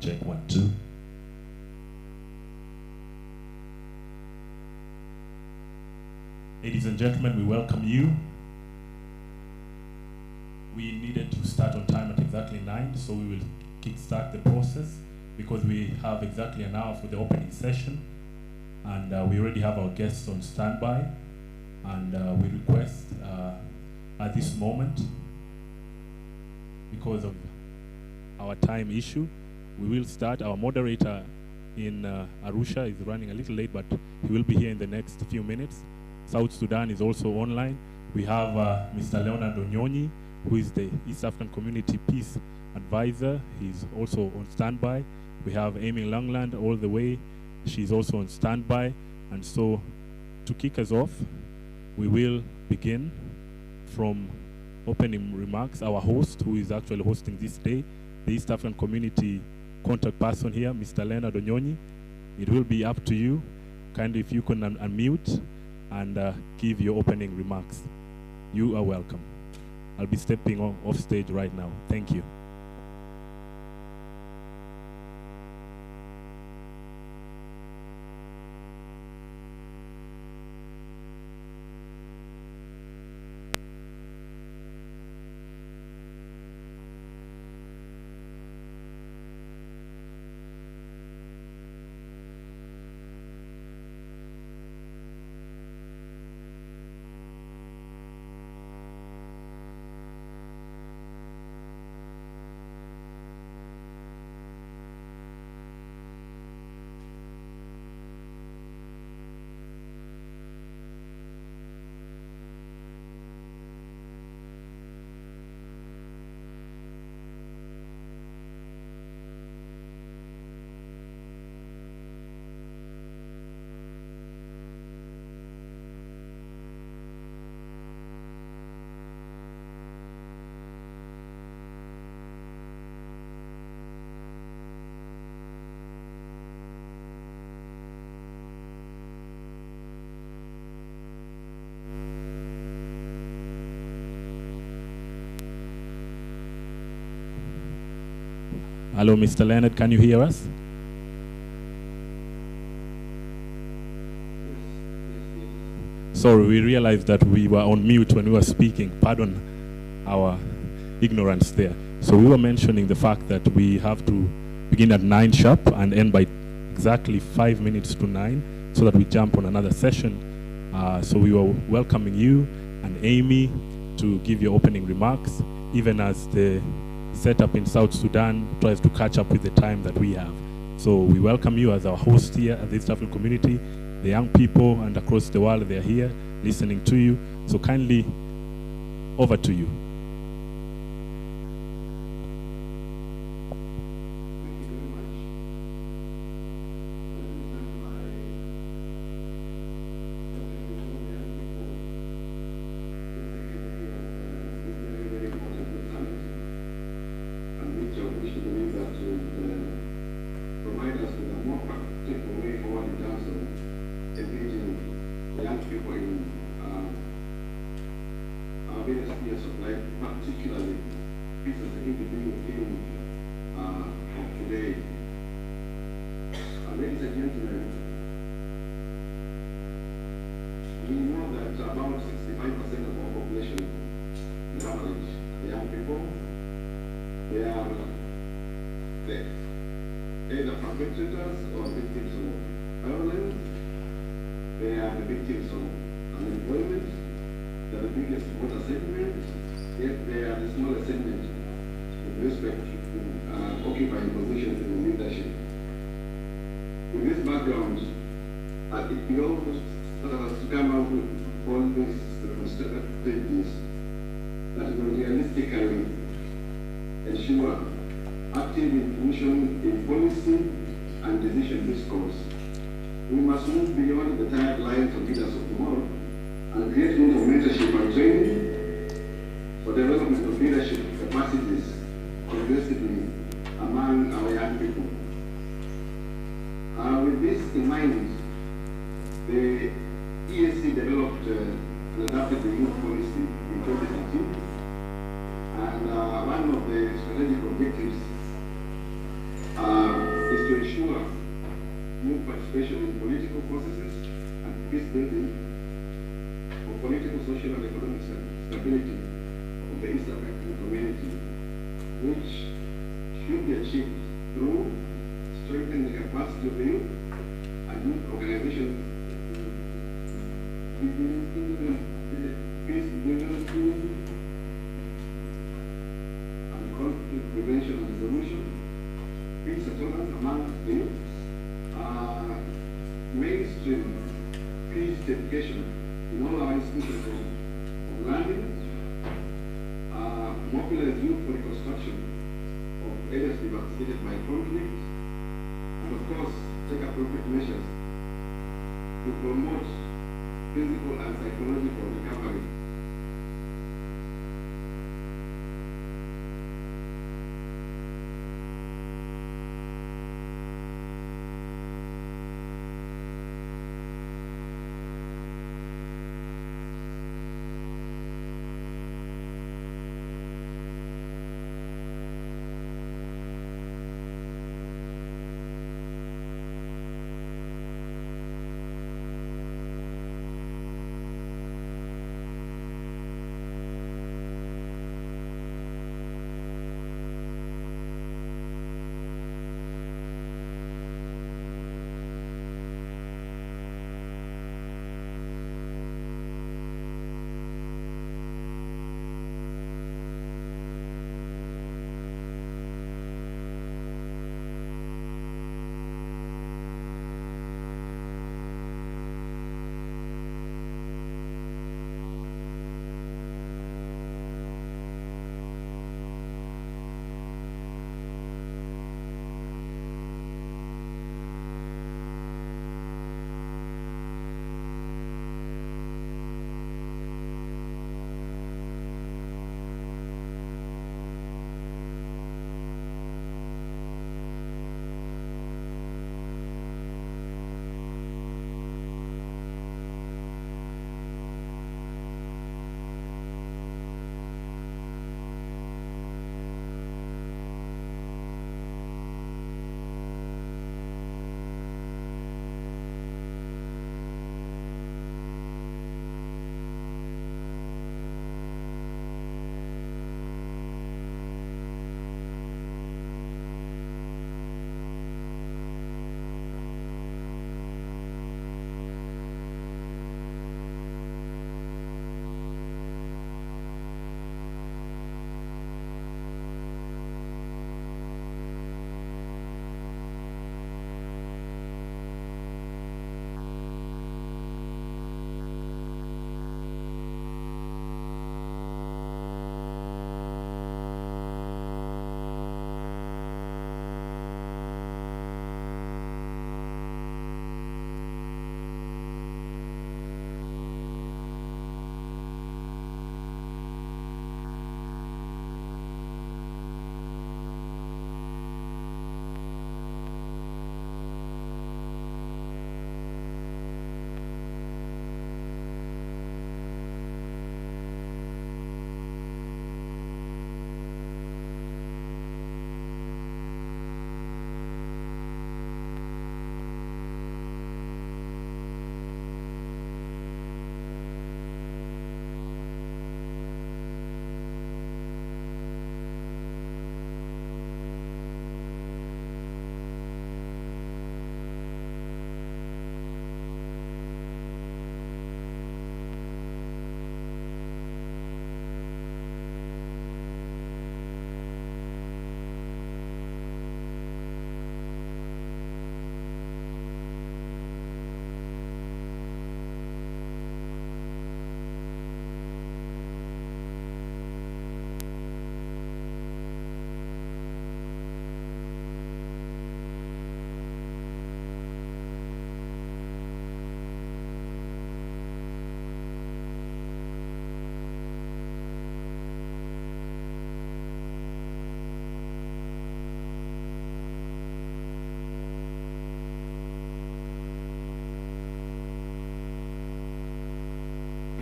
Check 1, 2. Ladies and gentlemen, we welcome you. We needed to start on time at exactly 9, so we will kickstart the process because we have exactly an hour for the opening session, and we already have our guests on standby, and we request at this moment, because of our time issue, we will start. Our moderator in Arusha is running a little late, but he will be here in the next few minutes. South Sudan is also online. We have Mr. Leonard Onyonyi, who is the East African Community Peace Advisor. He's also on standby. We have Amy Langland all the way. She's also on standby. And so to kick us off, we will begin from opening remarks. Our host, who is actually hosting this day, the East African Community contact person here, Mr. Leonard Onyonyi. It will be up to you. Kindly, if you can unmute and give your opening remarks. You are welcome. I'll be stepping off stage right now. Thank you. Hello, Mr. Leonard, can you hear us? Sorry, we realized that we were on mute when we were speaking. Pardon our ignorance there. So we were mentioning the fact that we have to begin at 9 sharp and end by exactly 5 minutes to 9 so that we jump on another session. So we were welcoming you and Amy to give your opening remarks, even as the setup in South Sudan tries to catch up with the time that we have. So we welcome you as our host here at the East African Community. The young people and across the world, they're here listening to you. So kindly, over to you. One of the strategic objectives to ensure youth participation in political processes and peace building for political, social, and economic stability of the East African community, which should be achieved through strengthening the capacity of the youth and youth organizations, peace building, and conflict prevention and resolution, peace and tolerance among the youth, mainstream peace education in all our institutions of learning, mobilize youth for reconstruction of areas devastated by conflict, and of course, take appropriate measures to promote physical and psychological recovery.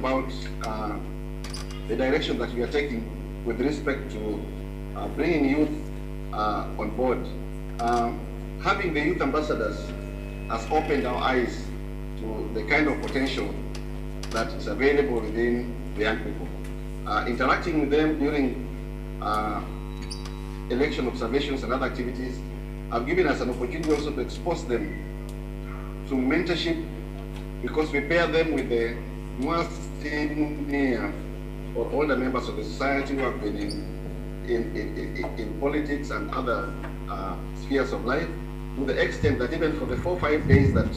about the direction that we are taking with respect to bringing youth on board. having the youth ambassadors has opened our eyes to the kind of potential that is available within the young people. Interacting with them during election observations and other activities have given us an opportunity also to expose them to mentorship, because we pair them with the more senior or older members of the society who have been in politics and other spheres of life, to the extent that even for the 4 or 5 days that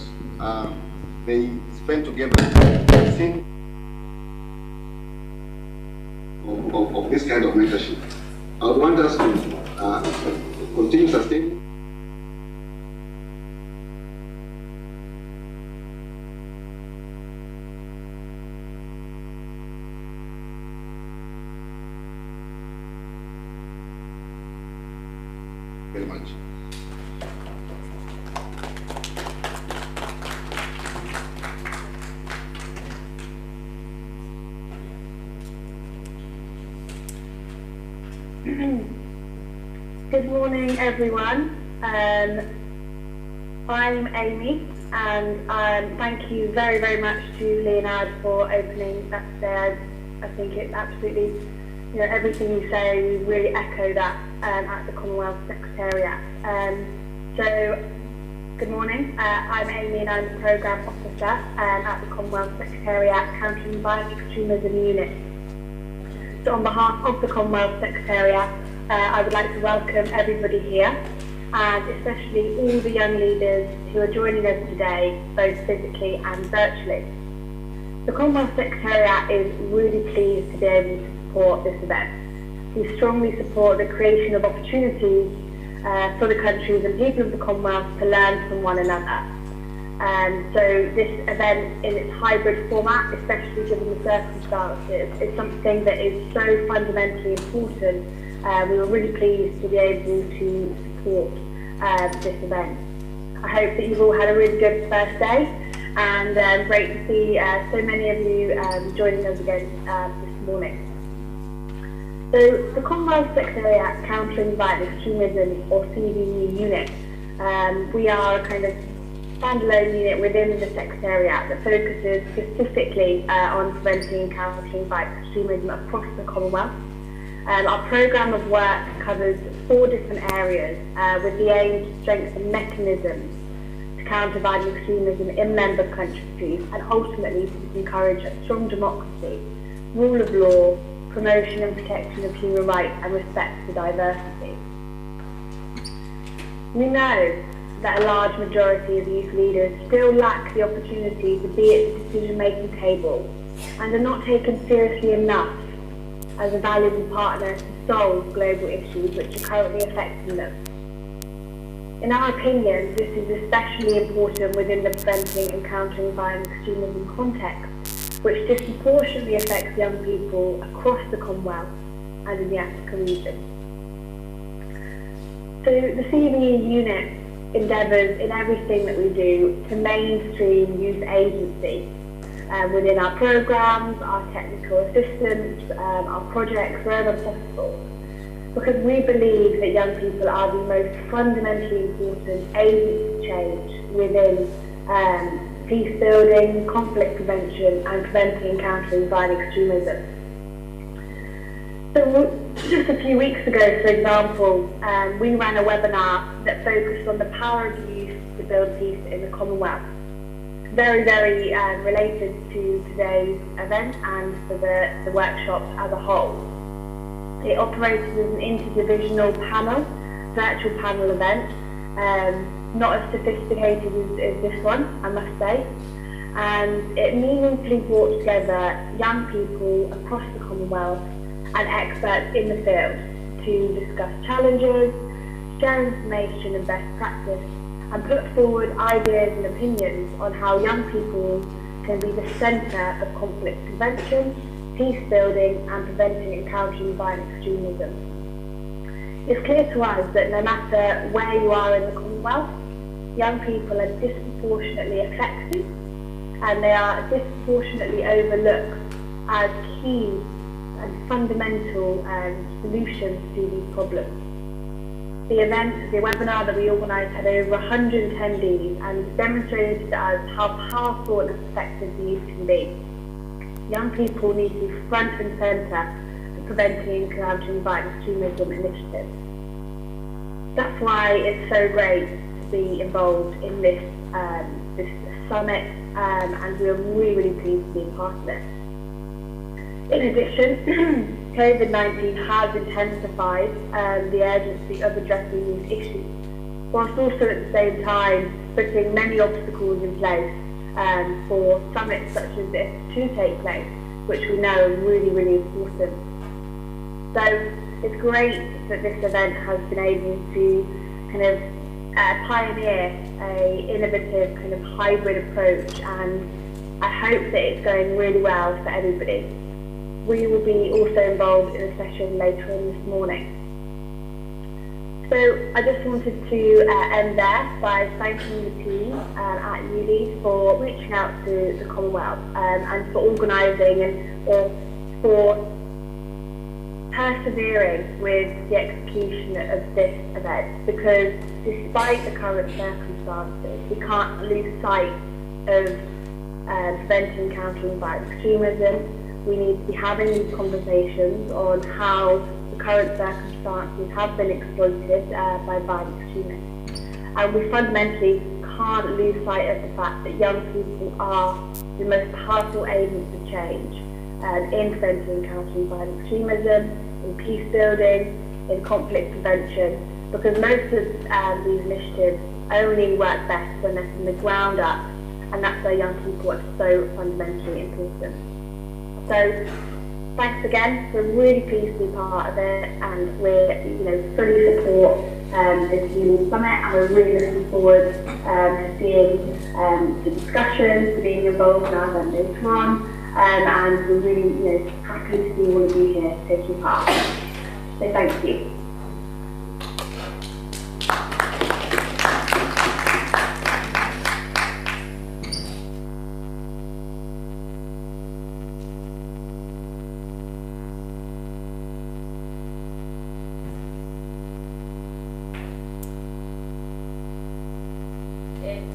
they spend together, seeing of this kind of mentorship. I would want us to continue sustaining. Very much. Good morning, everyone. I'm Amy, and thank you very, very much to Leonard for opening that today. I think it's absolutely, everything you say, we really echo that at the Commonwealth Secretariat. So, good morning. I'm Amy, and I'm the Programme Officer at the Commonwealth Secretariat Countering Violent Extremism Unit. So on behalf of the Commonwealth Secretariat, I would like to welcome everybody here, and especially all the young leaders who are joining us today, both physically and virtually. The Commonwealth Secretariat is really pleased to be able to support this event. We strongly support the creation of opportunities for the countries and people of the Commonwealth to learn from one another. So this event in its hybrid format, especially given the circumstances, is something that is so fundamentally important. We were really pleased to be able to support this event. I hope that you've all had a really good first day, and great to see so many of you joining us again this morning. So the Commonwealth Secretariat Countering Violent Extremism, or CVE unit, we are a kind of standalone unit within the Secretariat that focuses specifically on preventing and countering violent extremism across the Commonwealth. Our programme of work covers 4 different areas with the aim to strengthen mechanisms to counter violent extremism in member countries, and ultimately to encourage a strong democracy, rule of law, promotion and protection of human rights, and respect for diversity. We know that a large majority of youth leaders still lack the opportunity to be at the decision-making table and are not taken seriously enough as a valuable partner to solve global issues which are currently affecting them. In our opinion, this is especially important within the preventing and countering violent extremism context, which disproportionately affects young people across the Commonwealth and in the Africa region. So the CVE unit endeavours in everything that we do to mainstream youth agency within our programmes, our technical assistance, our projects, wherever possible, because we believe that young people are the most fundamentally important agents of change within peace building, conflict prevention, and preventing and countering violent extremism. So just a few weeks ago, for example, we ran a webinar that focused on the power of youth to build peace in the Commonwealth. Very, very related to today's event and for the workshop as a whole. It operated as an interdivisional panel, virtual panel event, not as sophisticated as this one, I must say, and it meaningfully brought together young people across the Commonwealth and experts in the field to discuss challenges, share information and best practice, and put forward ideas and opinions on how young people can be the centre of conflict prevention, peace building, and preventing and countering violent extremism. It's clear to us that no matter where you are in the Commonwealth, young people are disproportionately affected, and they are disproportionately overlooked as key and fundamental solutions to these problems. The event, the webinar that we organised had over 100 attendees and demonstrated to us how powerful and effective the youth can be. Young people need to be front and centre for preventing and countering violent extremism initiatives. That's why it's so great to be involved in this summit, and we're really, really pleased to be part of it. In addition, COVID-19 has intensified the urgency of addressing these issues, whilst also at the same time putting many obstacles in place for summits such as this to take place, which we know are really, really important. So it's great that this event has been able to kind of pioneer an innovative kind of hybrid approach, and I hope that it's going really well for everybody. We will be also involved in a session later on this morning. So I just wanted to end there by thanking the team at YouLead for reaching out to the Commonwealth and for organising or for persevering with the execution of this event, because despite the current circumstances, we can't lose sight of preventing and countering violent extremism. We need to be having these conversations on how the current circumstances have been exploited by violent extremists. And we fundamentally can't lose sight of the fact that young people are the most powerful agents of change in preventing and countering violent extremism, in peace building, in conflict prevention, because most of these initiatives only work best when they're from the ground up, and that's why young people are so fundamentally important. So thanks again. We're really pleased to be part of it, and we're fully support this YouLead Summit, and we're really looking forward to seeing the discussions, to being involved in our event later on, and we're really happy to see all of you here taking part. So thank you.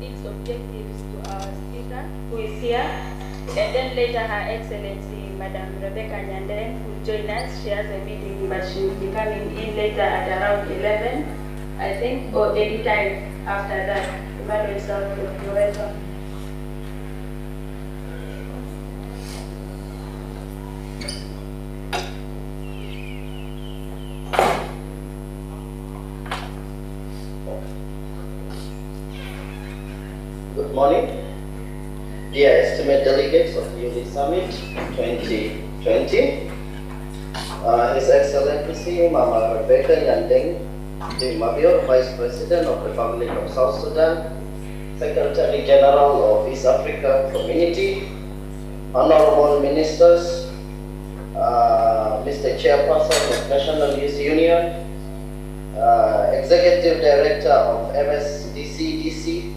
Its objectives to our speaker, who is here, and then later Her Excellency Madam Rebecca Nyandeng will join us. She has a meeting, but she will be coming in later at around 11, I think, or any time after that. Emmanuel South, you're welcome. Good morning, dear esteemed delegates of the YouLead Summit 2020. His Excellency Mama Rebecca Nyandeng Mabio, Vice President of the Republic of South Sudan, Secretary General of East Africa Community, Honorable Ministers, Mr. Chairperson of National Youth Union, Executive Director of MSDC,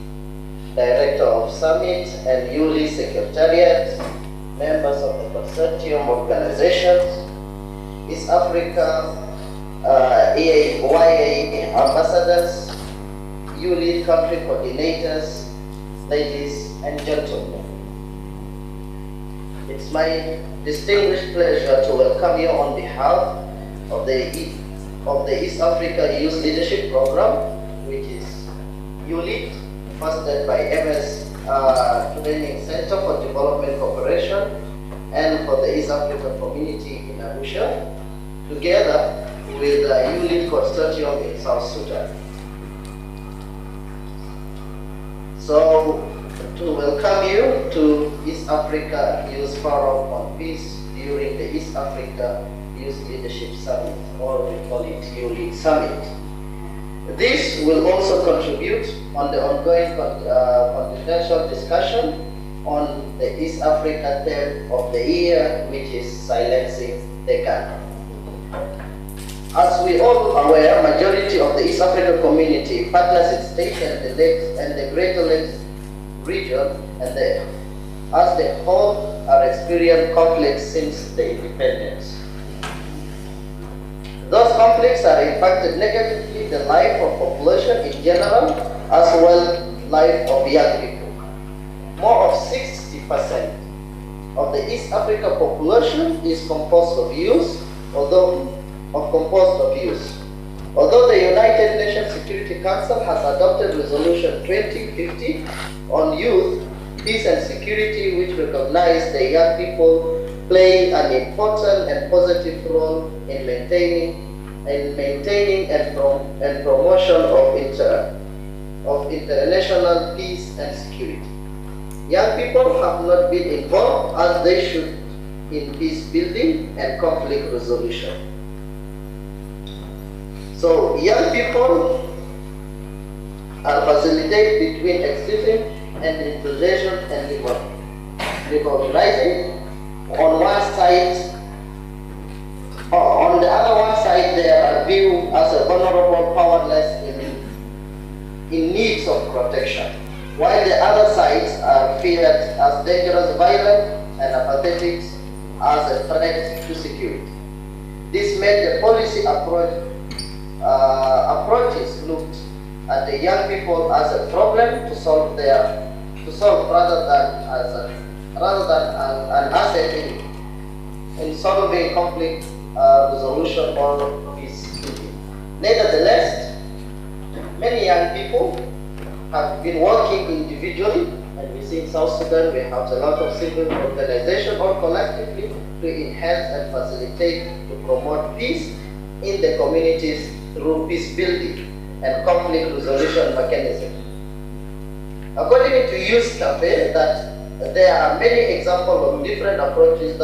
Director of Summit and YouLead Secretariat, members of the consortium organizations, East Africa, EAYA ambassadors, YouLead country coordinators, ladies and gentlemen. It's my distinguished pleasure to welcome you on behalf of the East Africa Youth Leadership Program, which is YouLead, fostered by MS Training Center for Development Cooperation and for the East African Community in Arusha, together with the YouLead Consortium in South Sudan. So, to welcome you to East Africa Youth Forum on Peace during the East Africa Youth Leadership Summit, or we call it YouLead Summit. This will also contribute on the ongoing confidential discussion on the East Africa theme of the year, which is Silencing the Gun. As we all are aware, majority of the East African community partners in state and the Lakes and the Greater Lakes region, and as the whole are experiencing conflict since the independence. Those conflicts are impacted negatively the life of population in general, as well life of young people. More of 60% of the East Africa population is composed of youth, although the United Nations Security Council has adopted Resolution 2050 on youth, peace and security, which recognizes the young people play an important and positive role in maintaining and promotion of international peace and security. Young people have not been involved as they should in peace building and conflict resolution. So young people are facilitated between extremism and infiltration and reorganizing. On the other one side, they are viewed as a vulnerable, powerless, in needs of protection, while the other sides are feared as dangerous, violent, and apathetic as a threat to security. This made the policy approaches looked at the young people as a problem to solve rather than an asset in solving conflict resolution or peace building. Nevertheless, many young people have been working individually, and we see in South Sudan we have a lot of civil organizations or collectively to enhance and facilitate to promote peace in the communities through peace building and conflict resolution mechanism. According to Youth Cafe, that there are many examples of different approaches,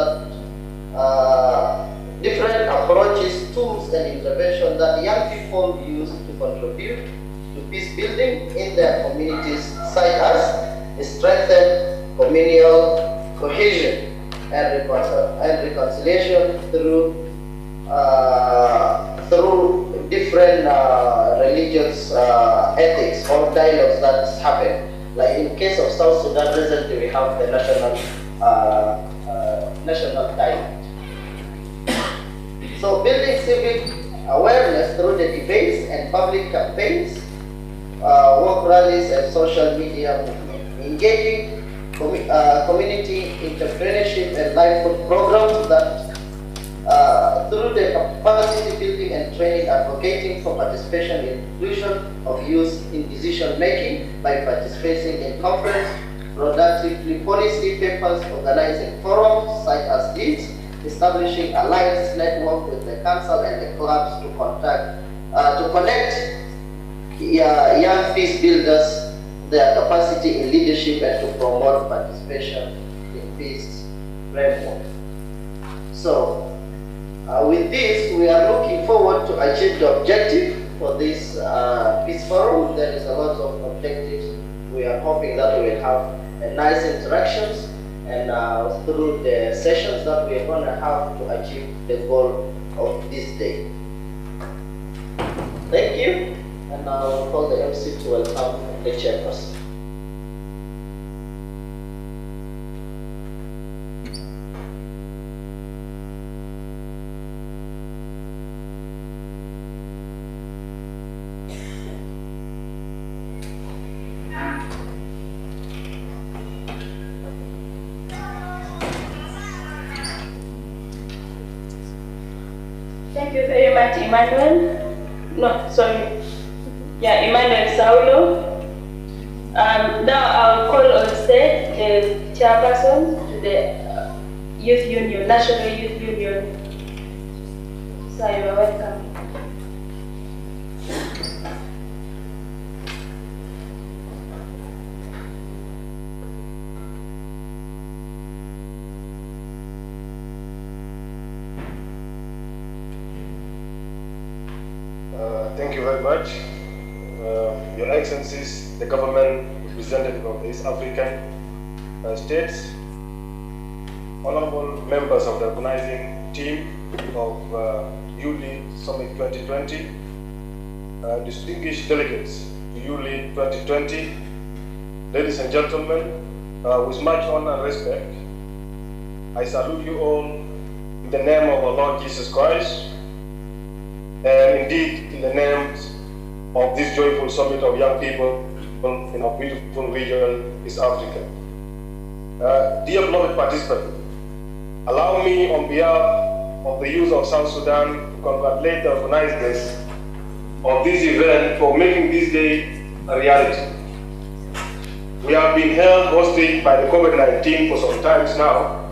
tools, and intervention that young people use to contribute to peace building in their communities, such as strengthen communal cohesion and reconciliation through different religious ethics or dialogues that happen. Like in case of South Sudan, recently we have the national dialogue. So building civic awareness through the debates and public campaigns, work rallies, and social media movement, engaging community entrepreneurship and livelihood programs that through the capacity building and training, advocating for participation and inclusion of youth in decision making by participating in conference, productively policy papers, organizing forums such as these, establishing alliance network with the council and the clubs to connect young peace builders, their capacity in leadership, and to promote participation in peace framework. So, with this, we are looking forward to achieve the objective for this peace forum. There is a lot of objectives. We are hoping that we will have nice interactions and through the sessions that we are going to have to achieve the goal of this day. Thank you, and I'll call the MC to welcome the chairperson. Thank you very much, Emmanuel. Emmanuel Saulo. Now I'll call on stage the chairperson to the Youth Union, National Youth Union. So you are welcome. Thank you very much. Your Excellencies, the government representative of the East African states, honorable members of the organizing team of YouLead Summit 2020, distinguished delegates to YouLead 2020, ladies and gentlemen, with much honor and respect, I salute you all in the name of our Lord Jesus Christ. and indeed in the names of this joyful summit of young people in our beautiful region, East Africa. Dear beloved participants, allow me on behalf of the youth of South Sudan to congratulate the organizers of this event for making this day a reality. We have been held hostage by the COVID-19 for some time now,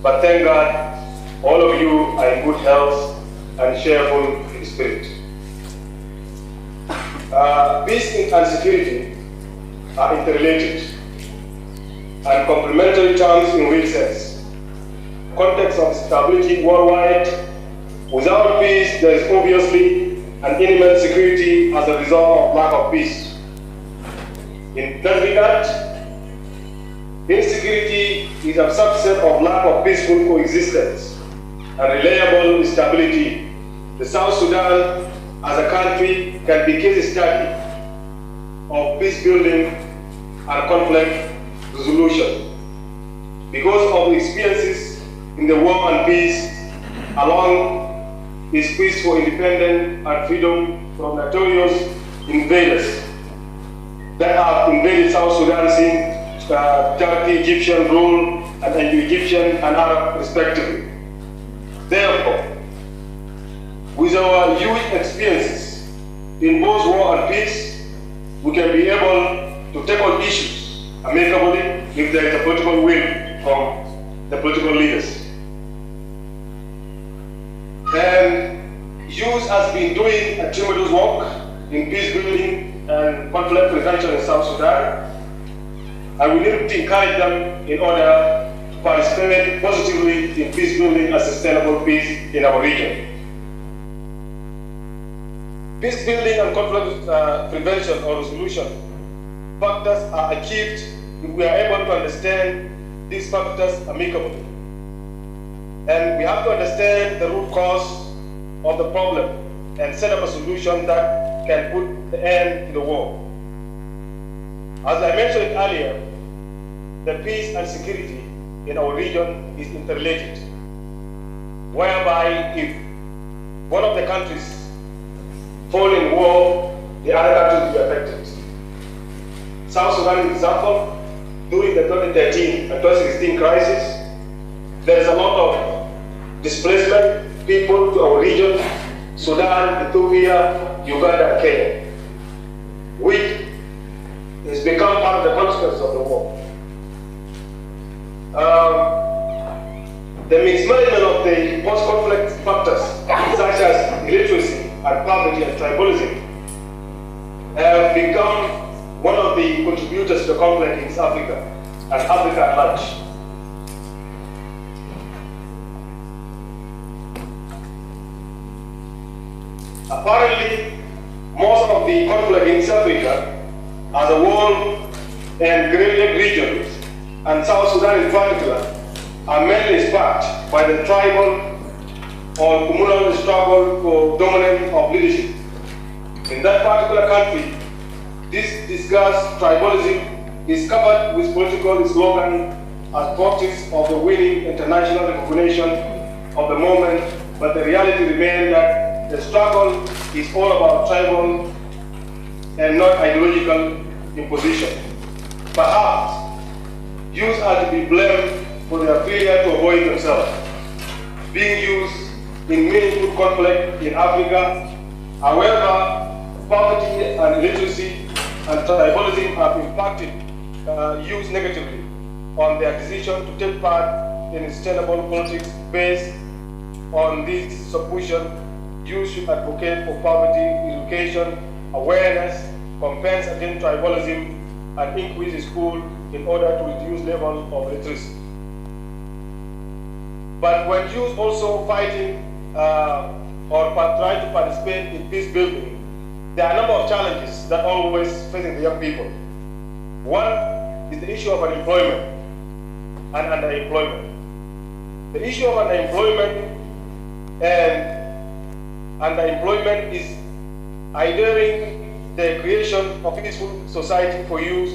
but thank God all of you are in good health and cheerful in spirit. Peace and security are interrelated and complementary terms in real sense. Context of stability worldwide. Without peace, there is obviously an imminent security as a result of lack of peace. In that regard, insecurity is a subset of lack of peaceful coexistence and reliable stability. The South Sudan as a country can be a case study of peace building and conflict resolution because of the experiences in the war and peace along its quest for independence and freedom from notorious invaders that have invaded South Sudan since Turkey, Egyptian rule, and Egyptian and Arab respectively. Therefore, with our huge experiences in both war and peace, we can be able to tackle issues amicably if there is a political will from the political leaders. And youth has been doing a tremendous work in peace building and conflict prevention in South Sudan, and we need to encourage them in order to participate positively in peace building and sustainable peace in our region. Peace building and conflict prevention or resolution factors are achieved if we are able to understand these factors amicably. And we have to understand the root cause of the problem and set up a solution that can put the end to the war. As I mentioned earlier, the peace and security in our region is interrelated, whereby if one of the countries fall in war, the other countries will be affected. South Sudan, for example, during the 2013 and 2016 crisis, there is a lot of displacement, people to our region, Sudan, Ethiopia, Uganda, and Kenya, which has become part of the consequence of the war. The mismanagement of the post-conflict factors, such as illiteracy and poverty and tribalism, have become one of the contributors to the conflict in East Africa and Africa at large. Apparently, most of the conflict in East Africa as a whole and Great regions, and South Sudan in particular, are mainly sparked by the tribal or communal struggle for dominance of leadership. In that particular country, this discussed tribalism is covered with political slogan as practice of the winning international recognition of the moment, but the reality remains that the struggle is all about tribal and not ideological imposition. Perhaps youth are to be blamed for their failure to avoid themselves being used in meaningful conflict in Africa. However, poverty and illiteracy and tribalism have impacted youth negatively on their decision to take part in sustainable politics. Based on this supposition, youth should advocate for poverty, education, awareness, campaigns against tribalism, and increase school in order to reduce level of literacy. But when youth also fighting or trying to participate in peace building, there are a number of challenges that are always facing the young people. One is the issue of unemployment and underemployment. The issue of unemployment is hindering the creation of peaceful society for youth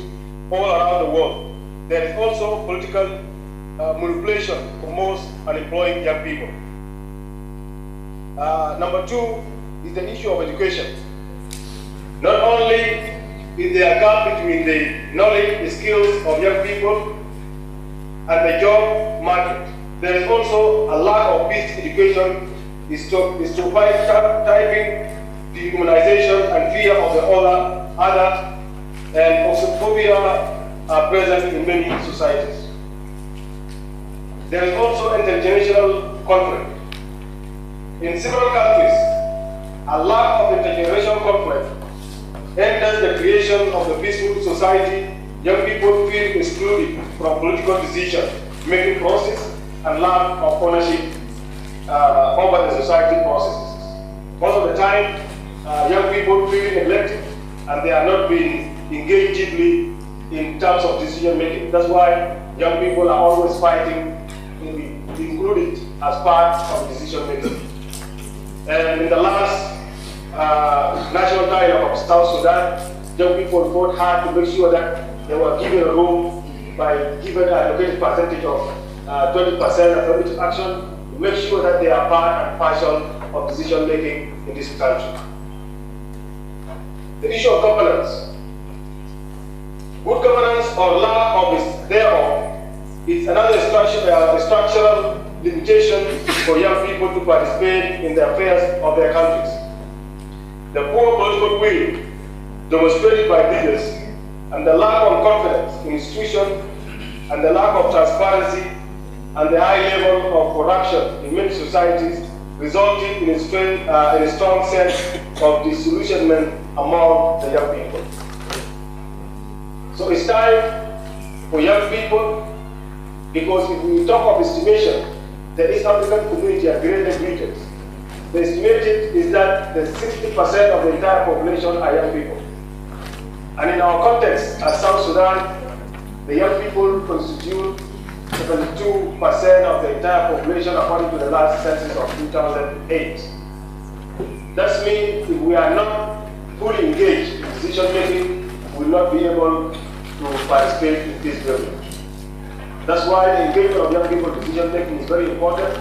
all around the world. There is also political manipulation for most unemployed young people. Number two is the issue of education. Not only is there a gap between the knowledge, the skills of young people and the job market, there is also a lack of basic education is to fight typing, dehumanization and fear of the other, and xenophobia are present in many societies. There is also intergenerational conflict. In several countries, a lack of intergenerational conflict hinders the creation of the peaceful society. Young people feel excluded from political decision-making process and lack of ownership over the society processes. Most of the time, young people feel neglected and they are not being engaged deeply in terms of decision-making. That's why young people are always fighting to be included as part of decision-making. And in the last national dialogue of South Sudan, young people fought hard to make sure that they were given a room by given an allocated percentage of 20% affirmative action to make sure that they are part and parcel of decision making in this country. The issue of governance. Good governance or lack of it thereof is another structural limitation for young people to participate in the affairs of their countries. The poor political will demonstrated by leaders and the lack of confidence in institutions and the lack of transparency and the high level of corruption in many societies resulted in a strong sense of disillusionment among the young people. So it's time for young people, because if we talk of estimation, the East African community are greater regions. The estimated is that the 60% of the entire population are young people. And in our context, as South Sudan, the young people constitute 72% of the entire population according to the last census of 2008. That means if we are not fully engaged in decision making, we will not be able to participate in peacebuilding. That's why the engagement of young people in decision making is very important,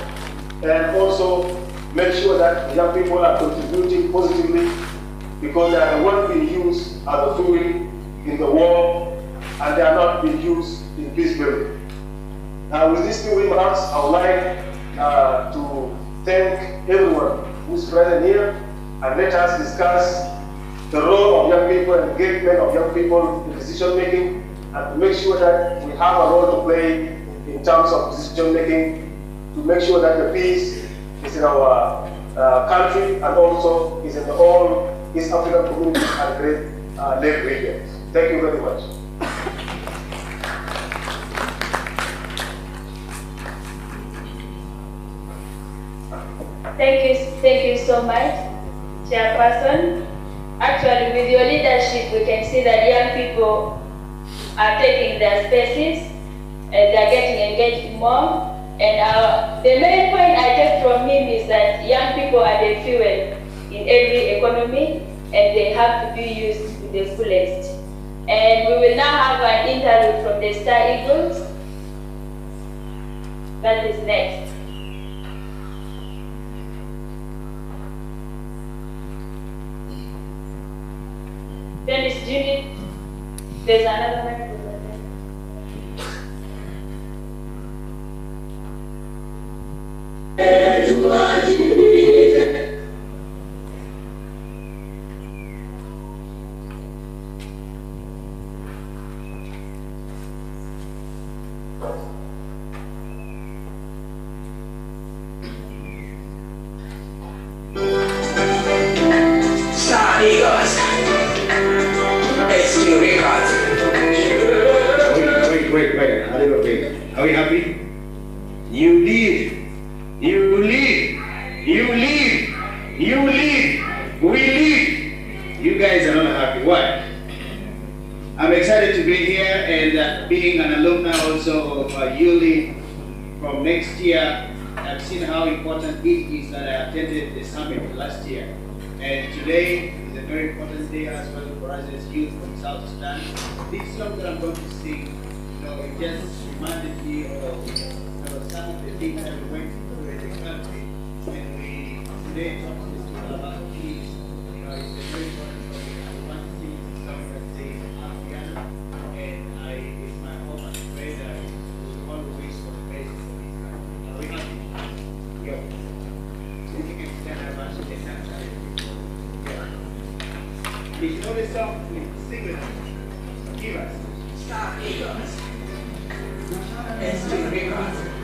and also make sure that the young people are contributing positively, because they are the ones being used as a tool in the war, and they are not being used in peacebuilding. With these few remarks, I would like to thank everyone who's present here, and let us discuss the role of young people and engagement of young people in decision making, and to make sure that we have a role to play in terms of decision making, to make sure that the peace is in our country and also is in the whole East African community and Great Lake regions. Thank you very much. Thank you so much, Chairperson. Actually, with your leadership, we can see that young people are taking their spaces, and they're getting engaged more. And the main point I take from him is that young people are the fuel in every economy, and they have to be used to the fullest. And we will now have an interlude from the Star Eagles. That is next. Then it's Judith. There's another one. Wait, a little bit. Are we happy? You lead. You lead. You lead. You lead. We lead. You guys are not happy. Why? I'm excited to be here, and being an alumni also of YouLead from next year, I've seen how important it is that I attended the summit last year. And today is a very important day as well for us as youth from South Sudan. This song that I'm going to sing, it just reminded me of some of the things that we went through in the country when we today talked to people about peace If you know the song, please sing with us. Give us. Stop, Eagles. Let's do Breakout.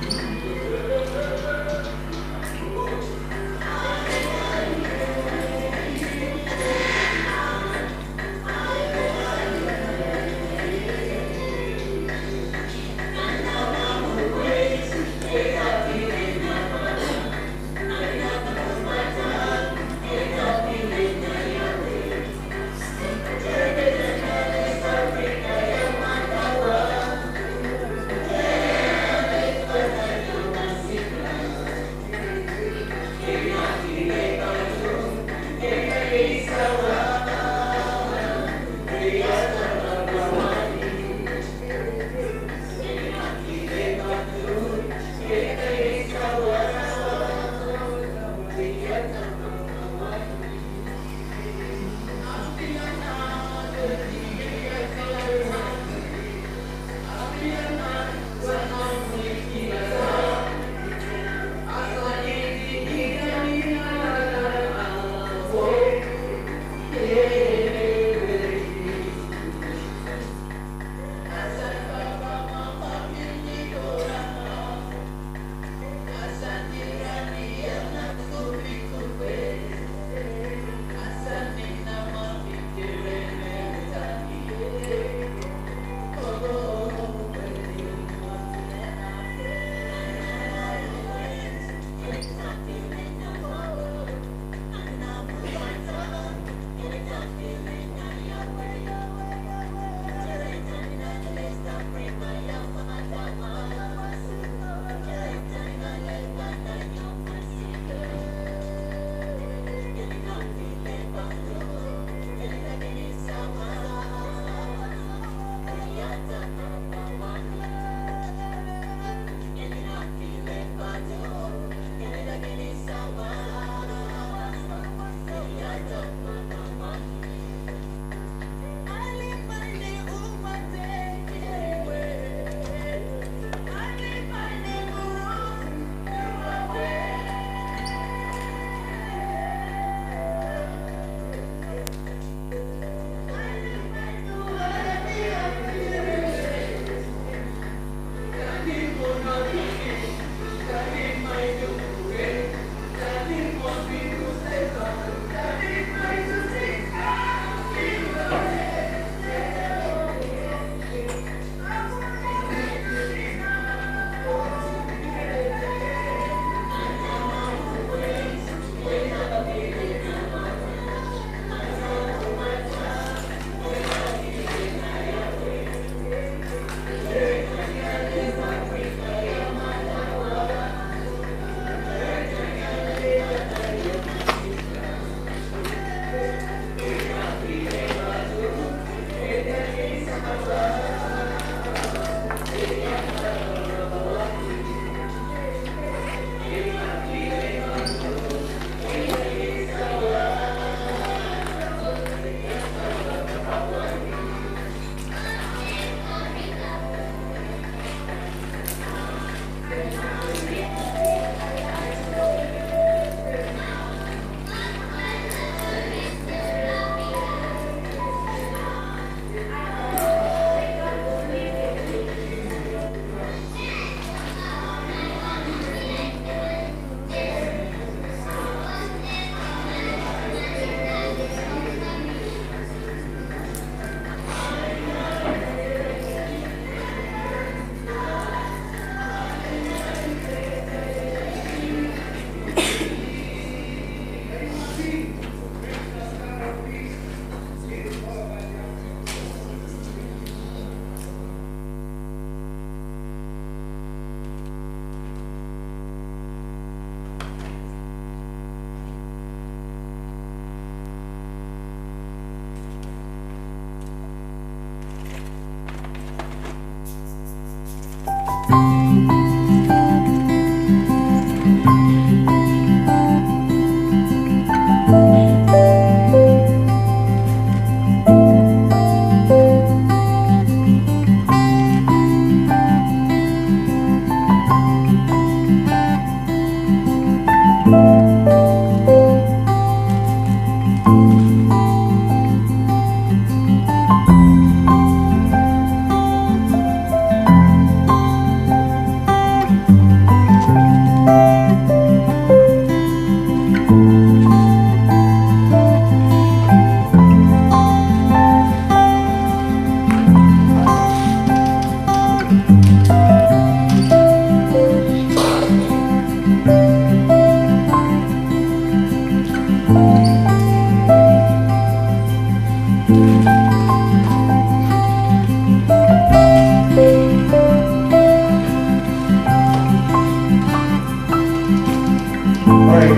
we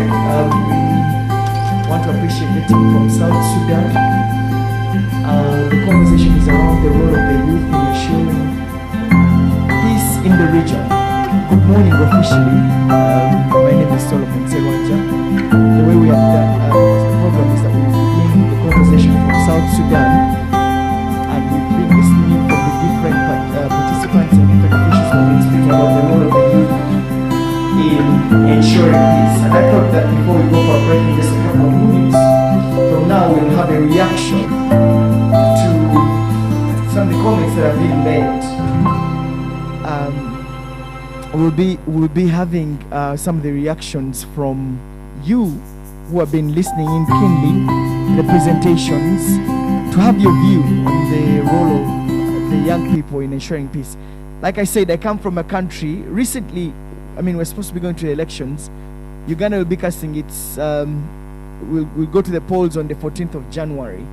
want to appreciate the team from South Sudan. The conversation is around the role of the youth in ensuring peace in the region. Good morning officially. My name is Solomon Serwanja. The way we have done the program is that we begin the conversation from South Sudan, and we've been listening from the different participants and different officials who have been speaking about the role of the youth in ensuring peace. And I thought that before we go for a break in just a couple of minutes, from now we'll have a reaction to some of the comments that have been made. We'll be having some of the reactions from you who have been listening in keenly to the presentations, to have your view on the role of the young people in ensuring peace. Like I said, I come from a country recently. We're supposed to be going to the elections. Uganda will be casting its we'll go to the polls on the 14th of January.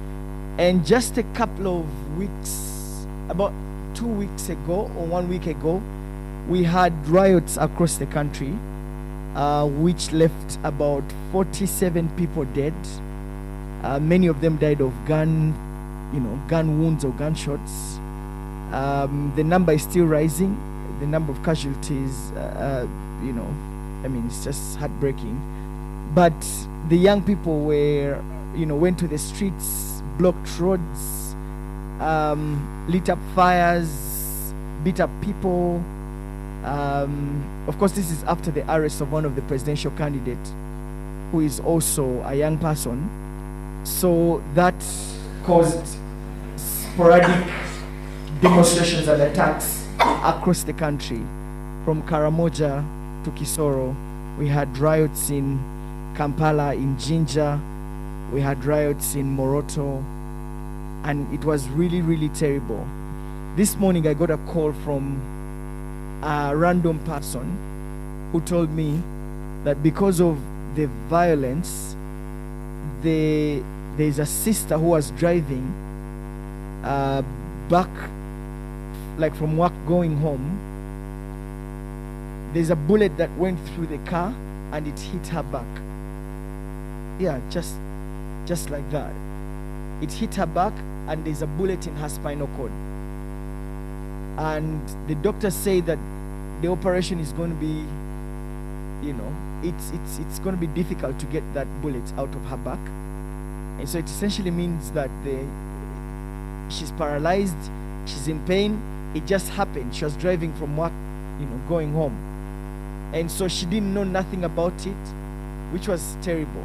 And just a couple of weeks, about 2 weeks ago or 1 week ago, we had riots across the country, which left about 47 people dead. Many of them died of gun wounds or gunshots. The number is still rising. The number of casualties, it's just heartbreaking. But the young people went to the streets, blocked roads, lit up fires, beat up people. Of course, this is after the arrest of one of the presidential candidates, who is also a young person. So that caused sporadic demonstrations and attacks across the country. From Karamoja to Kisoro, we had riots in Kampala, in Jinja, we had riots in Moroto, and it was really, really terrible. This morning I got a call from a random person who told me that because of the violence, there's a sister who was driving back, like from work going home. There's a bullet that went through the car and it hit her back. Yeah, just like that. It hit her back and there's a bullet in her spinal cord. And the doctors say that the operation is going to be, it's going to be difficult to get that bullet out of her back. And so it essentially means that she's paralyzed, she's in pain. It just happened. She was driving from work, going home. And so she didn't know nothing about it, which was terrible.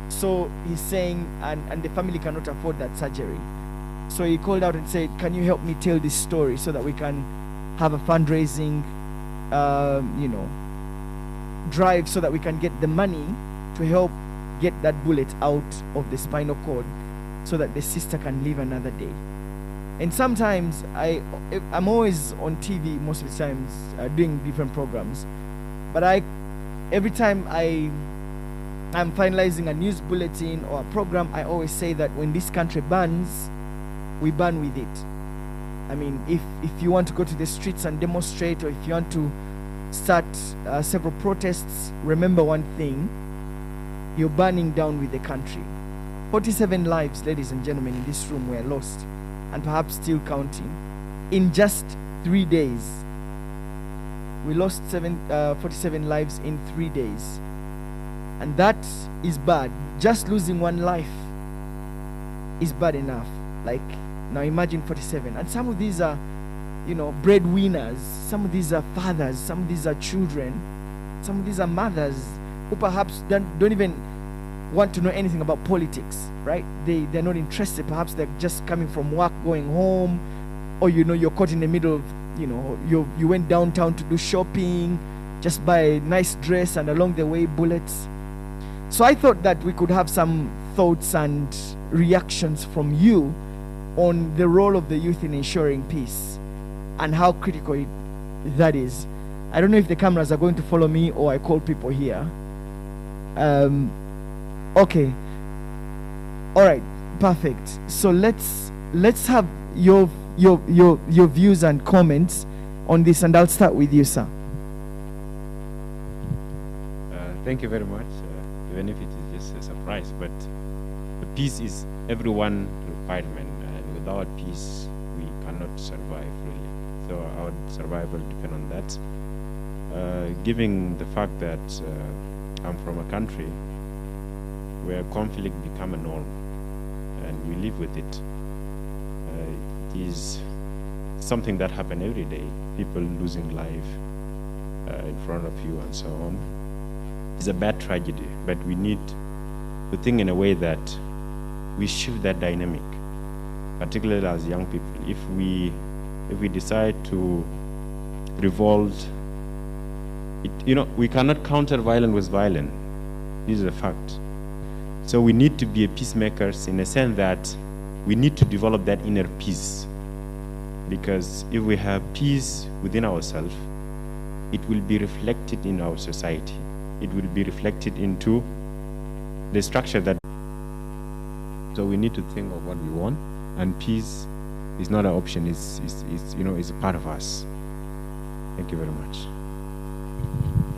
So he's saying, and the family cannot afford that surgery. So he called out and said, can you help me tell this story so that we can have a fundraising, drive so that we can get the money to help get that bullet out of the spinal cord so that the sister can live another day. And sometimes I'm always on TV most of the times doing different programs, but every time I'm finalizing a news bulletin or a program, I always say that when this country burns, we burn with it. If you want to go to the streets and demonstrate, or if you want to start several protests, remember one thing: you're burning down with the country. 47 lives, ladies and gentlemen, in this room were lost, and perhaps still counting, in just 3 days. We lost 47 lives in 3 days. And that is bad. Just losing one life is bad enough. Now imagine 47. And some of these are, breadwinners. Some of these are fathers. Some of these are children. Some of these are mothers who perhaps don't even want to know anything about politics, right? They're not interested. Perhaps they're just coming from work, going home, or you're caught in the middle of, you went downtown to do shopping, just buy a nice dress, and along the way, bullets. So I thought that we could have some thoughts and reactions from you on the role of the youth in ensuring peace and how critical that is. I don't know if the cameras are going to follow me or I call people here. Okay. All right. Perfect. So let's have your views and comments on this, and I'll start with you, sir. Thank you very much. even if it is just a surprise. But the peace is everyone's requirement, and without peace, we cannot survive, really. So our survival depends on that. Given the fact that I'm from a country where conflict become a norm, and we live with it, it is something that happens every day. People losing life in front of you and so on. It's a bad tragedy, but we need to think in a way that we shift that dynamic, particularly as young people. If we decide to revolt, we cannot counter violence with violence. This is a fact. So we need to be a peacemakers in a sense that we need to develop that inner peace. Because if we have peace within ourselves, it will be reflected in our society. It will be reflected into the structure that. So we need to think of what we want, and peace is not an option. It's a part of us. Thank you very much.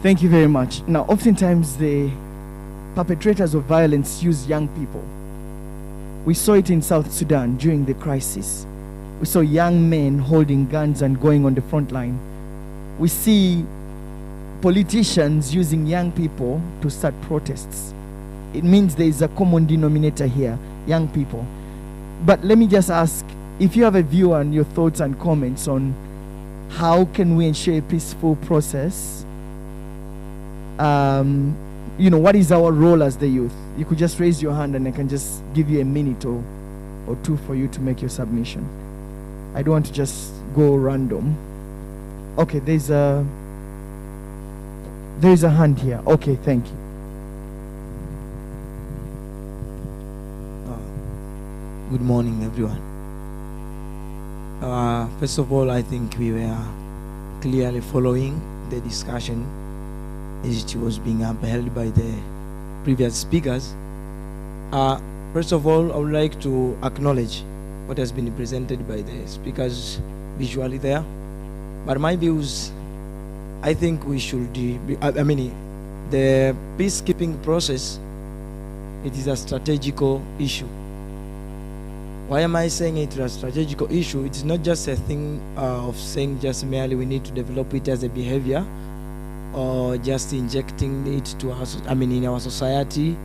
Thank you very much. Now, oftentimes the perpetrators of violence use young people. We saw it in South Sudan during the crisis. We saw young men holding guns and going on the front line. We see politicians using young people to start protests. It means there is a common denominator here, young people. But let me just ask, if you have a view and your thoughts and comments on how can we ensure a peaceful process, what is our role as the youth? You could just raise your hand and I can just give you a minute or two for you to make your submission. I don't want to just go random. Okay, there's a hand here. Okay, thank you. Good morning, everyone. First of all, I think we were clearly following the discussion as it was being upheld by the previous speakers. First of all, I would like to acknowledge what has been presented by the speakers visually there. But my views, I think we should the peacekeeping process, it is a strategical issue. Why am I saying it is a strategical issue? It is not just a thing of saying just merely we need to develop it as a behavior or just injecting it to in our society,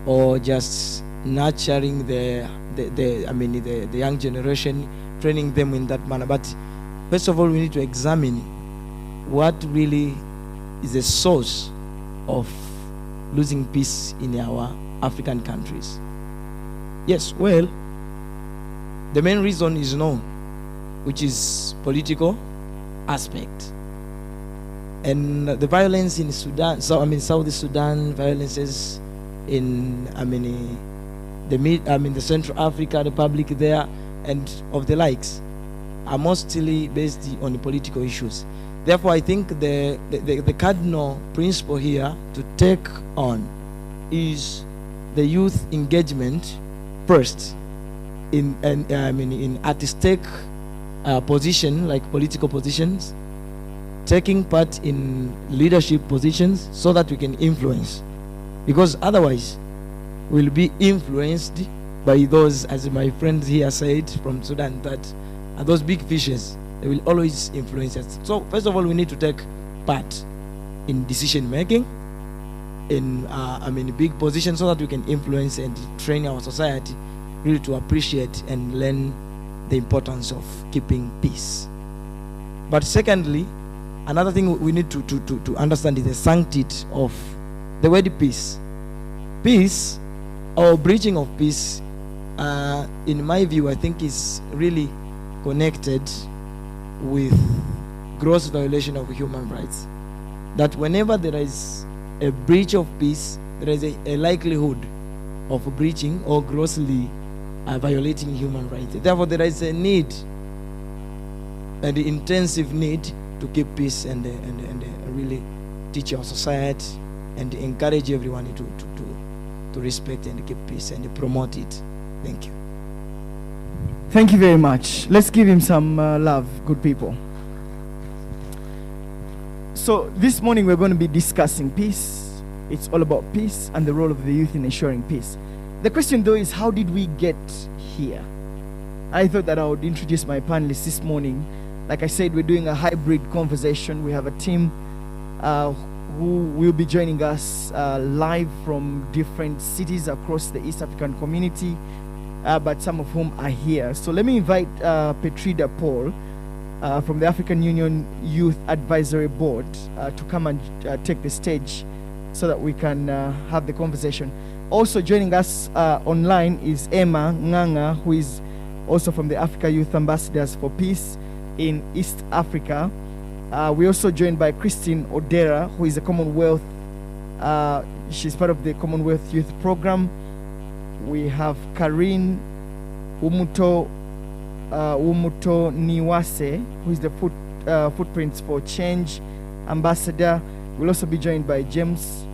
or just nurturing the young generation, training them in that manner. But first of all, we need to examine what really is the source of losing peace in our African countries. Yes, well, the main reason is known, which is political aspect. And the violence in Sudan, South Sudan, violences in the Central Africa Republic there, and of the likes, are mostly based on the political issues. Therefore, I think the cardinal principle here to take on is the youth engagement first in at stake position, like political positions, taking part in leadership positions so that we can influence. Because otherwise, we'll be influenced by those, as my friend here said from Sudan, that are those big fishes. They will always influence us. So first of all, we need to take part in decision making, in big positions, so that we can influence and train our society really to appreciate and learn the importance of keeping peace. But secondly, another thing we need to understand is the sanctity of the word peace. Peace, or breaching of peace, in my view, I think is really connected with gross violation of human rights. That whenever there is a breach of peace, there is a likelihood of breaching or grossly violating human rights. Therefore, there is a need, and the intensive need, to keep peace and really teach our society and encourage everyone to respect and keep peace and promote it. Thank you. Thank you very much. Let's give him some love, good people. So this morning we're going to be discussing peace. It's all about peace and the role of the youth in ensuring peace. The question though is, how did we get here? I thought that I would introduce my panelists this morning. Like I said, we're doing a hybrid conversation. We have a team who will be joining us live from different cities across the East African community, but some of whom are here. So let me invite Petrida Paul from the African Union Youth Advisory Board to come and take the stage so that we can have the conversation. Also joining us online is Emma Nganga, who is also from the Africa Youth Ambassadors for Peace in East Africa. We're also joined by Christine Odera, who is a Commonwealth, she's part of the Commonwealth Youth Program. We have Karine Umuto Niwase, who is the Footprints for Change Ambassador. We'll also be joined by James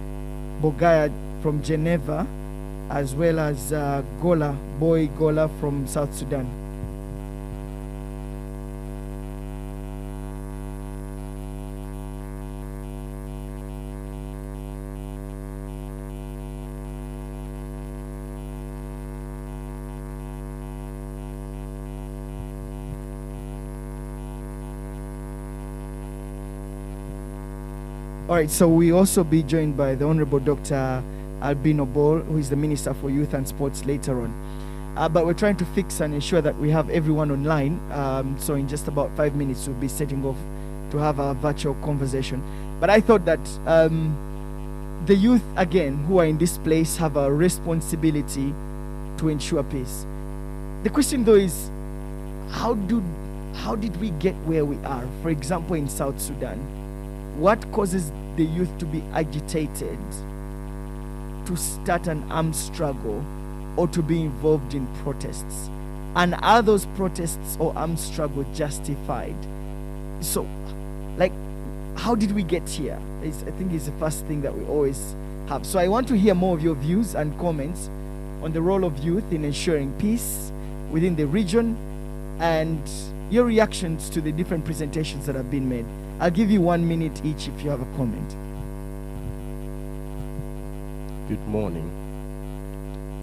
Bogaya from Geneva, as well as Boy Gola from South Sudan. All right, so we also be joined by the Honorable Dr. Albino Ball, who is the Minister for Youth and Sports later on. But we're trying to fix and ensure that we have everyone online. So in just about 5 minutes, we'll be setting off to have a virtual conversation. But I thought that the youth, again, who are in this place have a responsibility to ensure peace. The question, though, is how did we get where we are? For example, in South Sudan, what causes the youth to be agitated, to start an armed struggle, or to be involved in protests? And are those protests or armed struggle justified? So, like, how did we get here? I think it's the first thing that we always have. So I want to hear more of your views and comments on the role of youth in ensuring peace within the region, and your reactions to the different presentations that have been made. I'll give you 1 minute each if you have a comment. Good morning.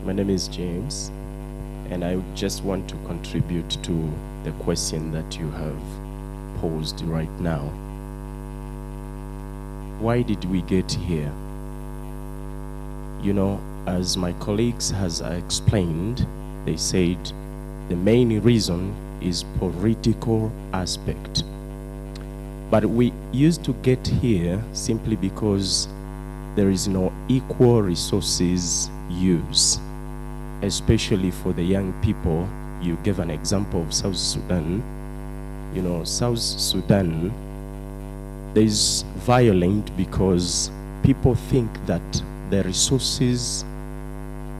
My name is James, and I just want to contribute to the question that you have posed right now. Why did we get here? You know, as my colleagues has explained, they said the main reason is political aspect. But we used to get here simply because there is no equal resources use, especially for the young people. You gave an example of South Sudan. You know, South Sudan, there is violent because people think that the resources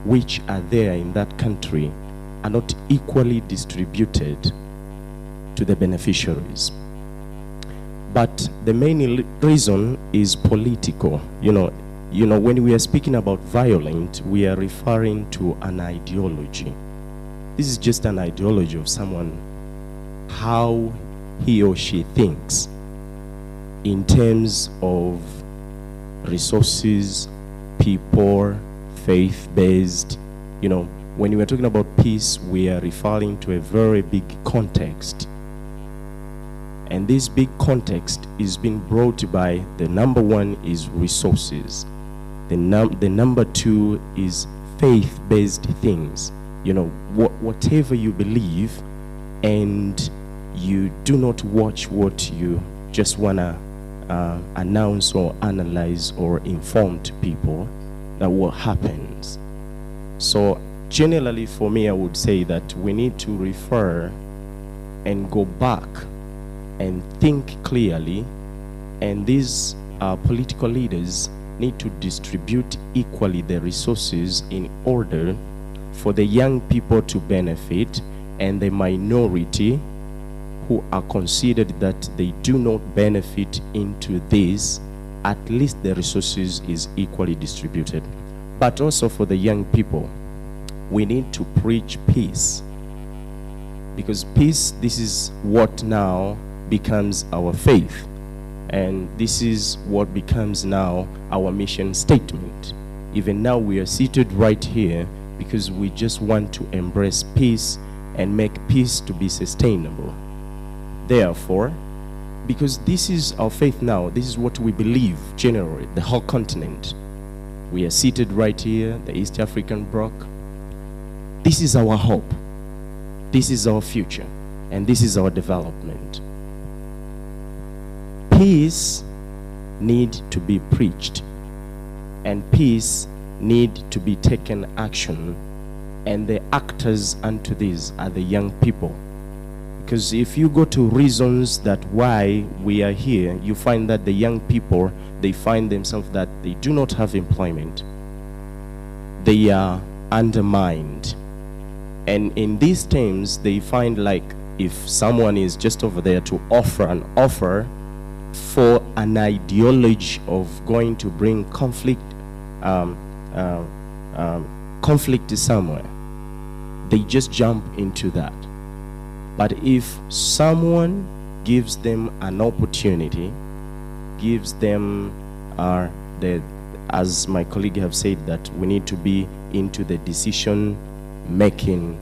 which are there in that country are not equally distributed to the beneficiaries. But the main reason is political. You know, when we are speaking about violent, we are referring to an ideology. This is just an ideology of someone, how he or she thinks in terms of resources, people, faith-based. You know, when we are talking about peace, we are referring to a very big context. And this big context is being brought by the number one is resources. The number two is faith-based things. You know, whatever you believe, and you do not watch what you just want to announce or analyze or inform to people that what happens. So generally for me, I would say that we need to refer and go back and think clearly, and these political leaders need to distribute equally the resources in order for the young people to benefit, and the minority who are considered that they do not benefit into this, at least the resources is equally distributed. But also for the young people, we need to preach peace, because peace, this is what now becomes our faith. And this is what becomes now our mission statement. Even now we are seated right here because we just want to embrace peace and make peace to be sustainable. Therefore, because this is our faith now, this is what we believe generally, the whole continent. We are seated right here, the East African bloc. This is our hope. This is our future. And this is our development. Peace need to be preached, and peace need to be taken action, and the actors unto this are the young people. Because if you go to reasons that why we are here, you find that the young people, they find themselves that they do not have employment. They are undermined. And in these terms, they find like if someone is just over there to offer an offer for an ideology of going to bring conflict conflict somewhere, they just jump into that. But if someone gives them an opportunity, gives them as my colleague have said, that we need to be into the decision making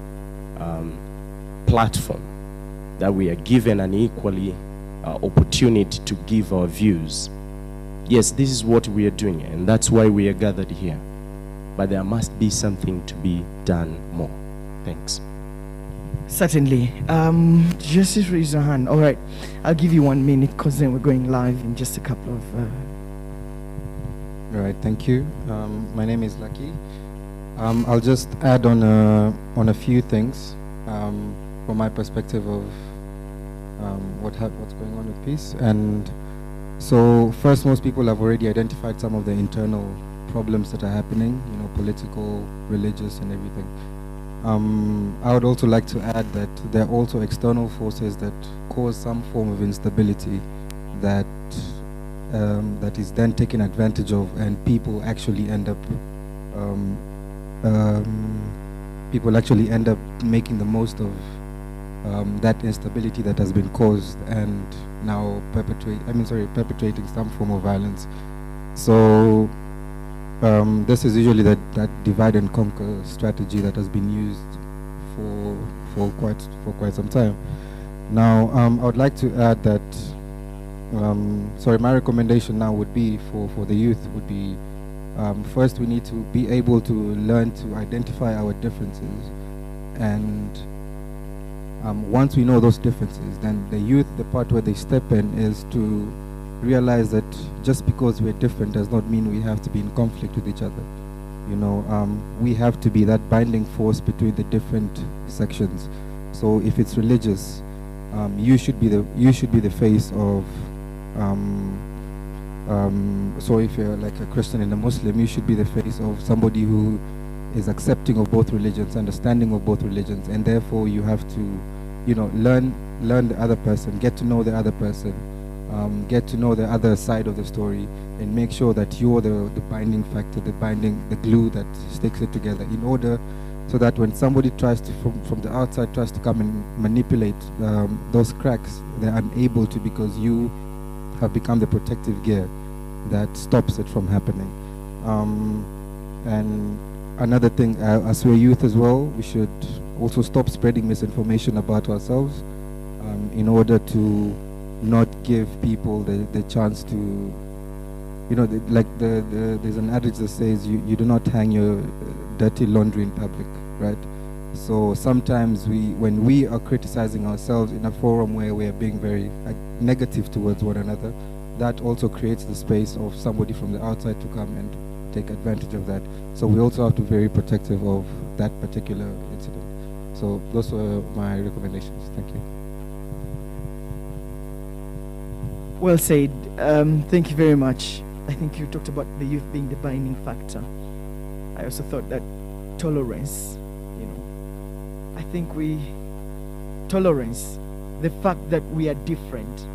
platform, that we are given an equally opportunity to give our views. Yes, this is what we are doing, and that's why we are gathered here. But there must be something to be done more. Thanks. Certainly. Just raise your hand. All right. I'll give you 1 minute because then we're going live in just a couple of... All right, thank you. My name is Lucky. I'll just add on a few things from my perspective of what's going on with peace. And so first, most people have already identified some of the internal problems that are happening, you know, political, religious, and everything. I would also like to add that there are also external forces that cause some form of instability that that is then taken advantage of, and people actually end up making the most of that instability that has been caused, and now perpetrating some form of violence. So this is usually that divide and conquer strategy that has been used for quite some time. Now, I would like to add that my recommendation now would be for the youth would be first, we need to be able to learn to identify our differences, and once we know those differences, then the youth, the part where they step in is to realize that just because we're different does not mean we have to be in conflict with each other. You know, we have to be that binding force between the different sections. So if it's religious, you should be the face of. So if you're like a Christian and a Muslim, you should be the face of somebody who is accepting of both religions, understanding of both religions, and therefore you have to, you know, learn the other person, get to know the other person, get to know the other side of the story, and make sure that you're the binding factor, the glue that sticks it together, in order so that when somebody tries to, from the outside, tries to come and manipulate those cracks, they're unable to, because you have become the protective gear that stops it from happening. And another thing, as we're youth as well, we should also stop spreading misinformation about ourselves in order to not give people the chance to, you know, there's an adage that says you do not hang your dirty laundry in public, right? So sometimes when we are criticizing ourselves in a forum where we are being very negative towards one another, that also creates the space of somebody from the outside to come and take advantage of that. So we also have to be very protective of that particular incident. So those were my recommendations. Thank you. Well said. Thank you very much. I think you talked about the youth being the binding factor. I also thought that tolerance, you know, I think tolerance, the fact that we are different,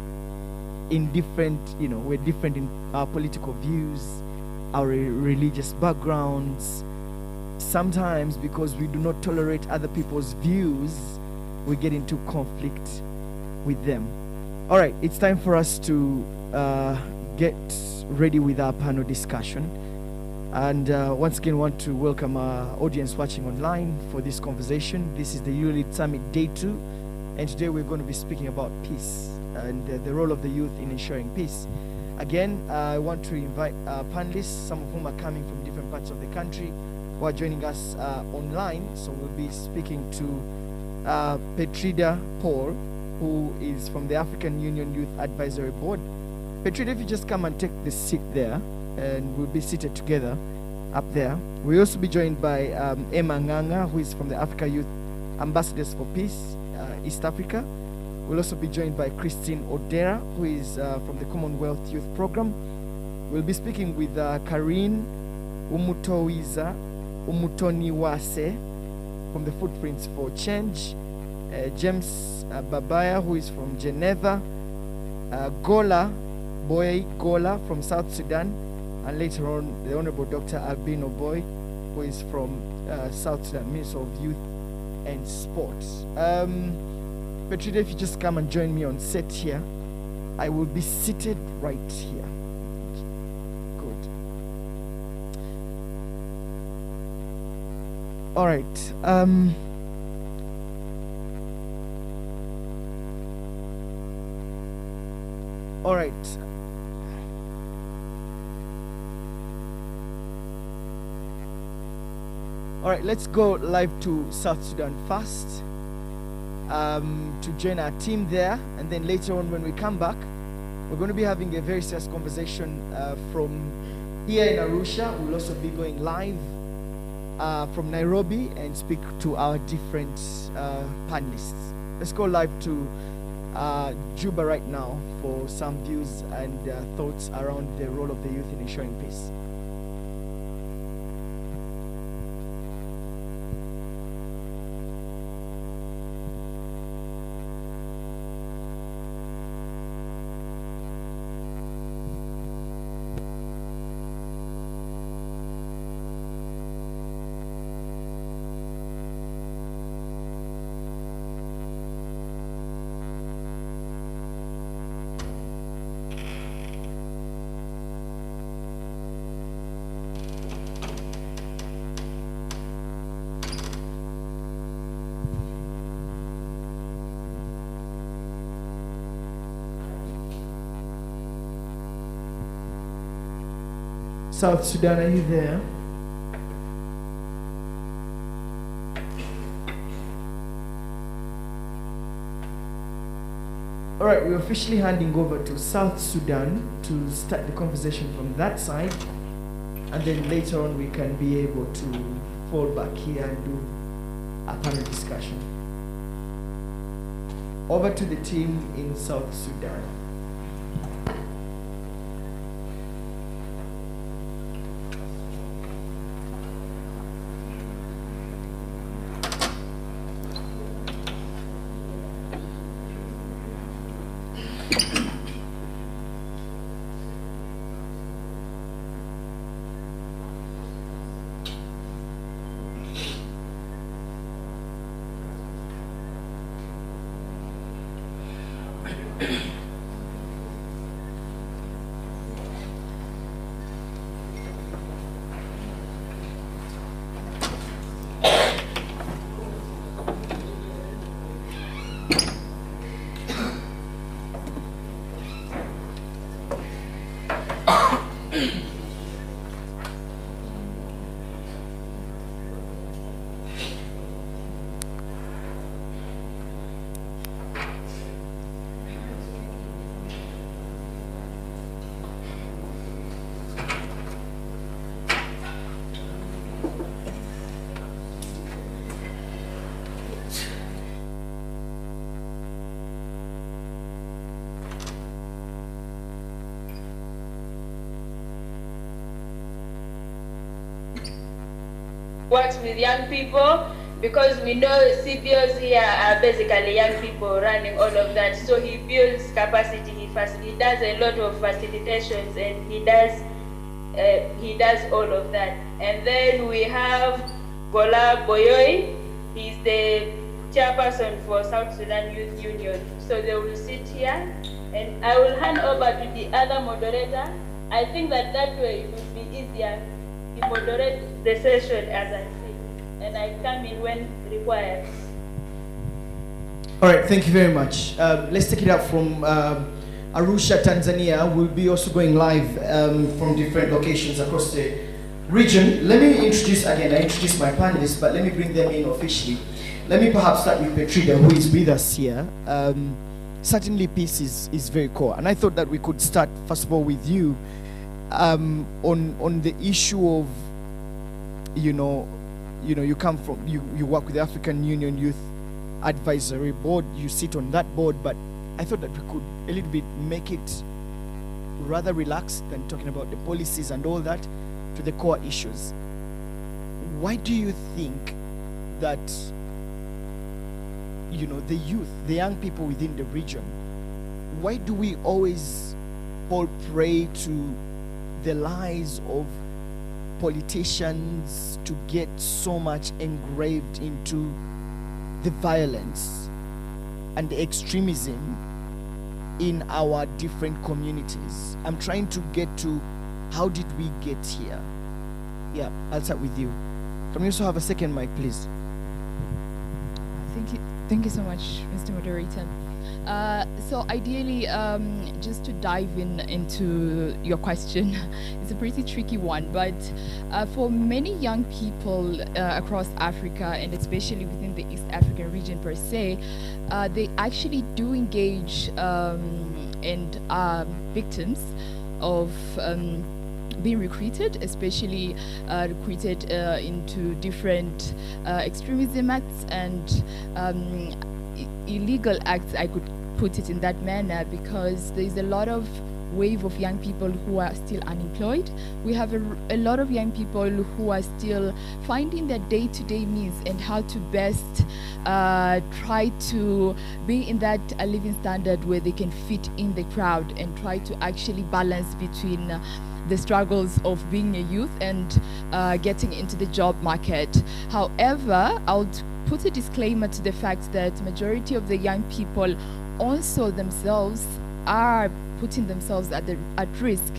you know, we're different in our political views, our religious backgrounds. Sometimes because we do not tolerate other people's views, we get into conflict with them. All right, it's time for us to get ready with our panel discussion. And once again, want to welcome our audience watching online for this conversation. This is the YouLead Summit Day 2, and today we're going to be speaking about peace and the role of the youth in ensuring peace. Again, I want to invite our panelists, some of whom are coming from different parts of the country, who are joining us online. So we'll be speaking to Petrida Paul, who is from the African Union Youth Advisory Board. Petrida, if you just come and take the seat there, and we'll be seated together up there. We'll also be joined by Emma Nganga, who is from the Africa Youth Ambassadors for Peace, East Africa. We'll also be joined by Christine Odera, who is from the Commonwealth Youth Program. We'll be speaking with Karine Umutoniwase from the Footprints for Change, James Babaya, who is from Geneva, Gola from South Sudan, and later on the Honorable Dr. Albino Boy, who is from South Sudan, Minister of Youth and Sports. Petrida, if you just come and join me on set here, I will be seated right here. Good. All right. All right. All right, let's go live to South Sudan first to join our team there. And then later on when we come back, we're going to be having a very serious conversation from here in Arusha. We'll also be going live from Nairobi and speak to our different panelists. Let's go live to Juba right now for some views and thoughts around the role of the youth in ensuring peace. South Sudan, are you there? All right, we're officially handing over to South Sudan to start the conversation from that side, and then later on we can be able to fall back here and do a panel discussion. Over to the team in South Sudan. Works with young people, because we know CBOs here are basically young people running all of that. So he builds capacity, he does a lot of facilitations, and he does all of that. And then we have Gola Boyoy. He's the chairperson for South Sudan Youth Union. So they will sit here, and I will hand over to the other moderator. I think that way it will be easier. He moderates the session as I see, and I come in when required. All right, thank you very much. Let's take it up from Arusha, Tanzania. We'll be also going live from different locations across the region. Let me introduce again, I introduced my panelists, but let me bring them in officially. Let me perhaps start with Petrida, who is with us here. Certainly peace is very core. And I thought that we could start, first of all, with you on the issue of, you come from, you work with the African Union Youth Advisory Board, you sit on that board, but I thought that we could a little bit make it rather relaxed than talking about the policies and all that to the core issues. Why do you think that, the youth, the young people within the region, why do we always fall prey to the lies of politicians to get so much engraved into the violence and the extremism in our different communities? I'm trying to get to how did we get here? Yeah, I'll start with you. Can we also have a second mic, please? Thank you so much, Mr. Moderator. So ideally, just to dive into your question, it's a pretty tricky one, but for many young people across Africa, and especially within the East African region per se, they actually do engage and are victims of being recruited, especially recruited into different extremism acts and illegal acts, I could put it in that manner, because there's a lot of wave of young people who are still unemployed. We have a lot of young people who are still finding their day-to-day means and how to best try to be in that living standard where they can fit in the crowd and try to actually balance between the struggles of being a youth and getting into the job market. However, I would put a disclaimer to the fact that majority of the young people also themselves are putting themselves at risk.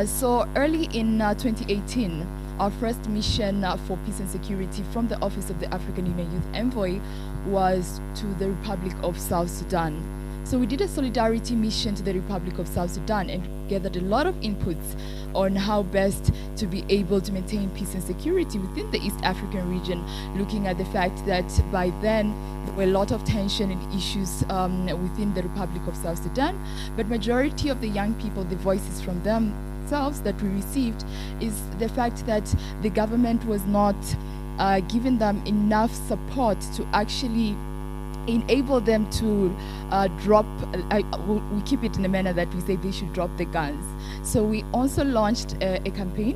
So early in 2018, our first mission for peace and security from the Office of the African Union Youth Envoy was to the Republic of South Sudan. So we did a solidarity mission to the Republic of South Sudan and gathered a lot of inputs on how best to be able to maintain peace and security within the East African region, looking at the fact that by then there were a lot of tension and issues within the Republic of South Sudan, but majority of the young people, the voices from themselves that we received is the fact that the government was not giving them enough support to actually enable them to drop, we keep it in a manner that we say they should drop the guns. So we also launched a campaign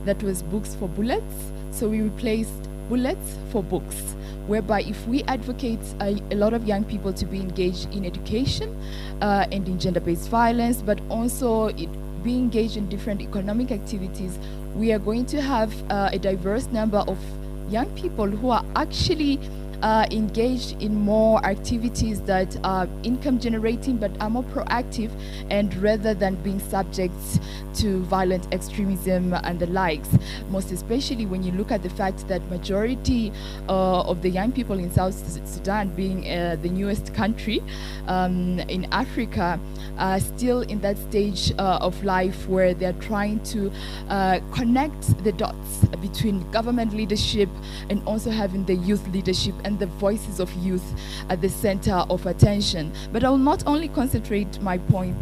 that was Books for Bullets. So we replaced bullets for books, whereby if we advocate a lot of young people to be engaged in education and in gender-based violence, but also be engaged in different economic activities, we are going to have a diverse number of young people who are actually engaged in more activities that are income generating but are more proactive, and rather than being subject to violent extremism and the likes, most especially when you look at the fact that majority of the young people in South Sudan, being the newest country in Africa, are still in that stage of life where they're trying to connect the dots between government leadership and also having the youth leadership and the voices of youth at the center of attention. But I will not only concentrate my point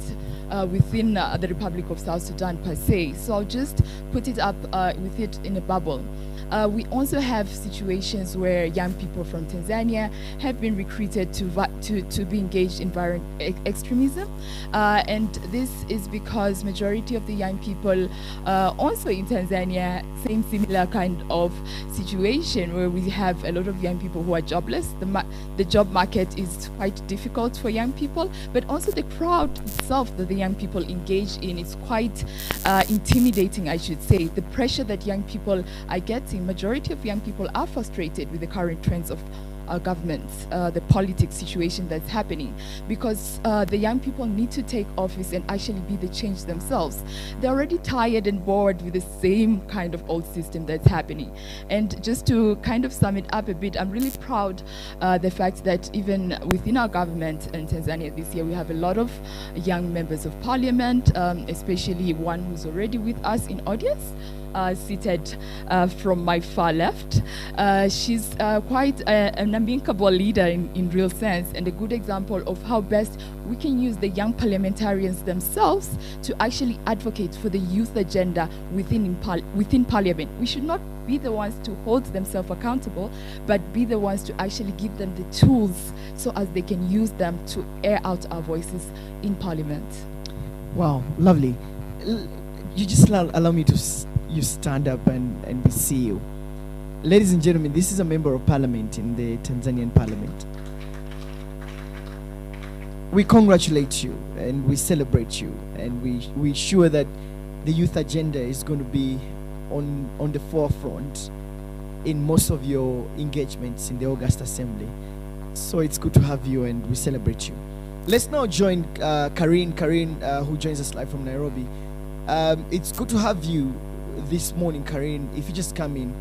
within the Republic of South Sudan per se, so I'll just put it up with it in a bubble. We also have situations where young people from Tanzania have been recruited to be engaged in violent extremism, and this is because majority of the young people also in Tanzania, similar kind of situation where we have a lot of young people who are jobless. The job market is quite difficult for young people, but also the crowd itself that the young people engage in is quite intimidating, I should say. The pressure that young people are getting, majority of young people are frustrated with the current trends of our government, the politics situation that's happening, because the young people need to take office and actually be the change themselves. They're already tired and bored with the same kind of old system that's happening. And just to kind of sum it up a bit, I'm really proud the fact that even within our government in Tanzania this year, we have a lot of young members of parliament, especially one who's already with us in audience, seated from my far left. She's quite an amiable leader in real sense, and a good example of how best we can use the young parliamentarians themselves to actually advocate for the youth agenda within parliament. We should not be the ones to hold themselves accountable, but be the ones to actually give them the tools so as they can use them to air out our voices in parliament. Wow, lovely. You just allow me to you stand up and we see you. Ladies and gentlemen, this is a member of parliament in the Tanzanian parliament. We congratulate you and we celebrate you, and we sure that the youth agenda is going to be on the forefront in most of your engagements in the August Assembly. So it's good to have you and we celebrate you. Let's now join Karine, who joins us live from Nairobi. It's good to have you this morning, Karine. If you just come in,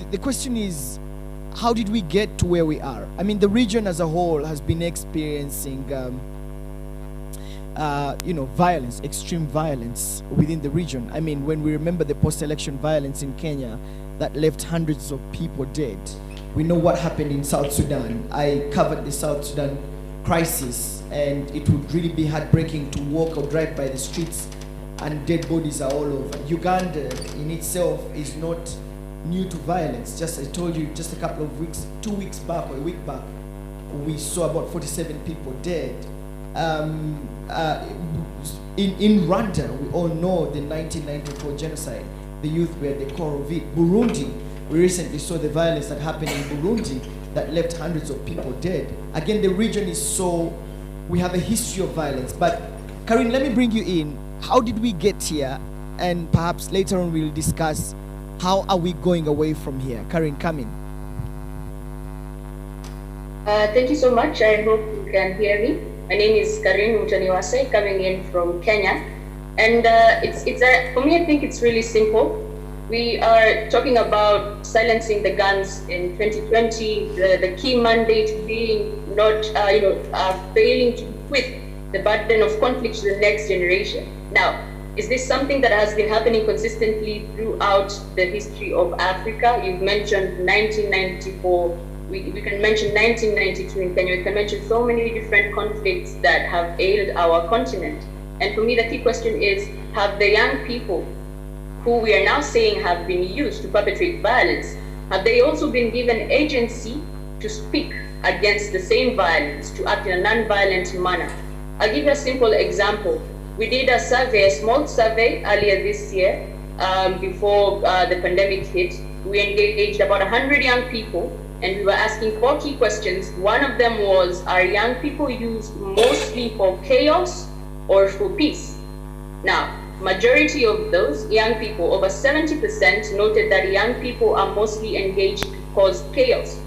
the question is, how did we get to where we are? I mean, the region as a whole has been experiencing violence, extreme violence within the region. I mean, when we remember the post-election violence in Kenya that left hundreds of people dead, we know what happened in South Sudan. I covered the South Sudan crisis, and it would really be heartbreaking to walk or drive by the streets and dead bodies are all over. Uganda in itself is not new to violence. Just I told you, just a couple of weeks, 2 weeks back or a week back, we saw about 47 people dead. In Rwanda, we all know the 1994 genocide. The youth were at the core of it. Burundi, we recently saw the violence that happened in Burundi that left hundreds of people dead. Again, the region is so, we have a history of violence. But Karine, let me bring you in. How did we get here? And perhaps later on we'll discuss how are we going away from here. Karine, come in. Thank you so much. I hope you can hear me. My name is Karine Mutaniwase, coming in from Kenya. And for me, I think it's really simple. We are talking about silencing the guns in 2020, the key mandate being not, failing to quit the burden of conflict to the next generation. Now, is this something that has been happening consistently throughout the history of Africa? You've mentioned 1994. We can mention 1992 in Kenya. We can mention so many different conflicts that have ailed our continent. And for me, the key question is, have the young people who we are now saying have been used to perpetrate violence, have they also been given agency to speak against the same violence, to act in a non-violent manner? I'll give you a simple example. We did a survey, a small survey earlier this year, before the pandemic hit. We engaged about 100 young people, and we were asking 4 key questions. One of them was, are young people used mostly for chaos or for peace? Now, majority of those young people, over 70%, noted that young people are mostly engaged to cause chaos.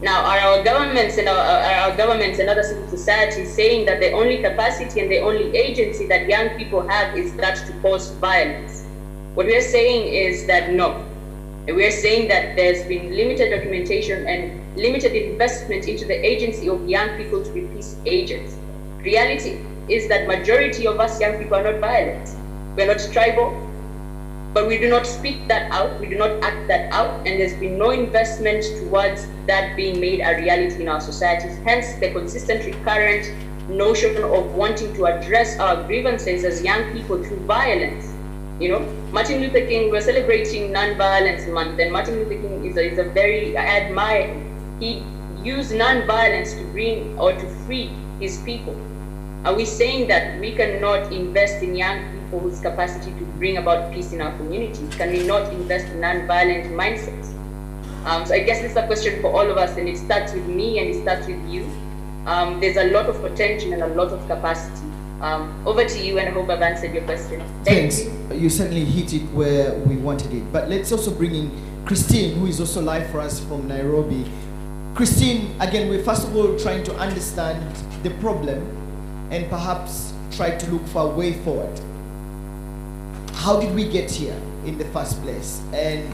Now, are our governments and other civil societies saying that the only capacity and the only agency that young people have is that to cause violence? What we are saying is that no. We are saying that there's been limited documentation and limited investment into the agency of young people to be peace agents. Reality is that majority of us young people are not violent. We're not tribal, but we do not speak that out, we do not act that out, and there's been no investment towards that being made a reality in our societies. Hence, the consistent recurrent notion of wanting to address our grievances as young people through violence. You know, Martin Luther King, we're celebrating non-violence month, and Martin Luther King is a very, I admire him. He used non-violence to bring or to free his people. Are we saying that we cannot invest in young people's capacity to bring about peace in our communities? Can we not invest in non-violent mindsets? So I guess this is a question for all of us, and it starts with me and it starts with you. There's a lot of potential and a lot of capacity. Over to you, and I hope I've answered your question. Thanks. You certainly hit it where we wanted it. But let's also bring in Christine, who is also live for us from Nairobi. Christine, again, we're first of all trying to understand the problem and perhaps try to look for a way forward. How did we get here in the first place? And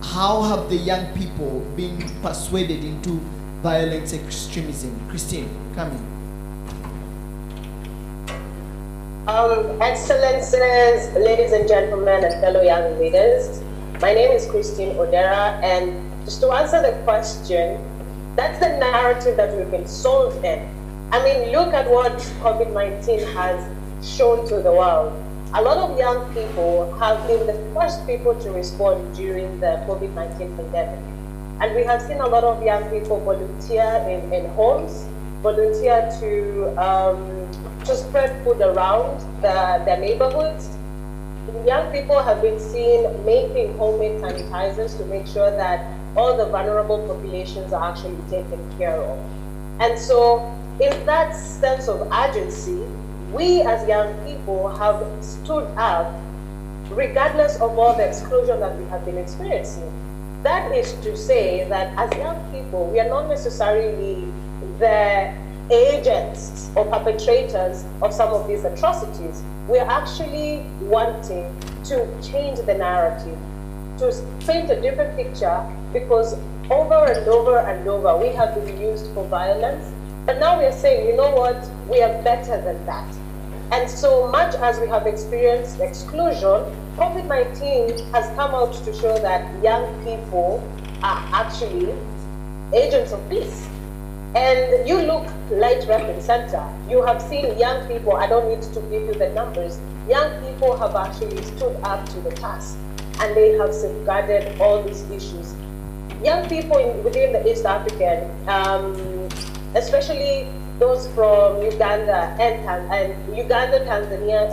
how have the young people been persuaded into violent extremism? Christine, come in. Excellencies, ladies and gentlemen, and fellow young leaders, my name is Christine Odera, and just to answer the question, that's the narrative that we've been sold in. I mean, look at what COVID-19 has shown to the world. A lot of young people have been the first people to respond during the COVID-19 pandemic. And we have seen a lot of young people volunteer in homes, volunteer to spread food around their neighborhoods. Young people have been seen making homemade sanitizers to make sure that all the vulnerable populations are actually taken care of. And so in that sense of urgency, we as young people have stood up regardless of all the exclusion that we have been experiencing. That is to say that as young people, we are not necessarily the agents or perpetrators of some of these atrocities. We are actually wanting to change the narrative, to paint a different picture, because over and over and over we have been used for violence. But now we are saying, you know what, we are better than that. And so much as we have experienced exclusion, COVID-19 has come out to show that young people are actually agents of peace. And you look Light Reference Center, you have seen young people, I don't need to give you the numbers, young people have actually stood up to the task and they have safeguarded all these issues. Young people within the East African, especially those from Uganda, Tanzania,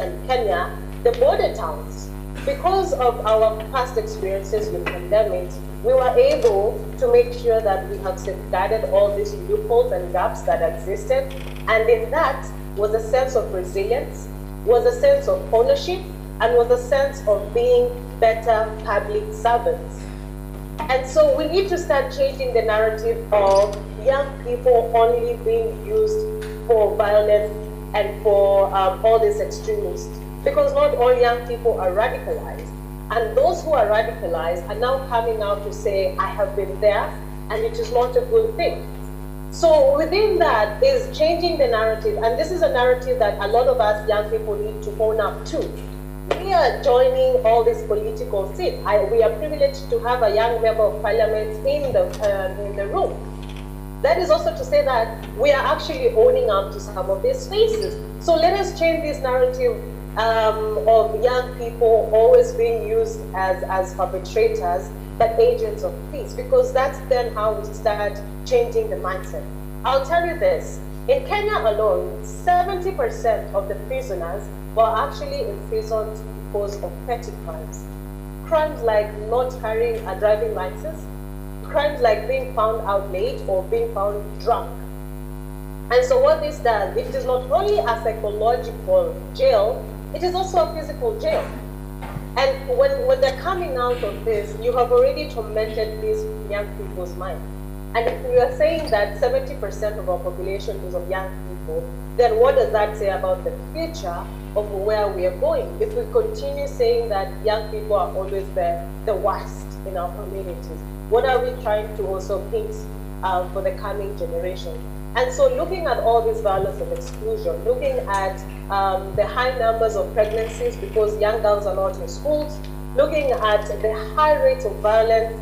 and Kenya, the border towns. Because of our past experiences with pandemics, we were able to make sure that we have safeguarded all these loopholes and gaps that existed. And in that was a sense of resilience, was a sense of ownership, and was a sense of being better public servants. And so we need to start changing the narrative of young people only being used for violence and for all these extremists, because not all young people are radicalized. And those who are radicalized are now coming out to say, I have been there, and it is not a good thing. So within that is changing the narrative, and this is a narrative that a lot of us young people need to own up to. We are joining all these political seats. We are privileged to have a young member of parliament in the room. That is also to say that we are actually owning up to some of these spaces. So let us change this narrative of young people always being used as perpetrators, but agents of peace, because that's then how we start changing the mindset. I'll tell you this, in Kenya alone, 70% of the prisoners were actually imprisoned because of petty crimes. Crimes like not carrying a driving license, crimes like being found out late or being found drunk. And so what this does, it is not only a psychological jail, it is also a physical jail. And when they're coming out of this, you have already tormented these young people's mind. And if we are saying that 70% of our population is of young people, then what does that say about the future of where we are going? If we continue saying that young people are always the worst in our communities, what are we trying to also paint for the coming generation? And so looking at all this violence of exclusion, looking at the high numbers of pregnancies because young girls are not in schools, looking at the high rates of violence,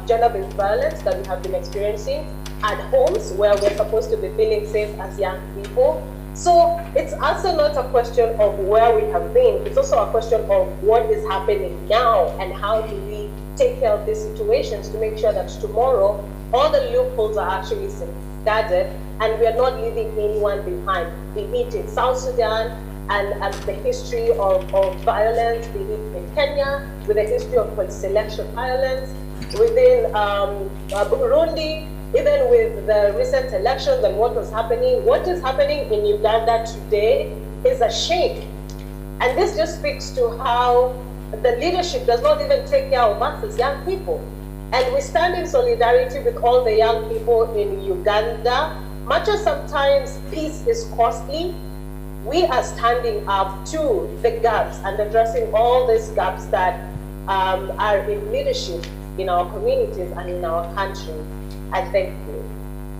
gender-based violence that we have been experiencing at homes where we're supposed to be feeling safe as young people. So it's also not a question of where we have been, it's also a question of what is happening now and how do we take care of these situations to make sure that tomorrow all the loopholes are actually safeguarded and we are not leaving anyone behind, be it in South Sudan and the history of violence, be it in Kenya, with the history of post-election violence, within Burundi, even with the recent elections and what was happening. What is happening in Uganda today is a shame. And this just speaks to how the leadership does not even take care of us as young people. And we stand in solidarity with all the young people in Uganda. Much as sometimes peace is costly, we are standing up to the gaps and addressing all these gaps that are in leadership in our communities and in our country. I thank you.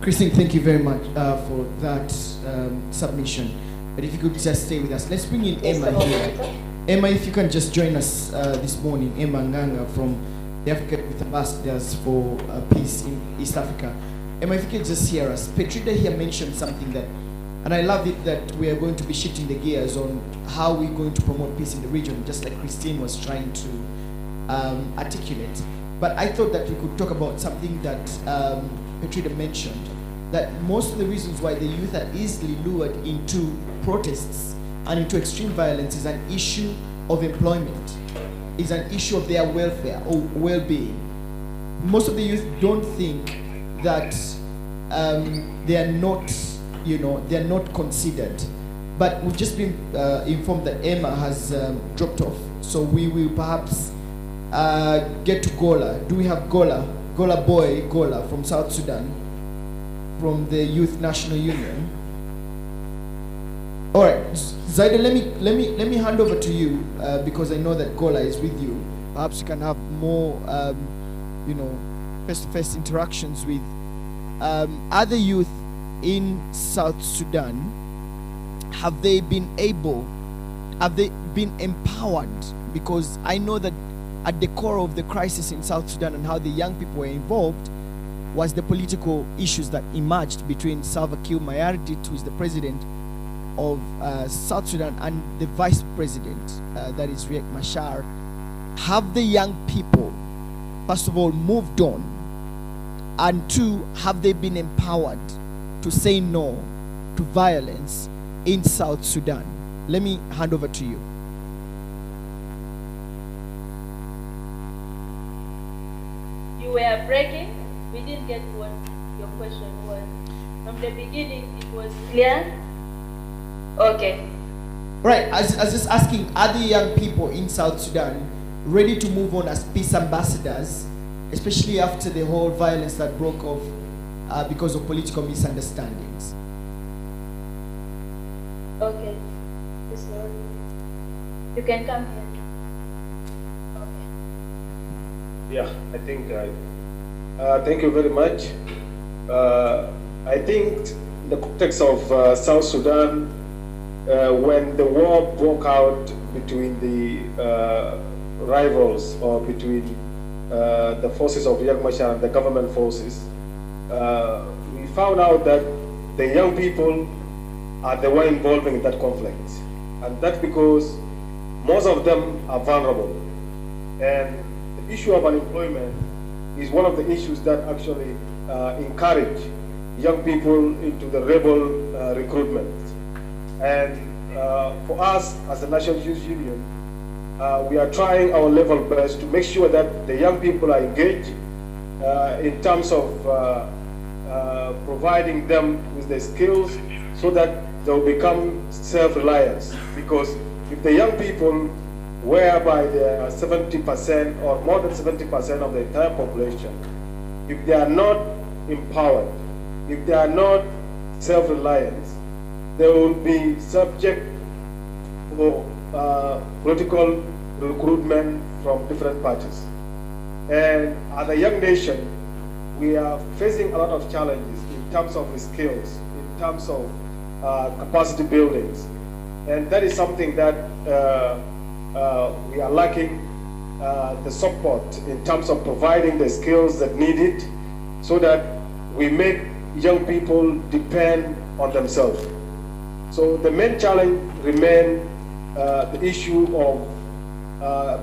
Christine, thank you very much for that submission. But if you could just stay with us. Let's bring in Emma here. Emma, if you can just join us this morning. Emma Nganga from the African Youth Ambassadors for Peace in East Africa. Emma, if you could just hear us. Petrida here mentioned something that, and I love it that we are going to be shifting the gears on how we're going to promote peace in the region, just like Christine was trying to articulate. But I thought that we could talk about something that Petrida mentioned, that most of the reasons why the youth are easily lured into protests and into extreme violence is an issue of employment, is an issue of their welfare or well-being. Most of the youth don't think that they are not, they're not considered. But we've just been informed that Emma has dropped off. So we will perhaps get to Gola. Do we have Gola? Gola from South Sudan, from the Youth National Union. All right, Zaida, let me hand over to you because I know that Gola is with you. Perhaps you can have more, face-to-face interactions with other youth in South Sudan. Have they been empowered? Because I know that at the core of the crisis in South Sudan and how the young people were involved was the political issues that emerged between Salva Kiir Mayardit, who is the president of South Sudan, and the vice president, that is Riek Machar. Have the young people, first of all, moved on? And two, have they been empowered to say no to violence in South Sudan? Let me hand over to you. You were breaking. We didn't get what your question was. From the beginning, it was clear. Okay. Right, I was just asking, are the young people in South Sudan ready to move on as peace ambassadors, especially after the whole violence that broke off because of political misunderstandings? Okay. You can come here. Yeah, I think thank you very much. I think in the context of South Sudan, when the war broke out between the rivals or between the forces of Riek Machar and the government forces, we found out that the young people are the one involved in that conflict. And that's because most of them are vulnerable. And the issue of unemployment is one of the issues that actually encourage young people into the rebel recruitment. And for us as the National Youth Union, we are trying our level best to make sure that the young people are engaged in terms of providing them with the skills so that they'll become self-reliant. Because if the young people, whereby they are 70% or more than 70% of the entire population, if they are not empowered, if they are not self-reliant, they will be subject to political recruitment from different parties. And as a young nation, we are facing a lot of challenges in terms of skills, in terms of capacity buildings. And that is something that we are lacking the support in terms of providing the skills that needed so that we make young people depend on themselves. So the main challenge remains the issue of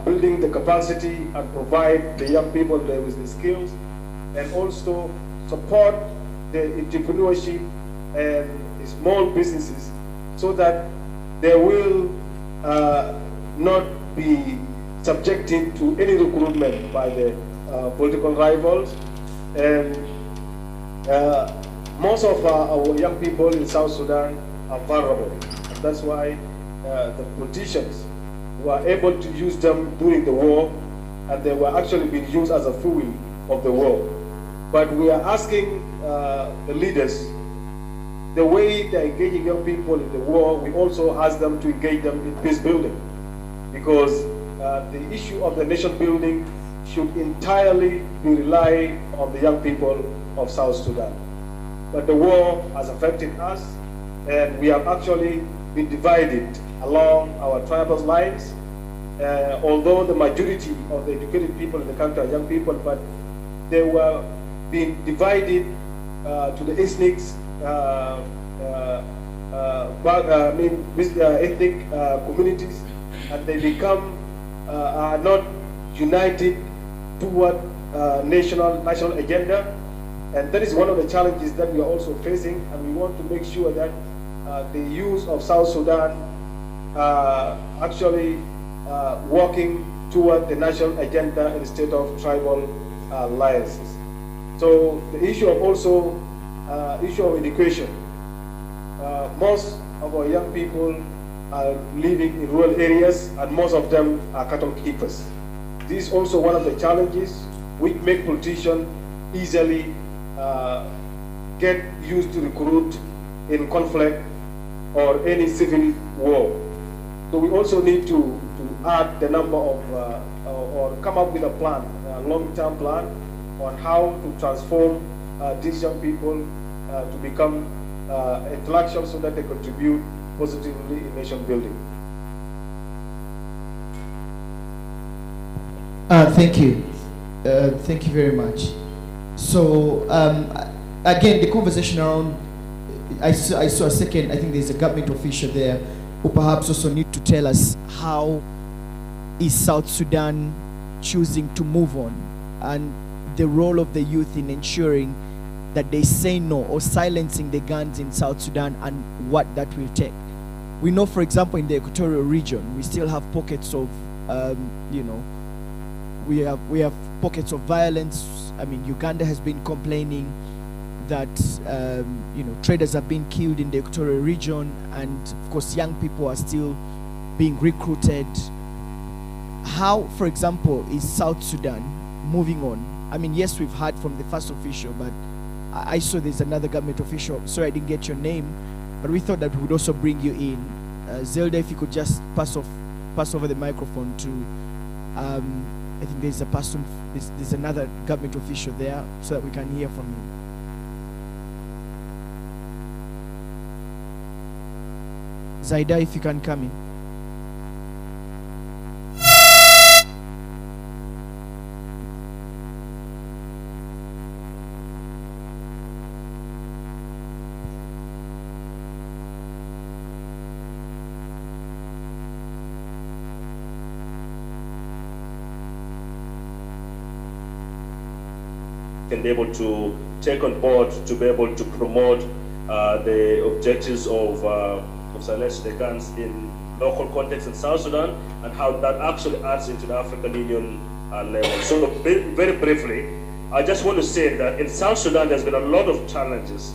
building the capacity and provide the young people with the skills, and also support the entrepreneurship and small businesses so that they will not be subjected to any recruitment by the political rivals. And most of our young people in South Sudan are vulnerable. And that's why the politicians were able to use them during the war, and they were actually being used as a fuel of the war. But we are asking the leaders, the way they're engaging young people in the war, we also ask them to engage them in peace building, because the issue of the nation building should entirely be rely on the young people of South Sudan. But the war has affected us, and we have actually been divided along our tribal lines. Although the majority of the educated people in the country are young people, but they were being divided to the ethnic ethnic communities, and they become are not united toward national agenda. And that is one of the challenges that we are also facing, and we want to make sure that the youth of South Sudan actually working toward the national agenda instead of tribal alliances. So the issue of also issue of education. Most of our young people are living in rural areas, and most of them are cattle keepers. This is also one of the challenges which make politicians easily get used to recruit in conflict or any civil war. So we also need to add the number of, or come up with a plan, a long-term plan on how to transform these young people to become intellectual so that they contribute positively in nation building. Thank you. Thank you very much. So again, the conversation around, I saw a second, I think there's a government official there who perhaps also need to tell us how is South Sudan choosing to move on, and the role of the youth in ensuring that they say no or silencing the guns in South Sudan, and what that will take. We know, for example, in the equatorial region, we still have pockets of, you know, we have pockets of violence. I mean, Uganda has been complaining that, you know, traders have been killed in the equatorial region, and of course, young people are still being recruited. How, for example, is South Sudan moving on? I mean, yes, we've heard from the first official, but I saw there's another government official. Sorry, I didn't get your name, but we thought that we would also bring you in. Zelda, if you could just pass over the microphone to, I think there's a person, there's another government official there, so that we can hear from you. Zaida, if you can come in. Can be able to take on board to be able to promote the objectives of silencing the guns in local context in South Sudan, and how that actually adds into the African Union level. So very briefly, I just want to say that in South Sudan there's been a lot of challenges.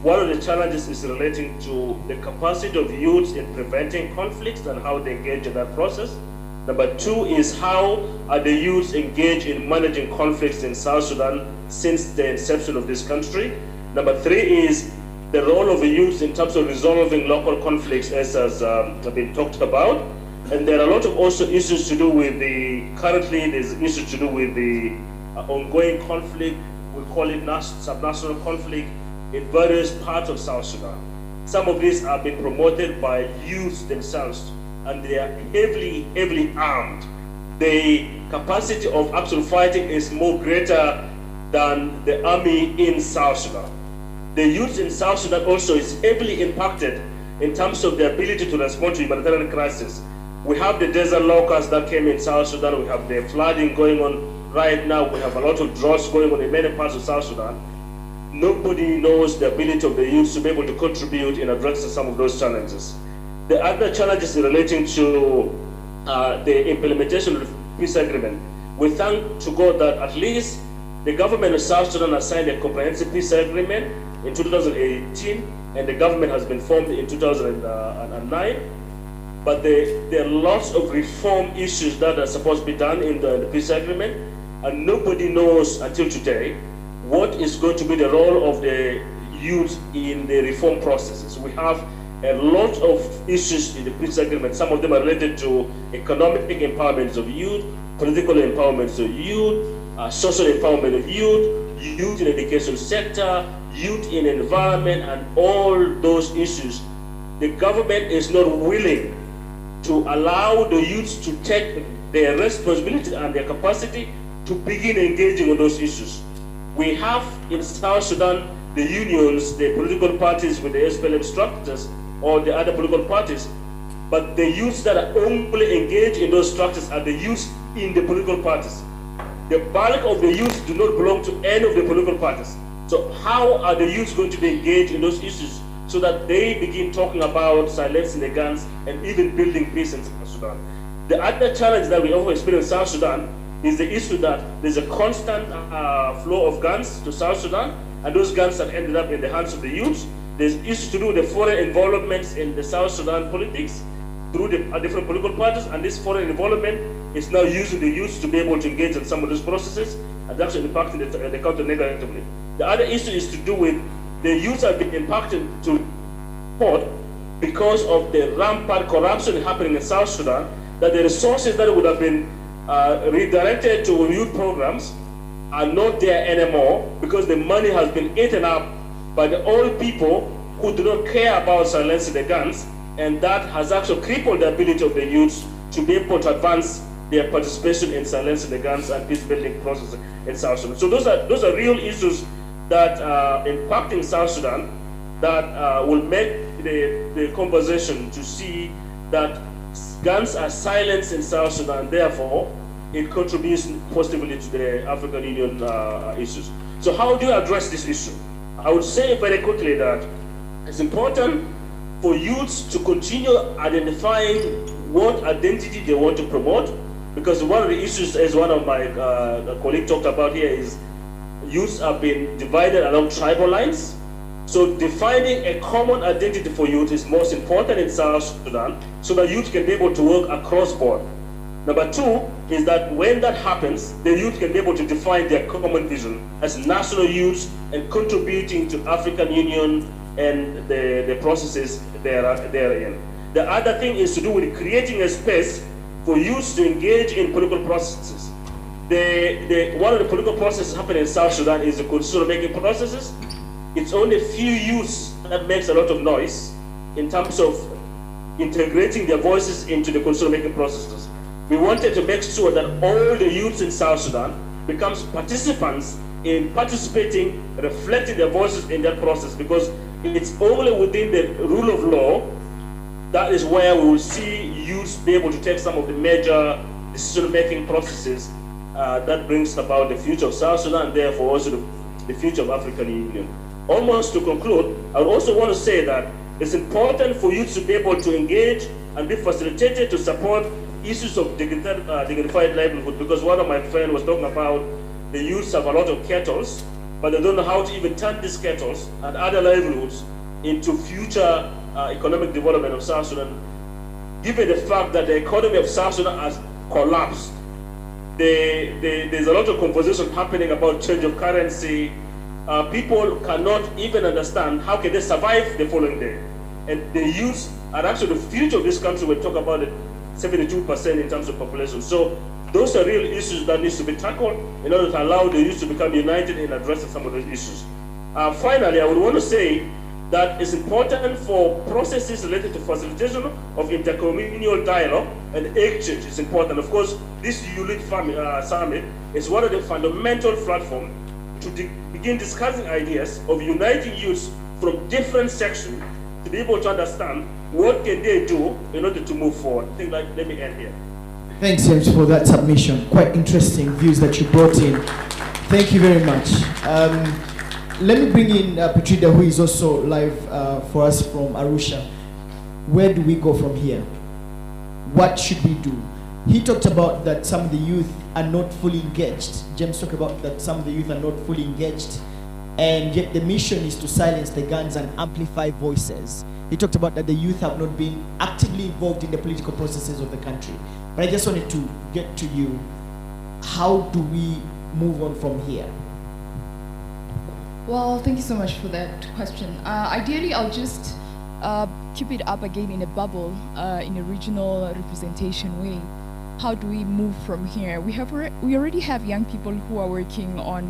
One of the challenges is relating to the capacity of youths in preventing conflicts and how they engage in that process. Number two is how are the youths engaged in managing conflicts in South Sudan since the inception of this country. Number three is the role of the youth in terms of resolving local conflicts, as has been talked about. And there are a lot of also issues to do with currently there's issues to do with the ongoing conflict, we call it subnational conflict, in various parts of South Sudan. Some of these are being promoted by youths themselves, and they are heavily armed. The capacity of actual fighting is more greater than the army in South Sudan. The youth in South Sudan also is heavily impacted in terms of the ability to respond to humanitarian crisis. We have the desert locusts that came in South Sudan, we have the flooding going on right now, we have a lot of droughts going on in many parts of South Sudan. Nobody knows the ability of the youth to be able to contribute in addressing some of those challenges. The other challenges relating to the implementation of the peace agreement. We thank to God that at least the government of South Sudan has signed a comprehensive peace agreement in 2018, and the government has been formed in 2009. But there are lots of reform issues that are supposed to be done in the peace agreement, and nobody knows until today what is going to be the role of the youth in the reform processes. We have a lot of issues in the peace agreement. Some of them are related to economic empowerment of youth, political empowerment of youth, social empowerment of youth, youth in the education sector, youth in environment, and all those issues. The government is not willing to allow the youth to take their responsibility and their capacity to begin engaging on those issues. We have in South Sudan the unions, the political parties with the SPLM structures or the other political parties, but the youths that are only engaged in those structures are the youths in the political parties. The bulk of the youths do not belong to any of the political parties. So how are the youths going to be engaged in those issues so that they begin talking about silencing the guns and even building peace in South Sudan? The other challenge that we also experience in South Sudan is the issue that there's a constant flow of guns to South Sudan, and those guns have ended up in the hands of the youth. There's issues to do with the foreign involvements in the South Sudan politics through the different political parties, and this foreign involvement is now using the youth to be able to engage in some of those processes and actually impacting the country negatively. The other issue is to do with the youth have been impacted to report because of the rampant corruption happening in South Sudan, that the resources that would have been redirected to youth programs are not there anymore because the money has been eaten up by the old people who do not care about silencing the guns, and that has actually crippled the ability of the youth to be able to advance their participation in silencing the guns and peace-building process in South Sudan. So those are real issues that are impacting South Sudan that will make the conversation to see that guns are silenced in South Sudan, therefore it contributes positively to the African Union issues. So how do you address this issue? I would say very quickly that it's important for youths to continue identifying what identity they want to promote, because one of the issues, as one of my colleagues talked about here, is youths have been divided along tribal lines. So defining a common identity for youth is most important in South Sudan so that youth can be able to work across board. Number two is that when that happens, the youth can be able to define their common vision as national youths and contributing to African Union and the processes therein. The other thing is to do with creating a space for youths to engage in political processes. One of the political processes happening in South Sudan is the constitution-making processes. It's only a few youths that makes a lot of noise in terms of integrating their voices into the constitution-making processes. We wanted to make sure that all the youths in South Sudan becomes participants in participating, reflecting their voices in that process, because it's only within the rule of law that is where we will see youths be able to take some of the major decision-making processes that brings about the future of South Sudan, and therefore also the future of African Union. Almost to conclude, I would also want to say that it's important for youths to be able to engage and be facilitated to support issues of dignified livelihood, because one of my friends was talking about the youths have a lot of kettles, but they don't know how to even turn these kettles and other livelihoods into future economic development of South Sudan, given the fact that the economy of South Sudan has collapsed. There's a lot of conversation happening about change of currency. People cannot even understand how can they survive the following day. And the youths are actually the future of this country. We talk about it, 72% in terms of population. So those are real issues that needs to be tackled in order to allow the youth to become united in addressing some of those issues. Finally, I would want to say that it's important for processes related to facilitation of intercommunal dialogue and exchange. It's important. Of course, this YouLead Summit is one of the fundamental platforms to begin discussing ideas of uniting youths from different sections to be able to understand what can they do in order to move forward. I think let me end here. Thanks, James, for that submission. Quite interesting views that you brought in. Thank you very much. Let me bring in Petrida, who is also live for us from Arusha. Where do we go from here? What should we do? He talked about that some of the youth are not fully engaged. James talked about that some of the youth are not fully engaged, and yet the mission is to silence the guns and amplify voices. He talked about that the youth have not been actively involved in the political processes of the country. But I just wanted to get to you. How do we move on from here? Well, thank you so much for that question. Ideally, I'll just keep it up again in a bubble, in a regional representation way. How do we move from here? We already have young people who are working on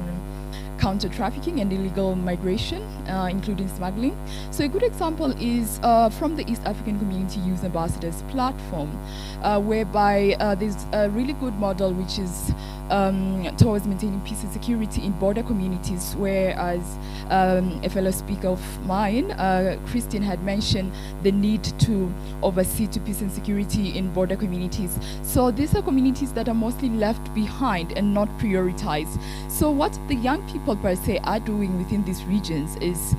counter trafficking and illegal migration, including smuggling. So a good example is from the East African Community Youth Ambassadors platform, whereby there's a really good model which is towards maintaining peace and security in border communities, whereas a fellow speaker of mine, Christine, had mentioned the need to oversee to peace and security in border communities. So these are communities that are mostly left behind and not prioritized. So what the young people per se are doing within these regions is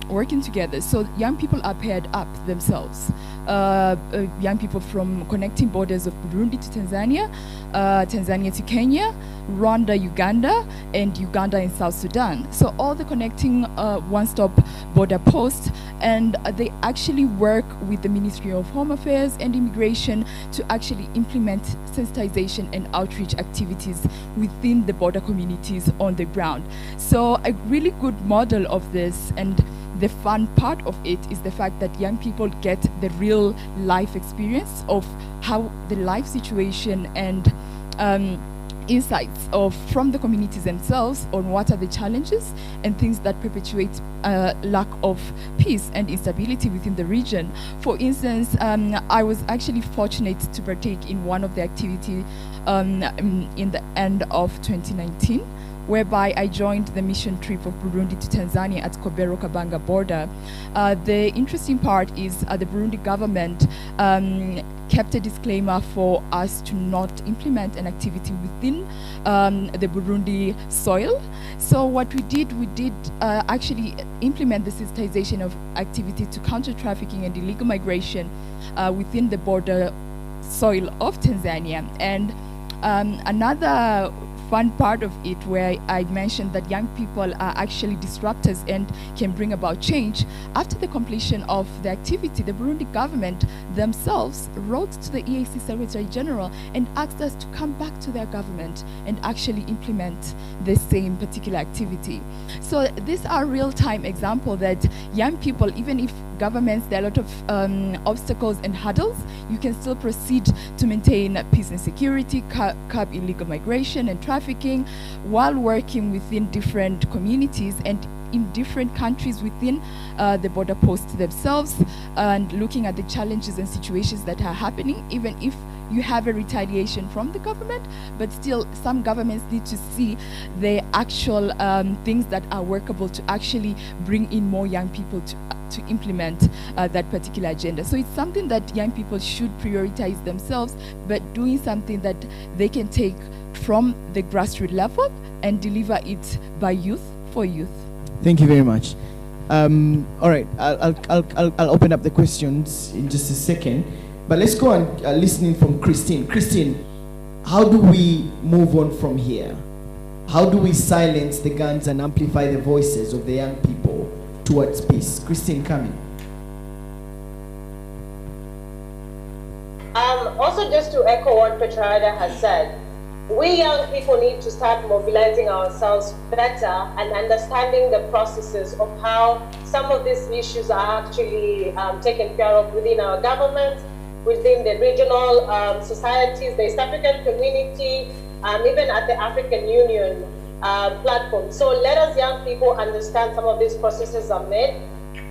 working together. So young people are paired up themselves. Young people from connecting borders of Burundi to Tanzania, Tanzania to Kenya, Rwanda, Uganda, and Uganda and South Sudan. So all the connecting one-stop border posts, and they actually work with the Ministry of Home Affairs and Immigration to actually implement sensitization and outreach activities within the border communities on the ground. So a really good model of this, and the fun part of it, is the fact that young people get the real life experience of how the life situation and insights from the communities themselves on what are the challenges and things that perpetuate lack of peace and instability within the region. For instance, I was actually fortunate to partake in one of the activities in the end of 2019, whereby I joined the mission trip of Burundi to Tanzania at Kobero-Kabanga border. The interesting part is the Burundi government kept a disclaimer for us to not implement an activity within the Burundi soil. So what we did actually implement the sensitization of activity to counter trafficking and illegal migration within the border soil of Tanzania. And another fun part of it, where I mentioned that young people are actually disruptors and can bring about change. After the completion of the activity, the Burundi government themselves wrote to the EAC Secretary General and asked us to come back to their government and actually implement the same particular activity. So these are real-time examples that young people, even if governments, there are a lot of obstacles and hurdles, you can still proceed to maintain peace and security, curb illegal migration and trafficking, while working within different communities and in different countries within the border posts themselves, and looking at the challenges and situations that are happening, even if you have a retaliation from the government, but still some governments need to see the actual things that are workable to actually bring in more young people to implement that particular agenda. So it's something that young people should prioritize themselves, but doing something that they can take from the grassroots level and deliver it by youth for youth. Thank you very much. All right, I'll open up the questions in just a second, but let's go and listening from Christine. Christine, how do we move on from here? How do we silence the guns and amplify the voices of the young people towards peace? Christine, come in. Also, just to echo what Petrada has said, we young people need to start mobilizing ourselves better and understanding the processes of how some of these issues are actually taken care of within our government, within the regional societies, the East African community, even at the African Union platform. So let us young people understand some of these processes are made,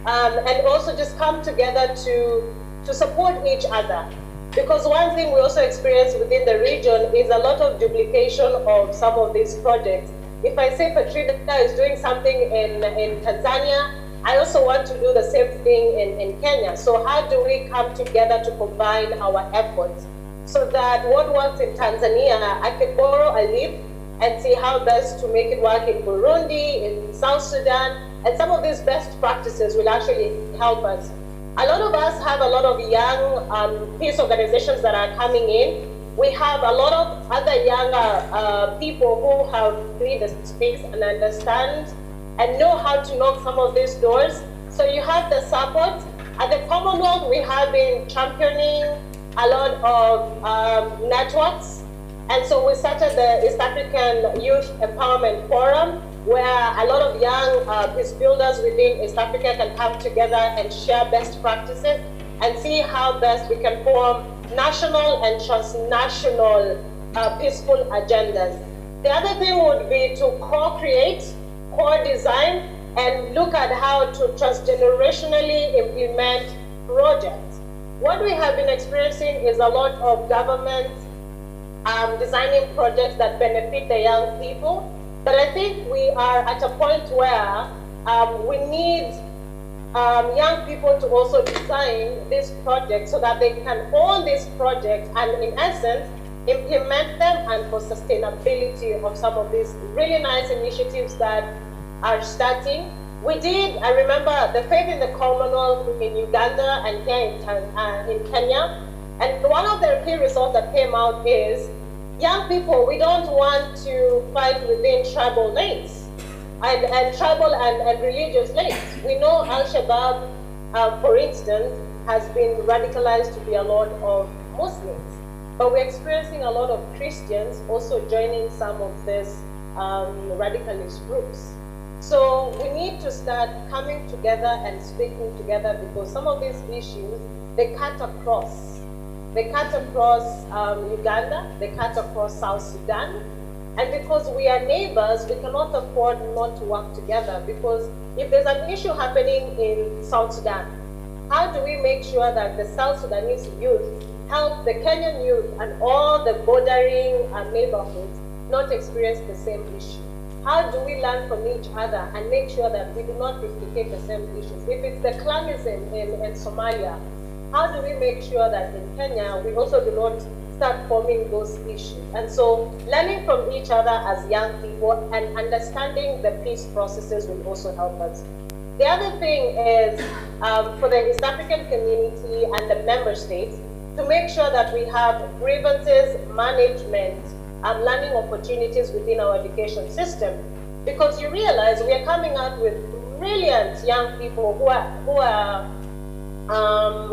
and also just come together to support each other. Because one thing we also experience within the region is a lot of duplication of some of these projects. If I say Petrida is doing something in Tanzania, I also want to do the same thing in Kenya. So how do we come together to combine our efforts so that what works in Tanzania, I can borrow a leaf and see how best to make it work in Burundi, in South Sudan, and some of these best practices will actually help us. A lot of us have a lot of young peace organizations that are coming in. We have a lot of other younger people who have been the space and understand and know how to knock some of these doors. So you have the support. At the Commonwealth, we have been championing a lot of networks And so we started the East African Youth Empowerment Forum, where a lot of young peace builders within East Africa can come together and share best practices and see how best we can form national and transnational peaceful agendas. The other thing would be to co-create, co-design, and look at how to transgenerationally implement projects. What we have been experiencing is a lot of government designing projects that benefit the young people. But I think we are at a point where we need young people to also design these projects so that they can own these projects and, in essence, implement them, and for sustainability of some of these really nice initiatives that are starting. I remember the Faith in the Commonwealth in Uganda and here in Kenya. And one of the key results that came out is, young people, we don't want to fight within tribal lanes and tribal and religious lanes. We know Al-Shabaab, for instance, has been radicalized to be a lot of Muslims, but we're experiencing a lot of Christians also joining some of these radicalist groups. So we need to start coming together and speaking together, because some of these issues, they cut across. They cut across Uganda, they cut across South Sudan, and because we are neighbors, we cannot afford not to work together, because if there's an issue happening in South Sudan, how do we make sure that the South Sudanese youth help the Kenyan youth and all the bordering neighborhoods not experience the same issue? How do we learn from each other and make sure that we do not replicate the same issues? If it's the clanism in Somalia, how do we make sure that in Kenya, we also do not start forming those issues? And so learning from each other as young people and understanding the peace processes will also help us. The other thing is for the East African community and the member states to make sure that we have grievances management and learning opportunities within our education system. Because you realize we are coming out with brilliant young people who are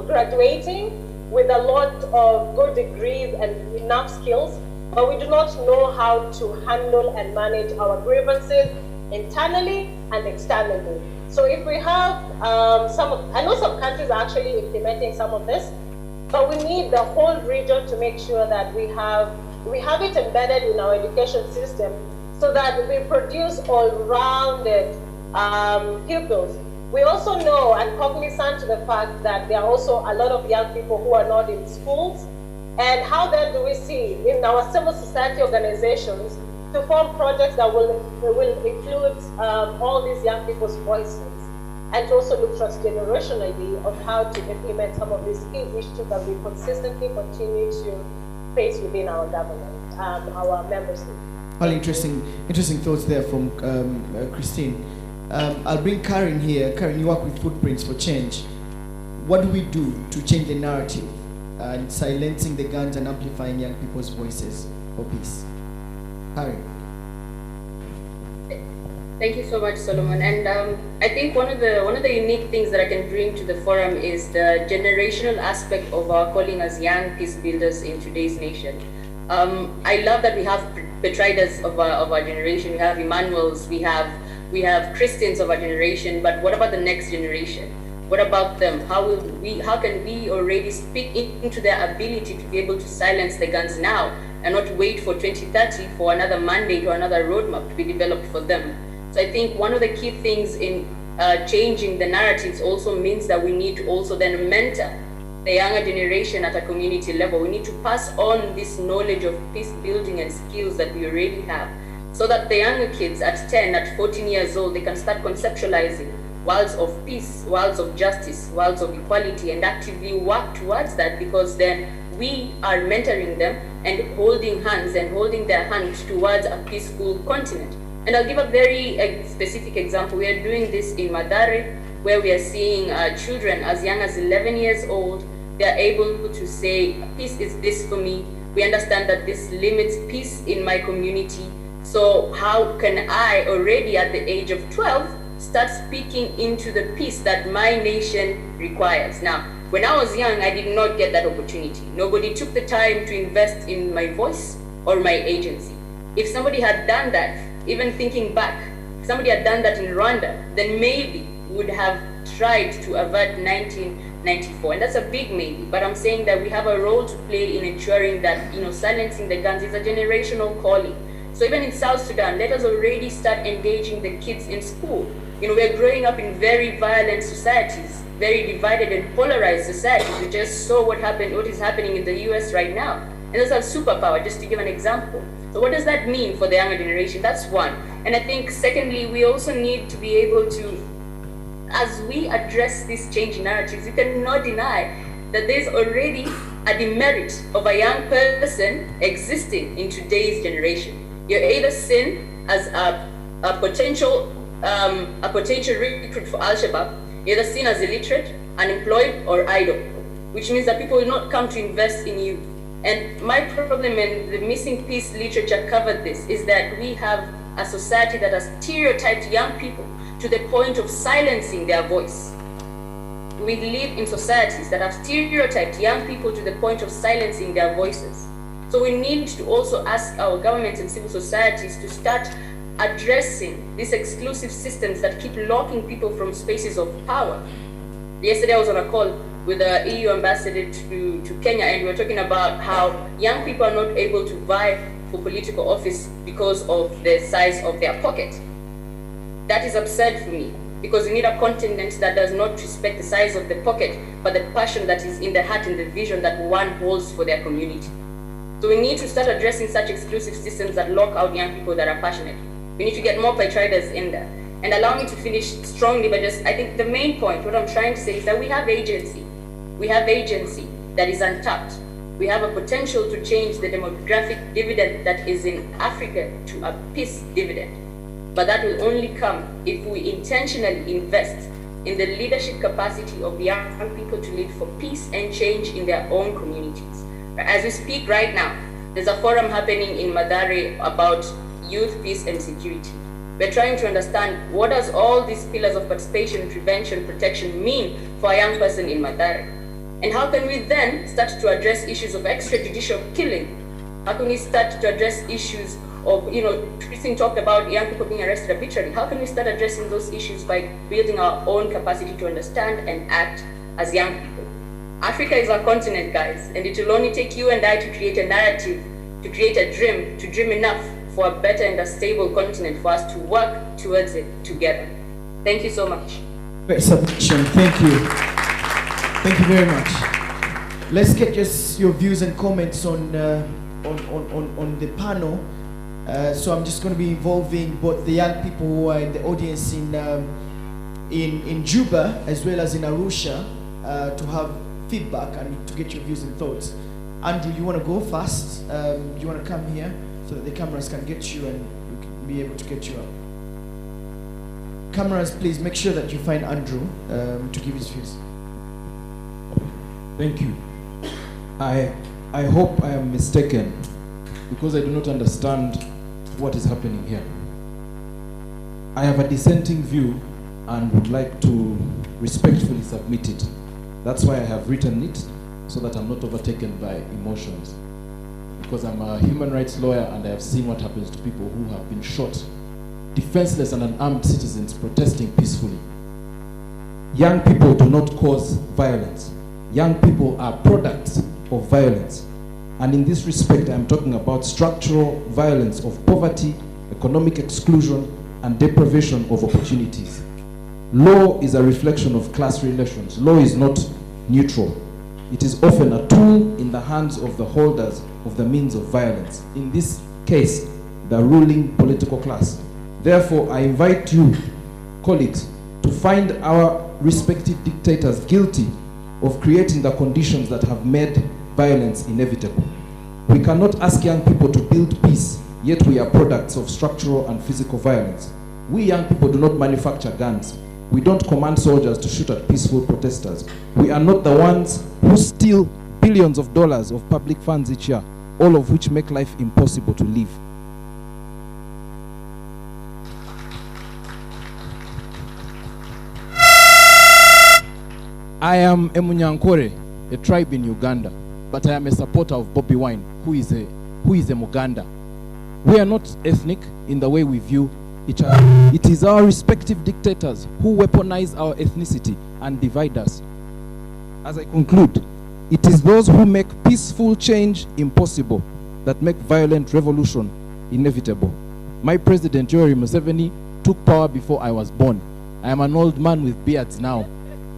graduating with a lot of good degrees and enough skills, but we do not know how to handle and manage our grievances internally and externally. So if we have I know some countries are actually implementing some of this, but we need the whole region to make sure that we have it embedded in our education system so that we produce all-rounded pupils. We also know and cognizant to the fact that there are also a lot of young people who are not in schools. And how then do we see in our civil society organizations to form projects that will include all these young people's voices, and to also look transgenerationally on how to implement some of these key issues that we consistently continue to face within our government, our member states. Well, interesting thoughts there from Christine. I'll bring Karen here. Karen, you work with Footprints for Change. What do we do to change the narrative and silencing the guns and amplifying young people's voices for peace? Karen. Thank you so much, Solomon. And I think one of the unique things that I can bring to the forum is the generational aspect of our calling as young peace builders in today's nation. I love that we have Petriders of our generation. We have Emmanuels. We have Christians of our generation. But what about the next generation? What about them? How can we already speak into their ability to be able to silence the guns now and not wait for 2030 for another mandate or another roadmap to be developed for them? So I think one of the key things in changing the narratives also means that we need to also then mentor the younger generation at a community level. We need to pass on this knowledge of peace building and skills that we already have, so that the younger kids at 10, at 14 years old, they can start conceptualizing worlds of peace, worlds of justice, worlds of equality, and actively work towards that, because then we are mentoring them and holding hands and holding their hands towards a peaceful continent. And I'll give a very specific example. We are doing this in Madare, where we are seeing children as young as 11 years old. They are able to say, peace is this for me. We understand that this limits peace in my community. So how can I, already at the age of 12, start speaking into the peace that my nation requires? Now, when I was young, I did not get that opportunity. Nobody took the time to invest in my voice. or my agency. If somebody had done that, even thinking back, if somebody had done that in Rwanda, then maybe would have tried to avert 1994. And that's a big maybe, but I'm saying that we have a role to play in ensuring that, silencing the guns is a generational calling. So even in South Sudan, let us already start engaging the kids in school. We're growing up in very violent societies, very divided and polarized societies. We just saw what is happening in the US right now. And those are superpower, just to give an example. So what does that mean for the younger generation? That's one. And I think secondly, we also need to be able to, as we address these changing narratives, you cannot deny that there's already a demerit of a young person existing in today's generation. You're either seen as a potential recruit for Al-Shabaab, you're either seen as illiterate, unemployed, or idle, which means that people will not come to invest in you. And my problem, and the missing piece literature covered this, is that we have a society that has stereotyped young people to the point of silencing their voice. We live in societies that have stereotyped young people to the point of silencing their voices. So we need to also ask our governments and civil societies to start addressing these exclusive systems that keep locking people from spaces of power. Yesterday I was on a call with the EU ambassador to Kenya, and we were talking about how young people are not able to vie for political office because of the size of their pocket. That is absurd for me, because we need a continent that does not respect the size of the pocket, but the passion that is in the heart and the vision that one holds for their community. So we need to start addressing such exclusive systems that lock out young people that are passionate. We need to get more Paitriders in there. And allow me to finish strongly, but I think the main point, what I'm trying to say is that we have agency. We have agency that is untapped. We have a potential to change the demographic dividend that is in Africa to a peace dividend. But that will only come if we intentionally invest in the leadership capacity of young people to lead for peace and change in their own communities. As we speak right now, there's a forum happening in Madare about youth, peace, and security. We're trying to understand what does all these pillars of participation, prevention, protection mean for a young person in Madare? And how can we then start to address issues of extrajudicial killing? How can we start to address issues of, Christine talked about young people being arrested arbitrarily. How can we start addressing those issues by building our own capacity to understand and act as young people? Africa is our continent, guys, and it will only take you and I to create a narrative, to create a dream, to dream enough for a better and a stable continent for us to work towards it together. Thank you so much. Great submission. Thank you. Thank you very much. Let's get just your views and comments on the panel. So I'm just going to be involving both the young people who are in the audience in Juba as well as in Arusha to have feedback and to get your views and thoughts. Andrew, you want to go first? You want to come here so that the cameras can get you and we can be able to get you up. Cameras, please make sure that you find Andrew to give his views. Thank you. I hope I am mistaken because I do not understand what is happening here. I have a dissenting view and would like to respectfully submit it. That's why I have written it, so that I'm not overtaken by emotions. Because I'm a human rights lawyer and I have seen what happens to people who have been shot, defenseless and unarmed citizens protesting peacefully. Young people do not cause violence. Young people are products of violence. And in this respect, I'm talking about structural violence of poverty, economic exclusion, and deprivation of opportunities. Law is a reflection of class relations. Law is not neutral. It is often a tool in the hands of the holders of the means of violence. In this case, the ruling political class. Therefore, I invite you, colleagues, to find our respective dictators guilty of creating the conditions that have made violence inevitable. We cannot ask young people to build peace, yet we are products of structural and physical violence. We young people do not manufacture guns. We don't command soldiers to shoot at peaceful protesters. We are not the ones who steal billions of dollars of public funds each year, all of which make life impossible to live. I am Emunyankore, a tribe in Uganda, but I am a supporter of Bobi Wine, who is a who is a Muganda. We are not ethnic in the way we view each other. It is our respective dictators who weaponize our ethnicity and divide us. As I conclude, it is those who make peaceful change impossible that make violent revolution inevitable. My president, Yoweri Museveni, took power before I was born. I am an old man with beards now,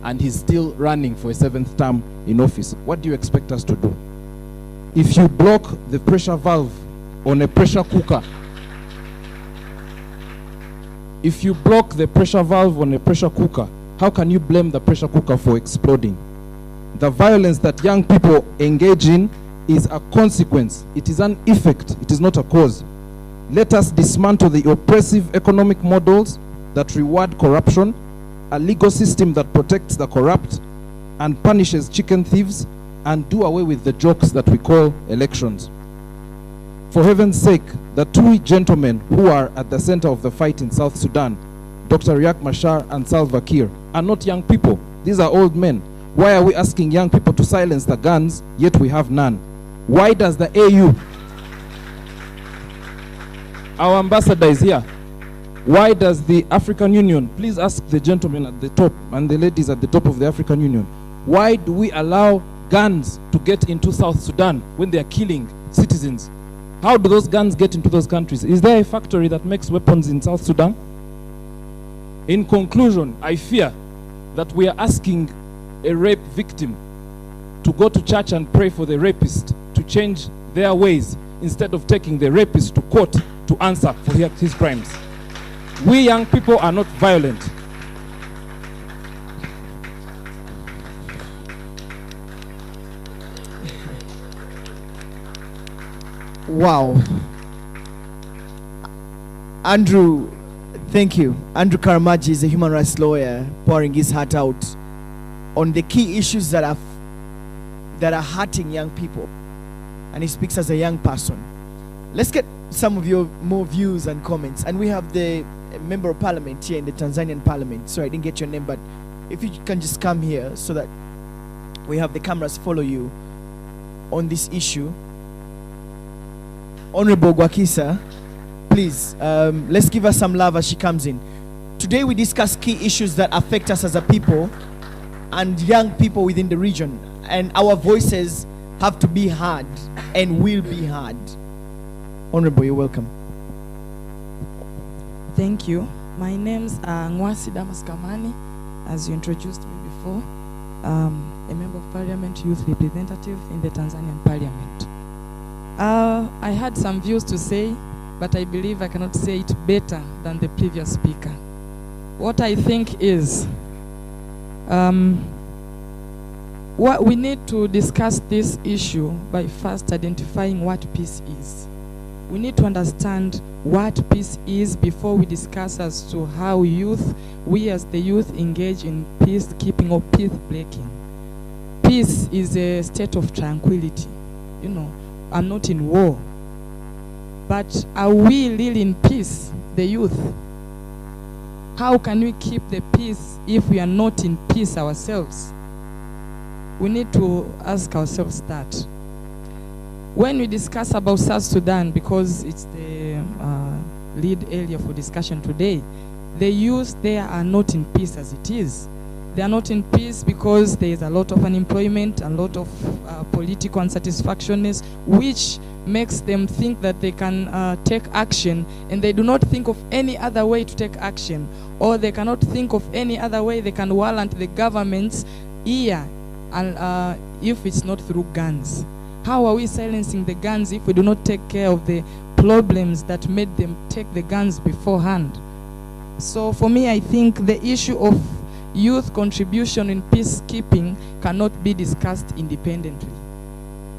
and he's still running for a 7th term in office. What do you expect us to do? If you block the pressure valve on a pressure cooker, if you block the pressure valve on a pressure cooker, how can you blame the pressure cooker for exploding? The violence that young people engage in is a consequence. It is an effect. It is not a cause. Let us dismantle the oppressive economic models that reward corruption, a legal system that protects the corrupt and punishes chicken thieves, and do away with the jokes that we call elections. For heaven's sake, the two gentlemen who are at the center of the fight in South Sudan, Dr. Riek Machar and Salva Kiir, are not young people. These are old men. Why are we asking young people to silence the guns, yet we have none? Why does the AU, our ambassador is here, why does the African Union, please ask the gentlemen at the top and the ladies at the top of the African Union, why do we allow guns to get into South Sudan when they are killing citizens? How do those guns get into those countries? Is there a factory that makes weapons in South Sudan? In conclusion, I fear that we are asking a rape victim to go to church and pray for the rapist to change their ways instead of taking the rapist to court to answer for his crimes. We young people are not violent. Wow. Andrew, thank you. Andrew Karamaji is a human rights lawyer pouring his heart out on the key issues that are hurting young people. And he speaks as a young person. Let's get some of your more views and comments. And we have the member of parliament here in the Tanzanian parliament. Sorry, I didn't get your name, but if you can just come here so that we have the cameras follow you on this issue. Honorable Gwakisa, please, let's give her some love as she comes in. Today we discuss key issues that affect us as a people and young people within the region. And our voices have to be heard and will be heard. Honorable, you're welcome. Thank you. My name's Ngwasi Damas Kamani, as you introduced me before. A member of parliament, youth representative in the Tanzanian parliament. I had some views to say, but I believe I cannot say it better than the previous speaker. What I think is, what we need to discuss this issue by first identifying what peace is. We need to understand what peace is before we discuss as to how we as the youth engage in peacekeeping or peace breaking. Peace is a state of tranquility. You know, I'm not in war. But are we really in peace, the youth? How can we keep the peace if we are not in peace ourselves? We need to ask ourselves that. When we discuss about South Sudan, because it's the lead area for discussion today, the youth there are not in peace as it is. They are not in peace because there is a lot of unemployment, a lot of political unsatisfactionness, which makes them think that they can take action, and they do not think of any other way to take action, or they cannot think of any other way they can warrant the government's ear, and if it's not through guns. How are we silencing the guns if we do not take care of the problems that made them take the guns beforehand? So for me, I think the issue of youth contribution in peacekeeping cannot be discussed independently.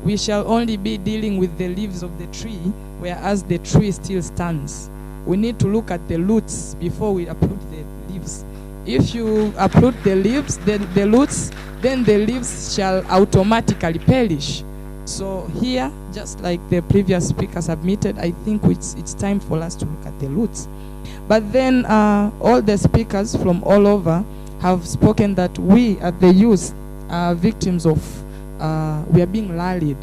We shall only be dealing with the leaves of the tree, whereas the tree still stands. We need to look at the roots before we uproot the leaves. If you uproot the leaves, the roots, then the leaves shall automatically perish. So here, just like the previous speaker submitted, I think it's time for us to look at the roots. But then all the speakers from all over have spoken that we at the youth are victims of, we are being rallied.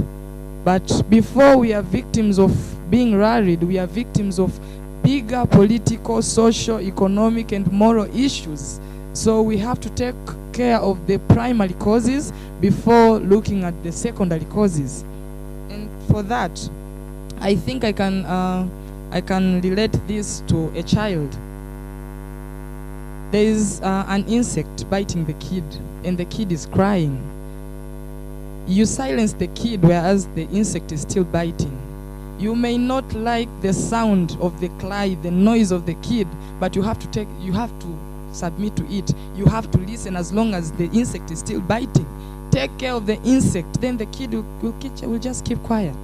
But before we are victims of being rallied, we are victims of bigger political, social, economic, and moral issues. So we have to take care of the primary causes before looking at the secondary causes. And for that, I think I can relate this to a child. There is an insect biting the kid, and the kid is crying. You silence the kid, whereas the insect is still biting. You may not like the sound of the cry, the noise of the kid, but you have to submit to it. You have to listen as long as the insect is still biting. Take care of the insect, then the kid will just keep quiet.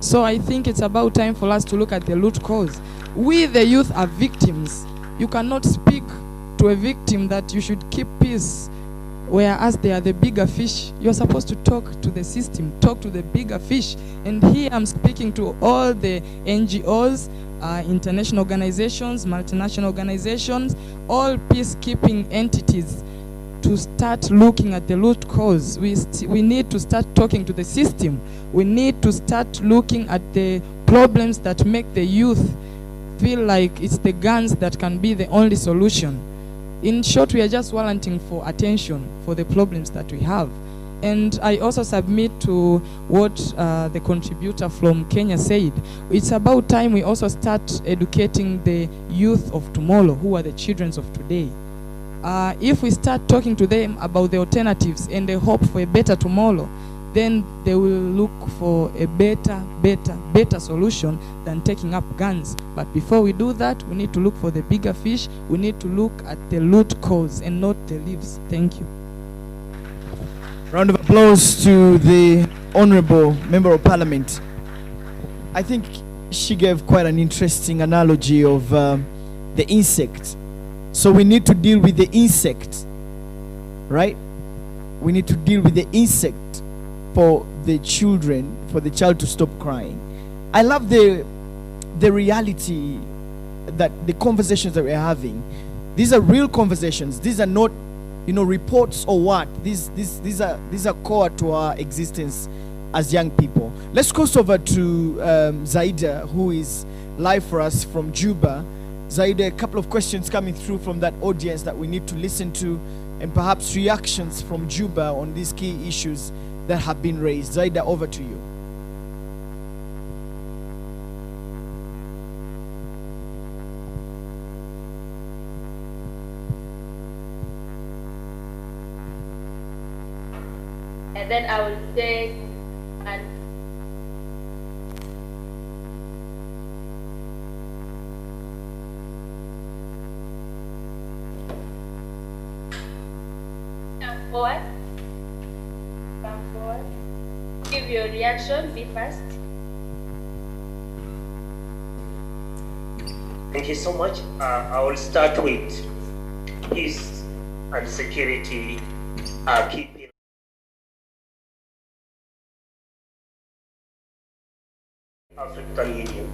So I think it's about time for us to look at the root cause. We, the youth, are victims. You cannot speak to a victim that you should keep peace, whereas they are the bigger fish. You're supposed to talk to the system, talk to the bigger fish. And here I'm speaking to all the NGOs, international organizations, multinational organizations, all peacekeeping entities, to start looking at the root cause. We need to start talking to the system. We need to start looking at the problems that make the youth feel like it's the guns that can be the only solution. In short, we are just warranting for attention for the problems that we have. And I also submit to what the contributor from Kenya said. It's about time we also start educating the youth of tomorrow, who are the children of today. If we start talking to them about the alternatives and the hope for a better tomorrow, then they will look for a better solution than taking up guns. But before we do that, we need to look for the bigger fish. We need to look at the root cause and not the leaves. Thank you. Round of applause to the Honorable Member of Parliament. I think she gave quite an interesting analogy of the insect. So we need to deal with the insect, right? We need to deal with the insect for the children, for the child to stop crying. I love the reality that the conversations that we're having, these are real conversations. These are not, reports or what. These are core to our existence as young people. Let's cross over to Zaida, who is live for us from Juba. Zaida, a couple of questions coming through from that audience that we need to listen to, and perhaps reactions from Juba on these key issues that have been raised. Zaida, over to you. And then I will take and come forward. Come forward. Give your reaction. Be fast. Thank you so much. I will start with peace and security keeping African Union.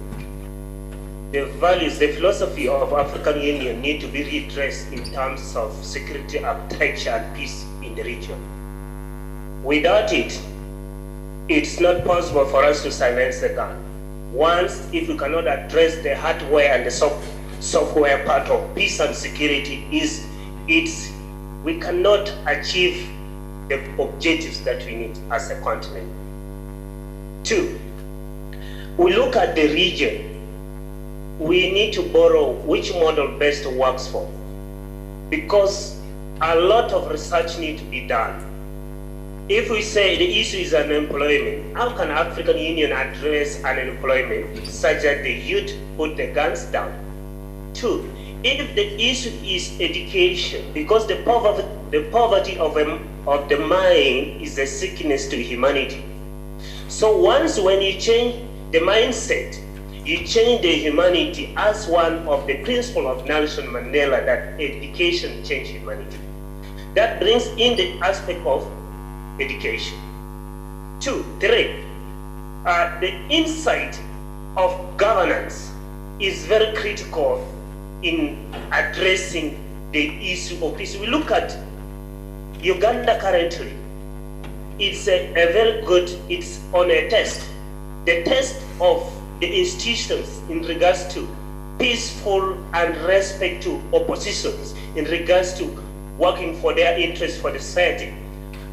The values, the philosophy of African Union need to be retraced in terms of security architecture and peace in the region. Without it, it's not possible for us to silence the gun. Once, if we cannot address the hardware and the software part of peace and security, we cannot achieve the objectives that we need as a continent. Two, we look at the region. We need to borrow which model best works for, because a lot of research needs to be done. If we say the issue is unemployment, how can African Union address unemployment such that the youth put the guns down? Two, if the issue is education, because the poverty of the mind is a sickness to humanity. So once when you change the mindset, you change the humanity as one of the principles of Nelson Mandela, that education changes humanity. That brings in the aspect of education. Two, three, the insight of governance is very critical in addressing the issue of peace. We look at Uganda currently. It's a very good, it's on a test. the test of the institutions in regards to peaceful and respect to oppositions, in regards to working for their interests for the society.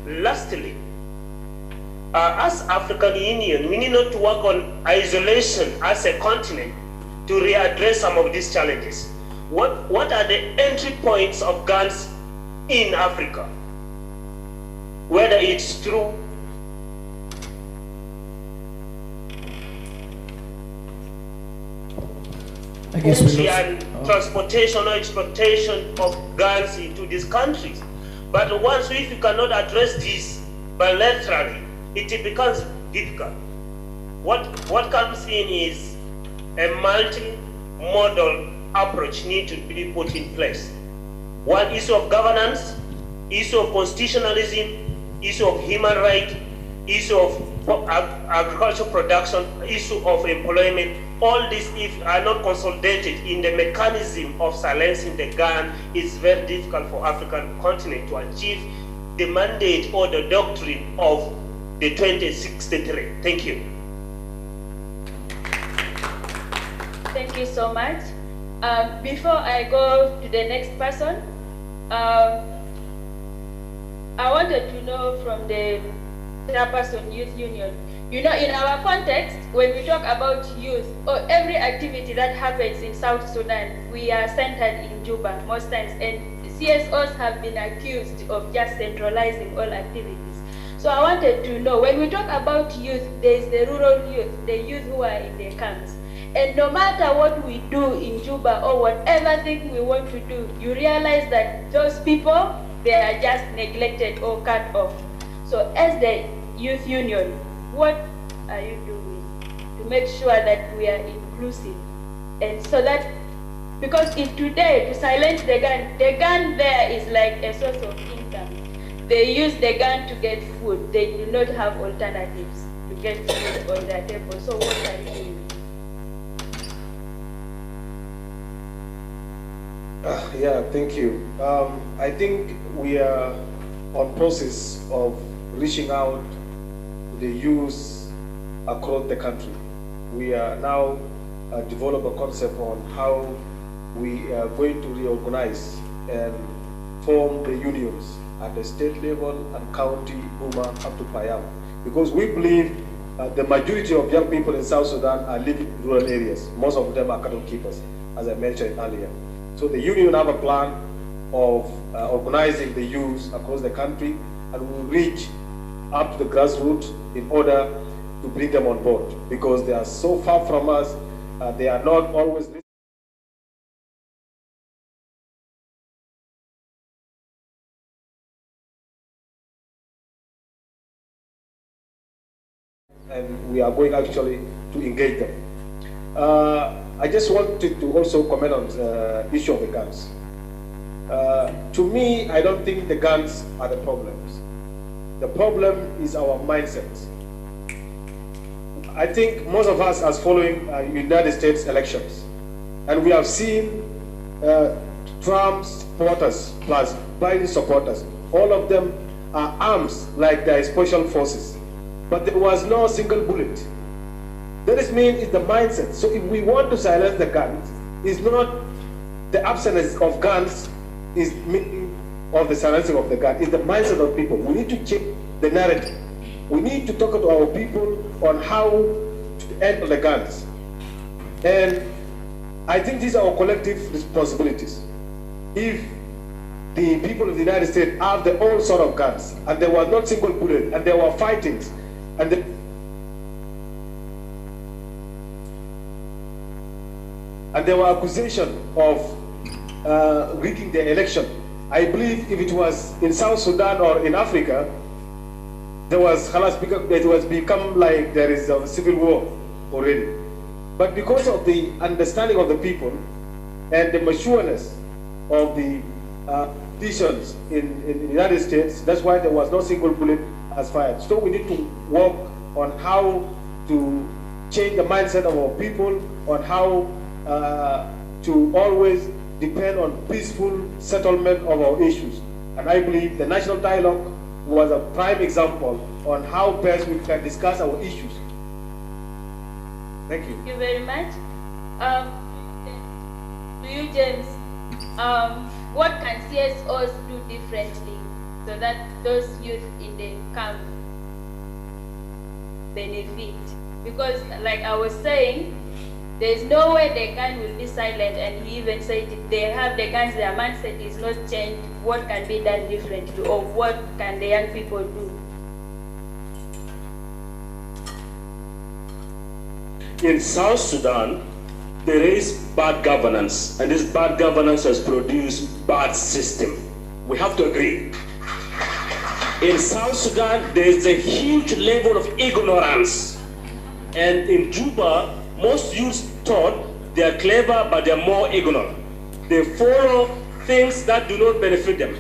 Lastly, as African Union, we need not to work on isolation as a continent to readdress some of these challenges. What are the entry points of guns in Africa? Whether it's through and transportation or exportation of guns into these countries. But once if you cannot address this bilaterally, it becomes difficult. What comes in is a multi-modal approach need to be put in place. One issue of governance, issue of constitutionalism, issue of human rights, issue of agricultural production, issue of employment. All these, if are not consolidated in the mechanism of silencing the gun, it's very difficult for African continent to achieve the mandate or the doctrine of the 2063. Thank you. Thank you so much. Before I go to the next person, I wanted to know from the Chairperson Youth Union, you know, in our context, when we talk about youth or every activity that happens in South Sudan, we are centered in Juba most times, and CSOs have been accused of just centralizing all activities. So I wanted to know, when we talk about youth, there is the rural youth, the youth who are in the camps. And no matter what we do in Juba or whatever thing we want to do, you realize that those people, they are just neglected or cut off. So as the Youth Union, what are you doing to make sure that we are inclusive? And so that, because if today, to silence the gun there is like a source of income. They use the gun to get food. They do not have alternatives to get food on their table. So what are you doing? Yeah, thank you. I think we are on process of reaching out to the youth across the country. We are now develop a concept on how we are going to reorganize and form the unions at the state level and county, Buma, up to Payam. Because we believe the majority of young people in South Sudan are living in rural areas. Most of them are cattle keepers, as I mentioned earlier. So the union have a plan of organizing the youth across the country, and we will reach up to the grassroots in order to bring them on board, because they are so far from us, they are not always listening. And we are going actually to engage them. I just wanted to also comment on the issue of the guns. To me, I don't think the guns are the problems. The problem is our mindset. I think most of us are following United States elections, and we have seen Trump supporters plus Biden supporters. All of them are arms like their special forces, but there was no single bullet. That means it's the mindset. So if we want to silence the guns, it's not the absence of guns is meaning of the silencing of the gun. It's the mindset of people. We need to change the narrative. We need to talk to our people on how to end the guns. And I think these are our collective responsibilities. If the people of the United States have their own sort of guns, and there was not single bullet, and there were fightings, and there were accusations of rigging the election. I believe if it was in South Sudan or in Africa, it was become like there is a civil war already. But because of the understanding of the people and the matureness of the decisions in the United States, that's why there was no single bullet as fired. So we need to work on how to change the mindset of our people, on how to always depend on peaceful settlement of our issues. And I believe the national dialogue was a prime example on how best we can discuss our issues Thank you. Thank you very much. To you, James, what can CSOs do differently so that those youth in the camp benefit? Because like I was saying, there's no way the gun will be silent, and he even said they have the guns, their mindset is not changed. What can be done differently, or what can the young people do? In South Sudan, there is bad governance, and this bad governance has produced bad system. We have to agree. In South Sudan, there is a huge level of ignorance. And in Juba, most youths thought they are clever, but they are more ignorant. They follow things that do not benefit them.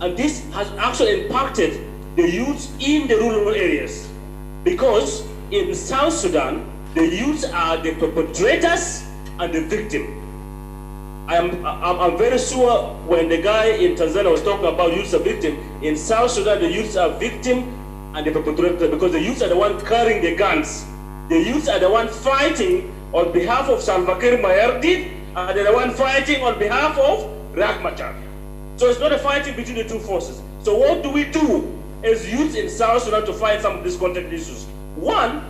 And this has actually impacted the youths in the rural areas. Because in South Sudan, the youths are the perpetrators and the victim. I'm very sure when the guy in Tanzania was talking about youths are victim, in South Sudan the youths are victim and the perpetrator, because the youths are the one carrying the guns. The youths are the one fighting on behalf of Salva Kiir Mayardit, and they're the one fighting on behalf of Riek Machar. So it's not a fighting between the two forces. So what do we do as youths in South Sudan to fight some of these content issues? One,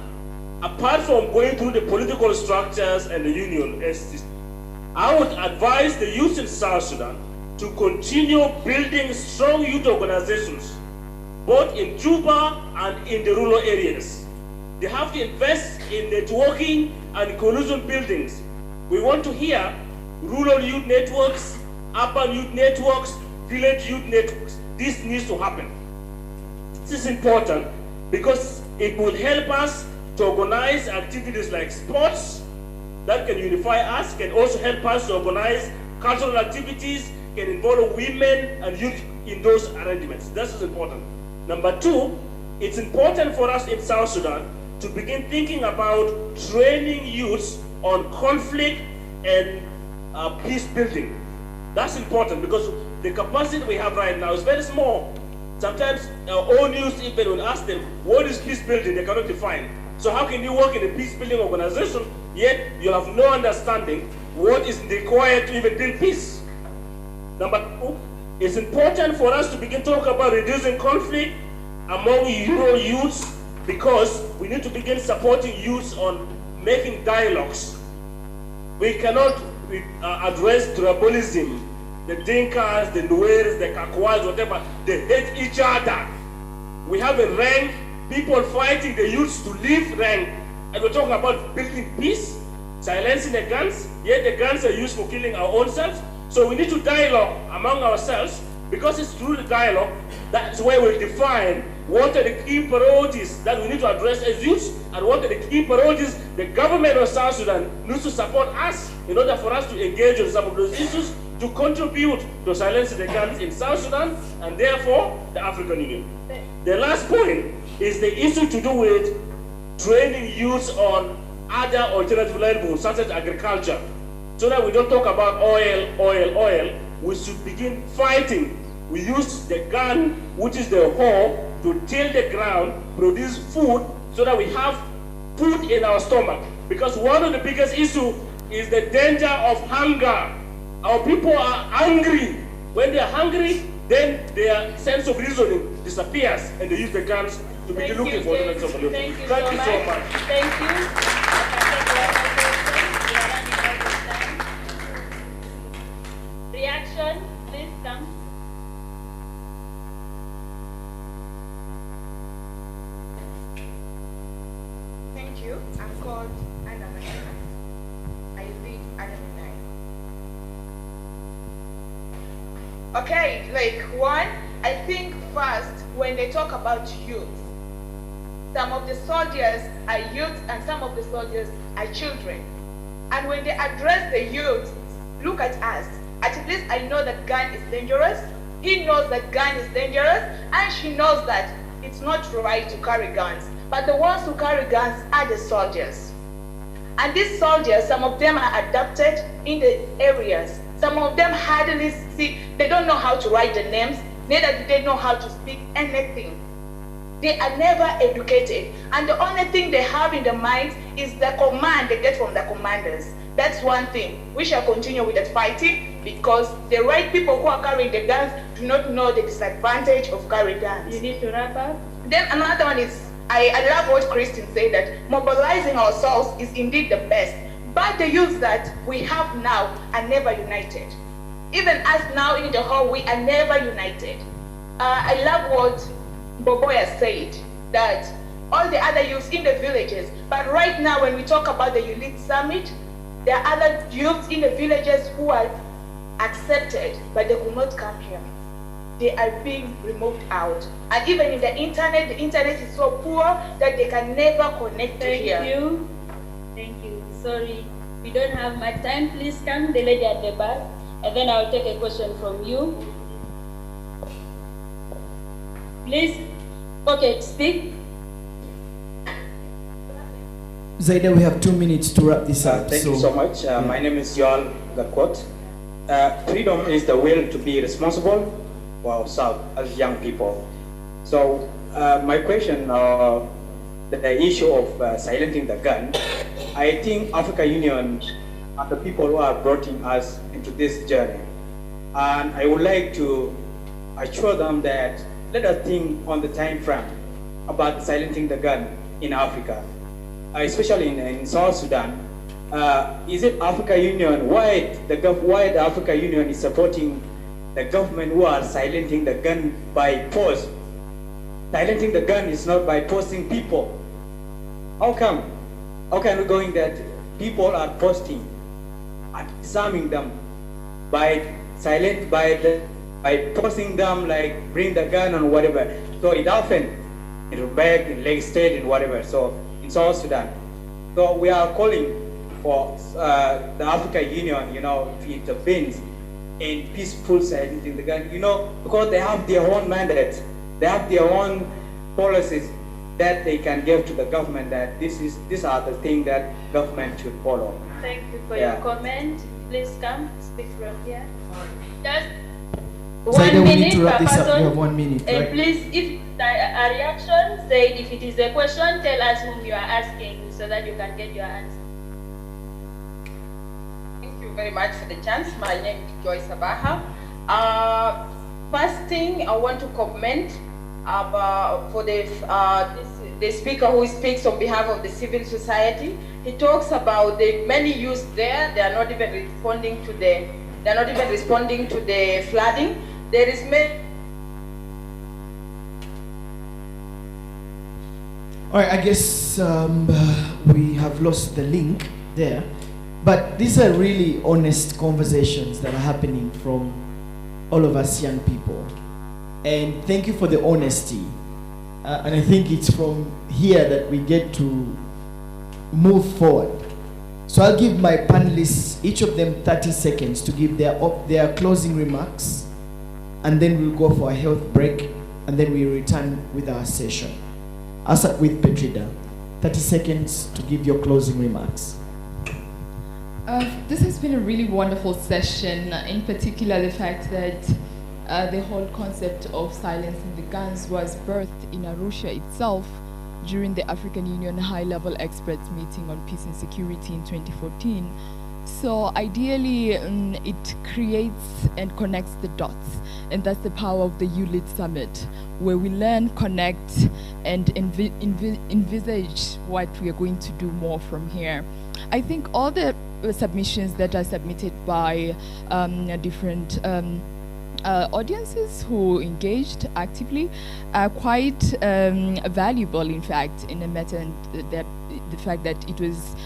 apart from going through the political structures and the union, I would advise the youth in South Sudan to continue building strong youth organizations, both in Juba and in the rural areas. They have to invest in networking and coalition buildings. We want to hear rural youth networks, urban youth networks, village youth networks. This needs to happen. This is important because it will help us to organize activities like sports that can unify us, can also help us to organize cultural activities, can involve women and youth in those arrangements. This is important. Number two, it's important for us in South Sudan to begin thinking about training youths on conflict and peace building. That's important because the capacity we have right now is very small. Sometimes our own youth, even when ask them, what is peace building, they cannot define. So how can you work in a peace building organization, yet you have no understanding what is required to even build peace? Number two, it's important for us to begin talk about reducing conflict among rural youths, because we need to begin supporting youths on making dialogues. We cannot address tribalism, the Dinkas, the Nuers, the Kakwas, whatever. They hate each other. We have a rank, people fighting the youths to leave rank, and we're talking about building peace, silencing the guns, yet the guns are used for killing our own selves. So we need to dialogue among ourselves, because it's through the dialogue that's where we define what are the key priorities that we need to address as youths, and what are the key priorities the government of South Sudan needs to support us in order for us to engage on some of those issues to contribute to silencing the guns in South Sudan and therefore the African Union. The last point is the issue to do with training youths on other alternative livelihoods such as agriculture, so that we don't talk about oil. We should begin fighting. We use the gun, which is the hoe, to till the ground, produce food, so that we have food in our stomach. Because one of the biggest issues is the danger of hunger. Our people are hungry. When they are hungry, then their sense of reasoning disappears, and they use the guns to be looking for the next solution. Thank you so much. Thank you. Reaction, please come. Thank you. I'm called Anna Manana. I read Adam and I. Okay, I think first when they talk about youth, some of the soldiers are youth and some of the soldiers are children. And when they address the youth, look at us. At least I know that gun is dangerous. He knows that gun is dangerous, and she knows that it's not right to carry guns. But the ones who carry guns are the soldiers. And these soldiers, some of them are adopted in the areas. Some of them hardly speak. They don't know how to write the names. Neither do they know how to speak anything. They are never educated. And the only thing they have in their minds is the command they get from the commanders. That's one thing. We shall continue with that fighting because the right people who are carrying the guns do not know the disadvantage of carrying guns. You need to wrap up. Then another one is, I love what Christine said, that mobilizing ourselves is indeed the best. But the youth that we have now are never united. Even us now in the hall, we are never united. I love what Boboya said, that all the other youths in the villages, but right now when we talk about the YouLead Summit, there are other youths in the villages who are accepted, but they will not come here. They are being removed out. And even in the internet is so poor that they can never connect to here. Thank you. Thank you. Sorry, we don't have much time. Please come, the lady at the back, and then I'll take a question from you. Please, okay, speak. Zaida, we have 2 minutes to wrap this up. Thank you so much. My name is Yoel Gakwot. Freedom is the will to be responsible for ourselves as young people. So my question, the issue of silencing the gun, I think African Union are the people who are bringing us into this journey. And I would like to assure them that let us think on the time frame about silencing the gun in Africa, especially in South Sudan. Is it African Union, why the African Union is supporting the government who are silencing the gun by force? Silencing the gun is not by posting people. How come? How can we going that people are posting and disarming them by posting them like bring the gun and whatever? So it happened in Rubek, in Lake State, and whatever. So in South Sudan. So we are calling for the African Union, to intervene in peaceful silencing the gun, because they have their own mandate, they have their own policies that they can give to the government that these are the things that government should follow. Thank you for your comment. Please come, speak from here. Just Zaida, 1 we need minute to wrap per this up. person. We have 1 minute, And right? please, if a reaction, say it. If it is a question, tell us whom you are asking so that you can get your answer. Thank you very much for the chance. My name is Joy Sabaha. First thing I want to comment for the speaker who speaks on behalf of the civil society. He talks about the many youths there. They are not even responding to the flooding. There is many. All right, I guess we have lost the link there. But these are really honest conversations that are happening from all of us young people. And thank you for the honesty. And I think it's from here that we get to move forward. So I'll give my panelists, each of them 30 seconds to give their closing remarks. And then we'll go for a health break. And then we return with our session. I'll start with Petrida. 30 seconds to give your closing remarks. This has been a really wonderful session, in particular the fact that the whole concept of silencing the guns was birthed in Arusha itself during the African Union high-level experts meeting on peace and security in 2014. So ideally, it creates and connects the dots, and that's the power of the YouLead Summit, where we learn, connect, and envisage what we are going to do more from here. I think all the submissions that are submitted by different audiences who engaged actively are quite valuable, in fact, in a matter that the fact that it was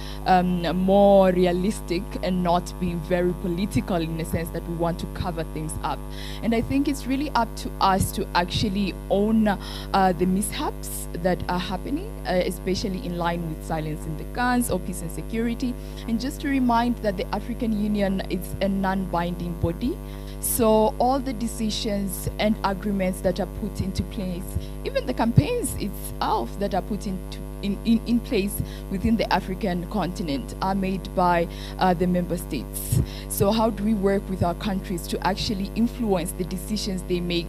more realistic and not being very political in a sense that we want to cover things up. And I think it's really up to us to actually own the mishaps that are happening, especially in line with silencing the guns or peace and security. And just to remind that the African Union is a non-binding body. So all the decisions and agreements that are put into place, even the campaigns itself that are put in place, within the African continent are made by the member states. So how do we work with our countries to actually influence the decisions they make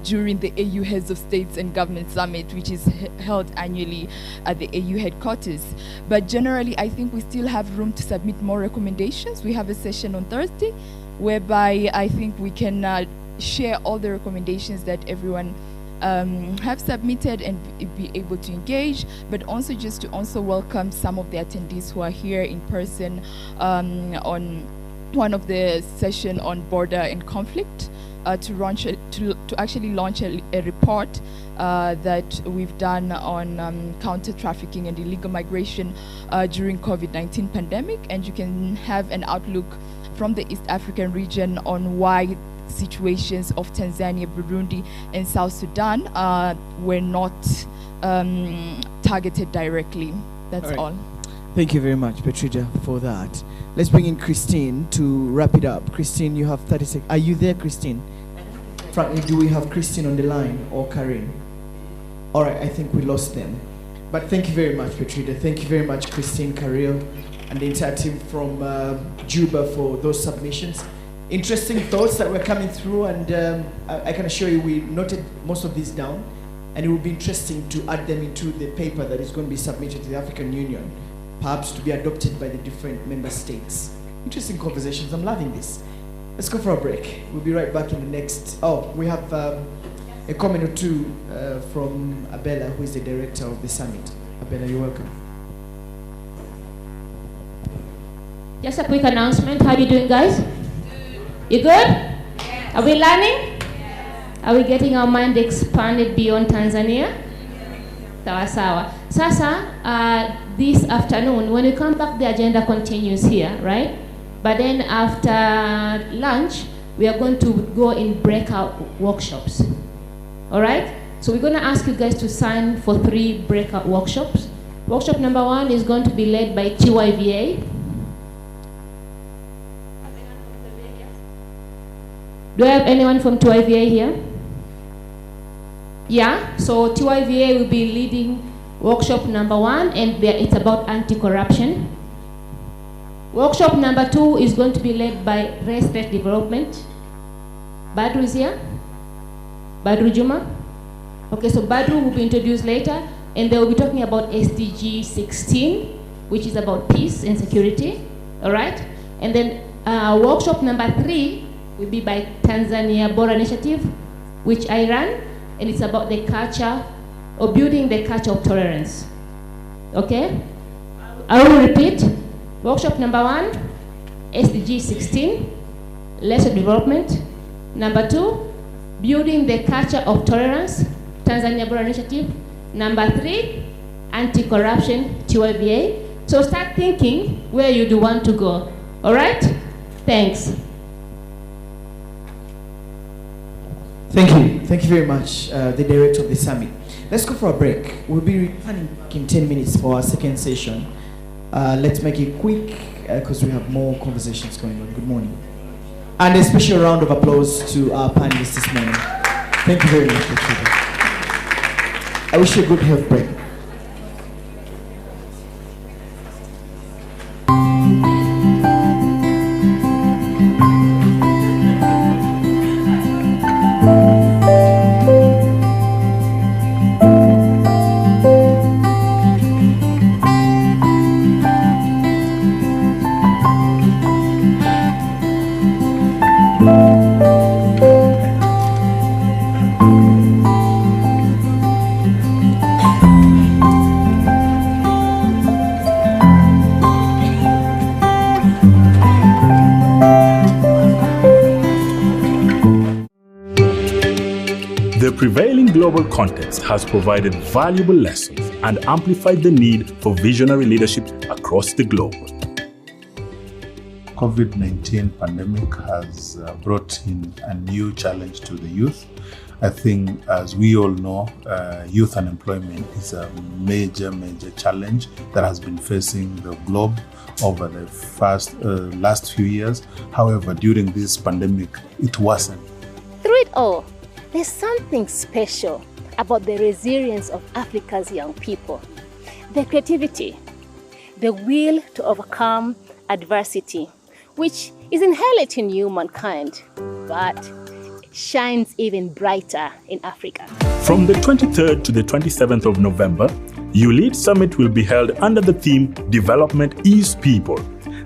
during the AU Heads of States and Government Summit, which is held annually at the AU headquarters? But generally, I think we still have room to submit more recommendations. We have a session on Thursday, whereby I think we can share all the recommendations that everyone have submitted and be able to engage, but also just to also welcome some of the attendees who are here in person on one of the session on border and conflict to actually launch a report that we've done on counter trafficking and illegal migration during COVID-19 pandemic, and you can have an outlook from the East African region on why situations of Tanzania, Burundi, and South Sudan were not targeted directly. That's all. Thank you very much, Petrida, for that. Let's bring in Christine to wrap it up. Christine, you have 30 seconds. Are you there, Christine? Frankly, do we have Christine on the line or Karin? All right, I think we lost them. But thank you very much, Petrida. Thank you very much, Christine, Karil, and the entire team from Juba for those submissions. Interesting thoughts that were coming through, and I can assure you we noted most of these down, and it will be interesting to add them into the paper that is going to be submitted to the African Union, perhaps to be adopted by the different member states. Interesting conversations. I'm loving this. Let's go for a break. We'll be right back in the next. Oh, we have a comment or two from Abella, who is the director of the summit. Abella, you're welcome. Just a quick announcement. How are you doing, guys? You good? Yeah. Are we learning? Yeah. Are we getting our mind expanded beyond Tanzania? Sawa sawa. Sasa, this afternoon, when we come back, the agenda continues here, right? But then after lunch, we are going to go in breakout workshops. All right? So we're going to ask you guys to sign for 3 breakout workshops. Workshop number 1 is going to be led by TYVA. Do I have anyone from TYVA here? Yeah, so TYVA will be leading workshop number 1, and it's about anti-corruption. Workshop number 2 is going to be led by race-based development. Badru is here? Badru Juma? Okay, so Badru will be introduced later, and they will be talking about SDG 16, which is about peace and security, all right? And then workshop number 3 will be by Tanzania Border Initiative, which I run, and it's about the culture, or building the culture of tolerance. Okay? I will repeat. Workshop number 1, SDG 16, leadership development. Number 2, building the culture of tolerance, Tanzania Border Initiative. Number 3, anti-corruption, TYVA. So start thinking where you do want to go. All right? Thanks. Thank you. Thank you very much, the director of the summit. Let's go for a break. We'll be returning in 10 minutes for our second session. Let's make it quick because we have more conversations going on. Good morning. And a special round of applause to our panelists this morning. Thank you very much, Petrida. I wish you a good health break. The prevailing global context has provided valuable lessons and amplified the need for visionary leadership across the globe. COVID-19 pandemic has brought in a new challenge to the youth. I think, as we all know, youth unemployment is a major challenge that has been facing the globe over the last few years. However, during this pandemic, it wasn't. Through it all, there's something special about the resilience of Africa's young people. the creativity, the will to overcome adversity, which is inherent in humankind, but shines even brighter in Africa. From the 23rd to the 27th of November, YouLead Summit will be held under the theme Development is People.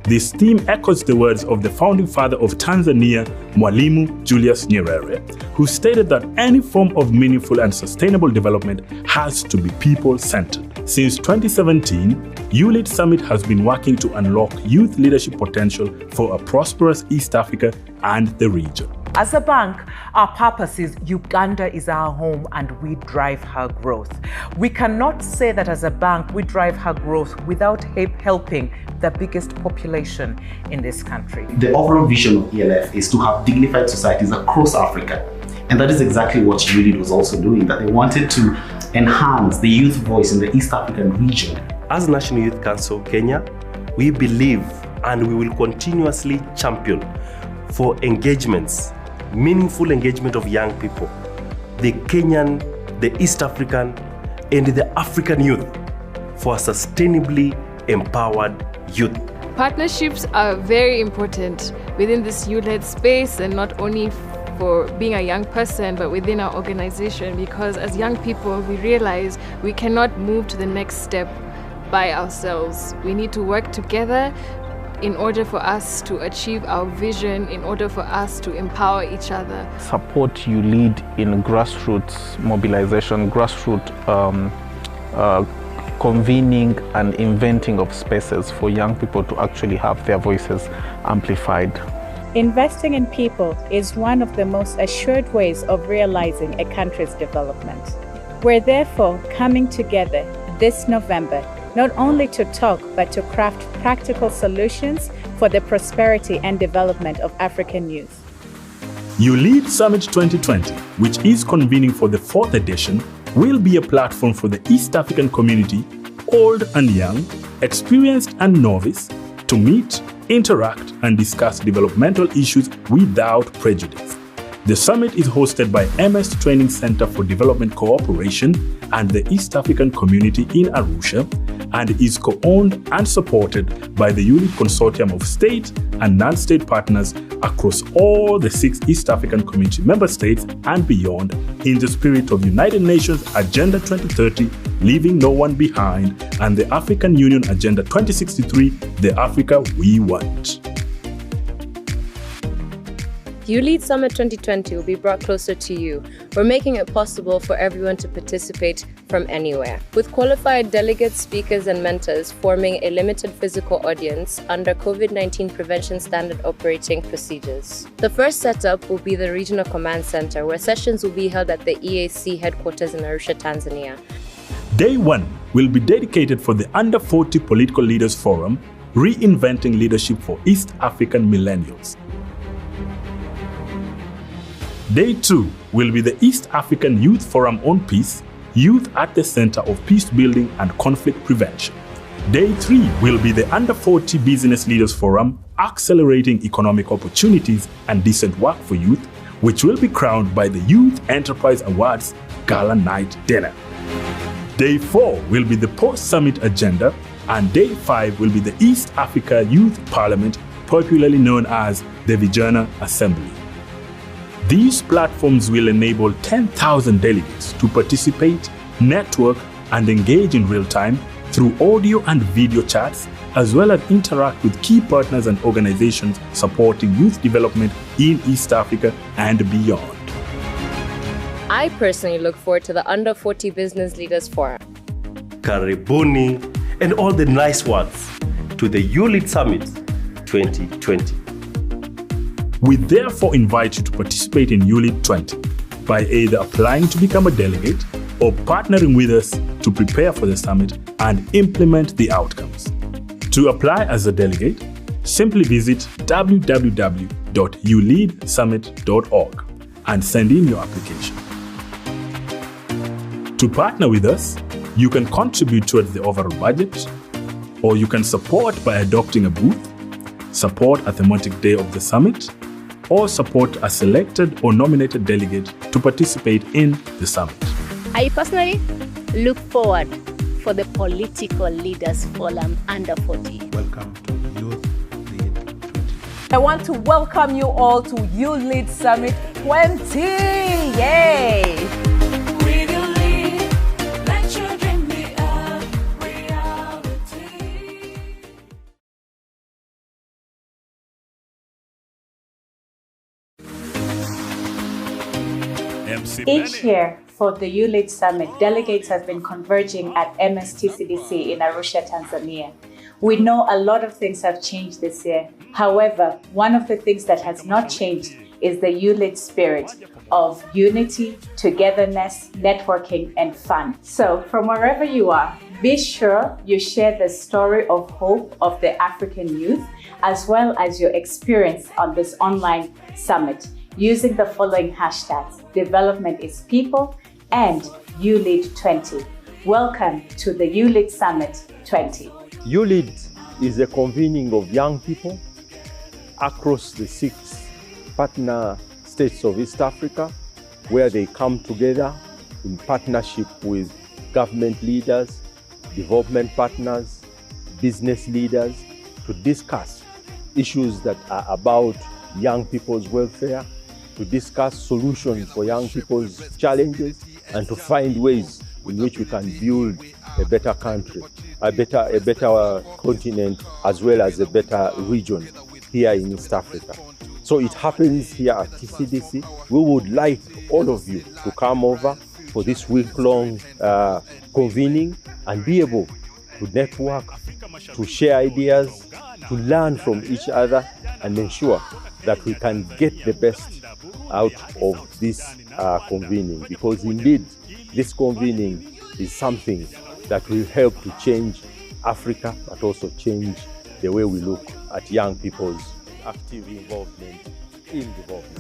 This theme echoes the words of the founding father of Tanzania, Mwalimu Julius Nyerere, who stated that any form of meaningful and sustainable development has to be people-centered. Since 2017, YouLead Summit has been working to unlock youth leadership potential for a prosperous East Africa and the region. As a bank, our purpose is Uganda is our home and we drive her growth. We cannot say that as a bank we drive her growth without helping the biggest population in this country. The overall vision of ELF is to have dignified societies across Africa. And that is exactly what YouLead was also doing, that they wanted to enhance the youth voice in the East African region. As National Youth Council Kenya, we believe and we will continuously champion for engagements, meaningful engagement of young people, the Kenyan, the East African, and the African youth for a sustainably empowered youth. Partnerships are very important within this YouLead space, and not only for being a young person, but within our organization, because as young people, we realize we cannot move to the next step by ourselves. We need to work together in order for us to achieve our vision, in order for us to empower each other. Support YouLead in grassroots mobilization, grassroots convening and inventing of spaces for young people to actually have their voices amplified. Investing in people is one of the most assured ways of realizing a country's development. We're therefore coming together this November not only to talk, but to craft practical solutions for the prosperity and development of African youth. YouLead Summit 2020, which is convening for the 4th edition, will be a platform for the East African community, old and young, experienced and novice, to meet, interact, and discuss developmental issues without prejudice. The summit is hosted by MS Training Center for Development Cooperation and the East African Community in Arusha, and is co-owned and supported by the YouLead Consortium of state and non-state partners across all the 6 East African Community member states and beyond, in the spirit of United Nations Agenda 2030, Leaving No One Behind, and the African Union Agenda 2063, the Africa we want. YouLead Summit 2020 will be brought closer to you. We're making it possible for everyone to participate from anywhere. With qualified delegates, speakers, and mentors forming a limited physical audience under COVID-19 prevention standard operating procedures. The first setup will be the Regional Command Center, where sessions will be held at the EAC headquarters in Arusha, Tanzania. Day 1 will be dedicated for the Under 40 Political Leaders Forum, Reinventing Leadership for East African Millennials. Day 2 will be the East African Youth Forum on Peace, Youth at the Center of Peacebuilding and Conflict Prevention. Day 3 will be the Under 40 Business Leaders Forum, Accelerating Economic Opportunities and Decent Work for Youth, which will be crowned by the Youth Enterprise Awards Gala Night Dinner. Day 4 will be the Post-Summit Agenda, and Day 5 will be the East Africa Youth Parliament, popularly known as the Vijana Assembly. These platforms will enable 10,000 delegates to participate, network, and engage in real time through audio and video chats, as well as interact with key partners and organizations supporting youth development in East Africa and beyond. I personally look forward to the Under 40 Business Leaders Forum. Karibuni and all the nice words to the YouLead Summit 2020. We therefore invite you to participate in YouLead 20 by either applying to become a delegate or partnering with us to prepare for the summit and implement the outcomes. To apply as a delegate, simply visit www.youleadsummit.org and send in your application. To partner with us, you can contribute towards the overall budget, or you can support by adopting a booth, support a thematic day of the summit, or support a selected or nominated delegate to participate in the summit. I personally look forward for the Political Leaders Forum Under 40. Welcome to YouLead 20. I want to welcome you all to YouLead Summit 20. Yay! Each year for the YouLead Summit, delegates have been converging at MSTCDC in Arusha, Tanzania. We know a lot of things have changed this year. However, one of the things that has not changed is the YouLead spirit of unity, togetherness, networking, and fun. So from wherever you are, be sure you share the story of hope of the African youth, as well as your experience on this online summit, using the following hashtags: Development is People and YouLead 20. Welcome to the YouLead Summit 20. YouLead is a convening of young people across the 6 partner states of East Africa, where they come together in partnership with government leaders, development partners, business leaders, to discuss issues that are about young people's welfare, to discuss solutions for young people's challenges, and to find ways in which we can build a better country, a better continent, as well as a better region here in East Africa. So it happens here at TCDC. We would like all of you to come over for this week-long convening and be able to network, to share ideas, to learn from each other, and ensure that we can get the best out of this convening, because indeed this convening is something that will help to change Africa, but also change the way we look at young people's active involvement in development.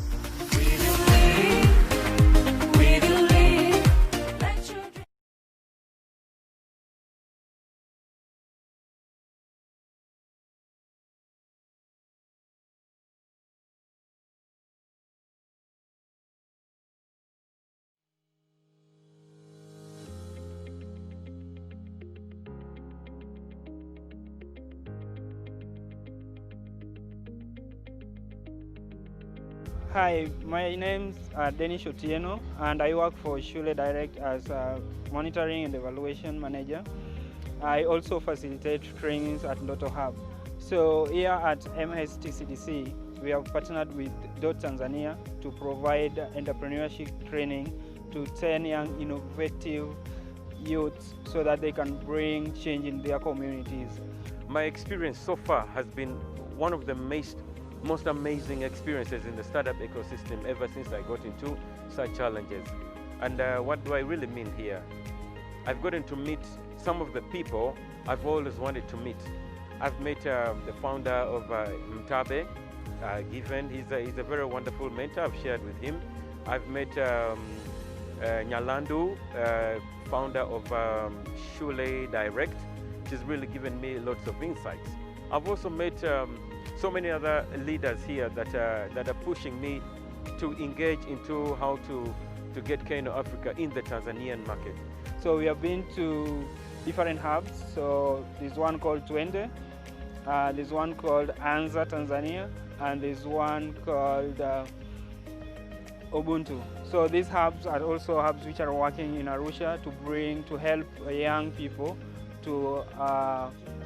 Hi, my name's Dennis Otieno, and I work for Shule Direct as a monitoring and evaluation manager. I also facilitate trainings at Ndoto Hub. So here at MSTCDC, we have partnered with DOT Tanzania to provide entrepreneurship training to 10 young innovative youths so that they can bring change in their communities. My experience so far has been one of the most amazing experiences in the startup ecosystem ever since I got into such challenges. And what do I really mean here? I've gotten to meet some of the people I've always wanted to meet. I've met the founder of Mtabe, Given. He's a very wonderful mentor. I've shared with him. I've met Nyalandu, founder of Shule Direct, which has really given me lots of insights. I've also met so many other leaders here that are pushing me to engage into how to get Kano Africa in the Tanzanian market. So we have been to different hubs. So there's one called Twende, there's one called Anza Tanzania, and there's one called Ubuntu. So these hubs are also hubs which are working in Arusha to help young people to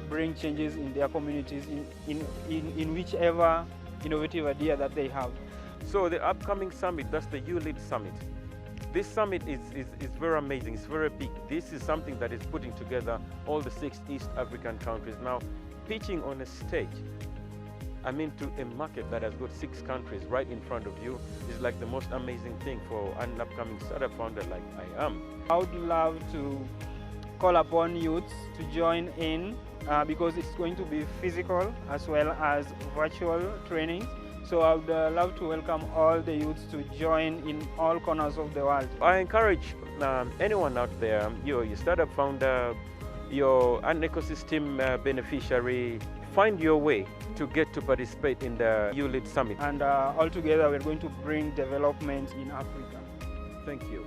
bring changes in their communities in whichever innovative idea that they have. So the upcoming summit, that's the YouLead Summit. This summit is very amazing, it's very big. This is something that is putting together all the 6 East African countries. Now, pitching on a stage, I mean, to a market that has got 6 countries right in front of you is like the most amazing thing for an upcoming startup founder like I am. I would love to call upon youths to join in because it's going to be physical as well as virtual training. So I would love to welcome all the youths to join in all corners of the world. I encourage anyone out there, you're a startup founder, you're an ecosystem beneficiary, find your way to get to participate in the YouLead Summit. And all together we're going to bring development in Africa. Thank you.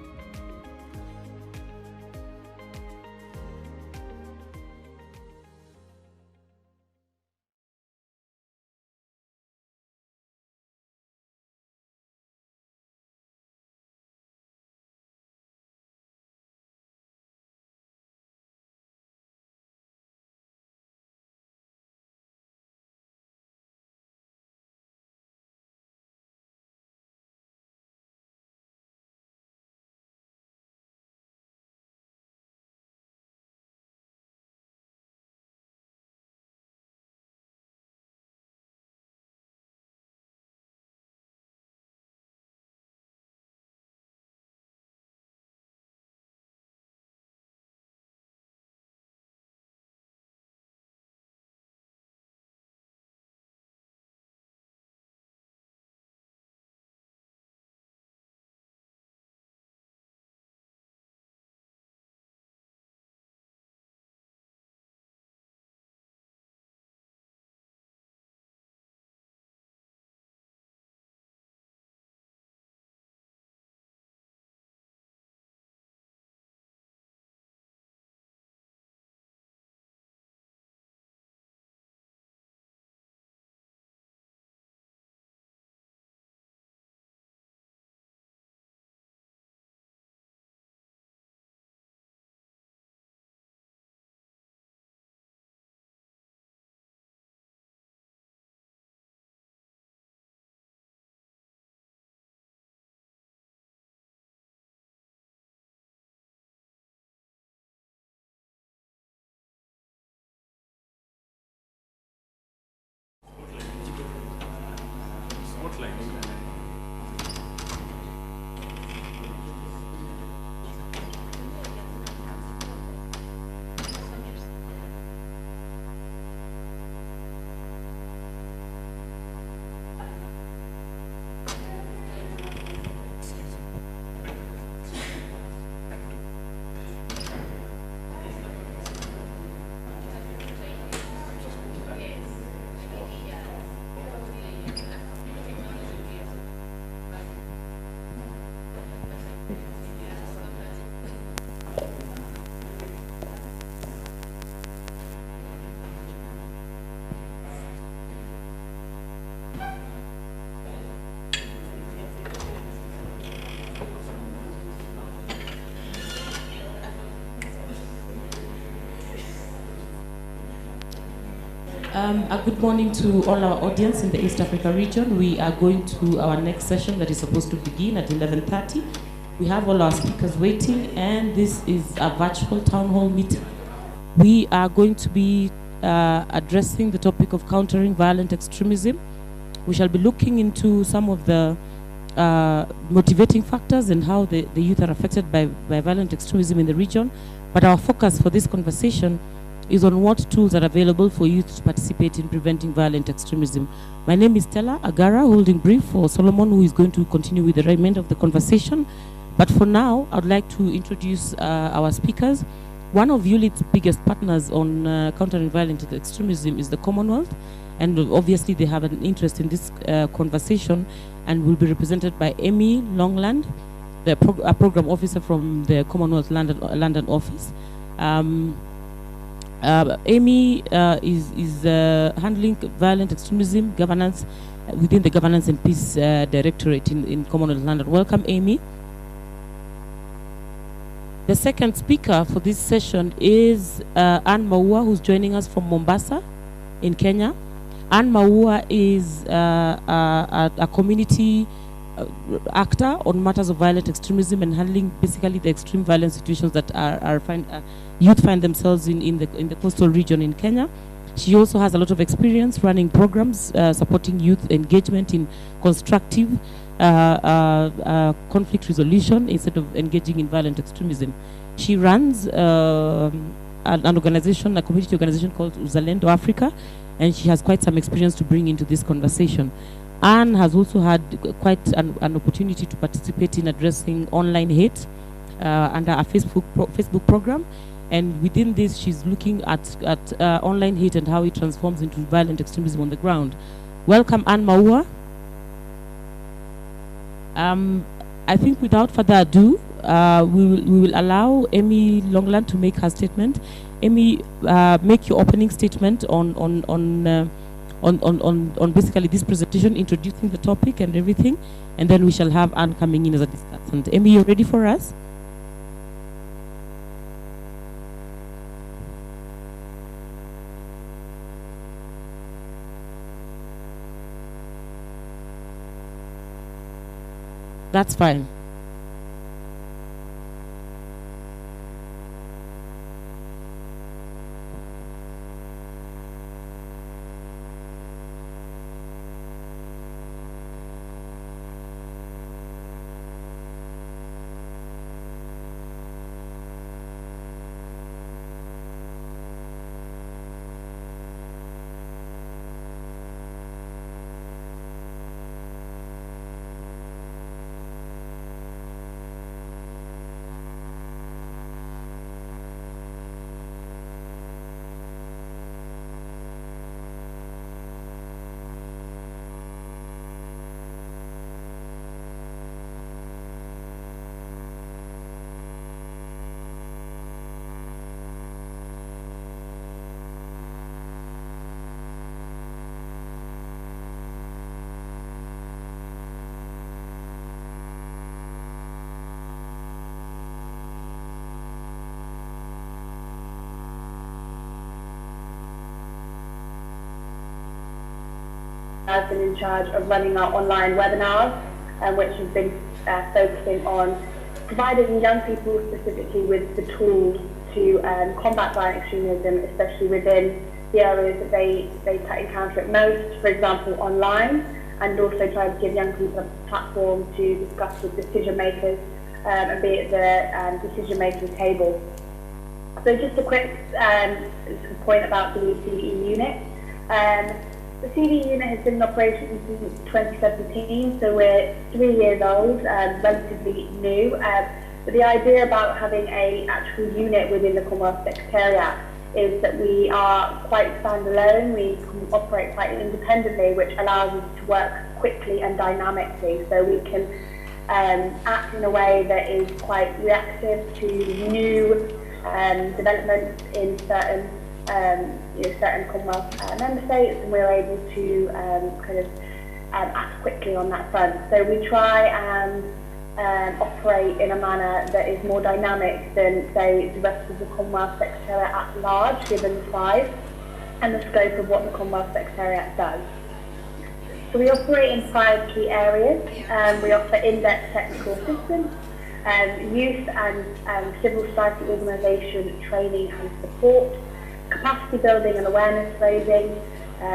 A good morning to all our audience in the East Africa region. We are going to our next session that is supposed to begin at 11:30. We have all our speakers waiting, and this is a virtual town hall meeting. We are going to be addressing the topic of countering violent extremism. We shall be looking into some of the motivating factors and how the youth are affected by violent extremism in the region. But our focus for this conversation is on what tools are available for youth to participate in preventing violent extremism. My name is Stella Agara, holding brief for Solomon, who is going to continue with the remainder of the conversation. But for now, I'd like to introduce our speakers. One of YouLead's biggest partners on countering violent extremism is the Commonwealth, and obviously they have an interest in this conversation and will be represented by Amy Longland, a program officer from the Commonwealth London office. Amy is handling violent extremism governance within the Governance and Peace Directorate in Commonwealth London. Welcome, Amy. The second speaker for this session is Anne Maua, who's joining us from Mombasa in Kenya. Anne Maua is a community actor on matters of violent extremism and handling basically the extreme violent situations that youth find themselves in the coastal region in Kenya. She also has a lot of experience running programs supporting youth engagement in constructive conflict resolution instead of engaging in violent extremism. She runs an organization, a community organization called Uzalendo Africa, and she has quite some experience to bring into this conversation. Anne has also had quite an opportunity to participate in addressing online hate under a Facebook program, and within this she's looking at online hate and how it transforms into violent extremism on the ground. Welcome, Anne Maua. I think without further ado, we will allow Amy Longland to make her statement. Amy, make your opening statement on basically this presentation, introducing the topic and everything, and then we shall have Anne coming in as a discussant. Amy, you ready for us? That's fine. I've been in charge of running our online webinars, which has been focusing on providing young people specifically with the tools to combat violent extremism, especially within the areas that they encounter it most, for example, online, and also trying to give young people a platform to discuss with decision makers and be at the decision-making table. So just a quick point about the CVE unit. The CVE unit has been in operation since 2017, so we're 3 years old, relatively new. But the idea about having an actual unit within the Commonwealth Secretariat is that we are quite standalone, we operate quite independently, which allows us to work quickly and dynamically, so we can act in a way that is quite reactive to new developments in certain certain Commonwealth member states, and we're able to act quickly on that front. So we try and operate in a manner that is more dynamic than, say, the rest of the Commonwealth Secretariat at large, given the size. and the scope of what the Commonwealth Secretariat does. So we operate in 5 key areas. We offer in-depth technical assistance, youth and civil society organisation training and support, capacity building and awareness raising,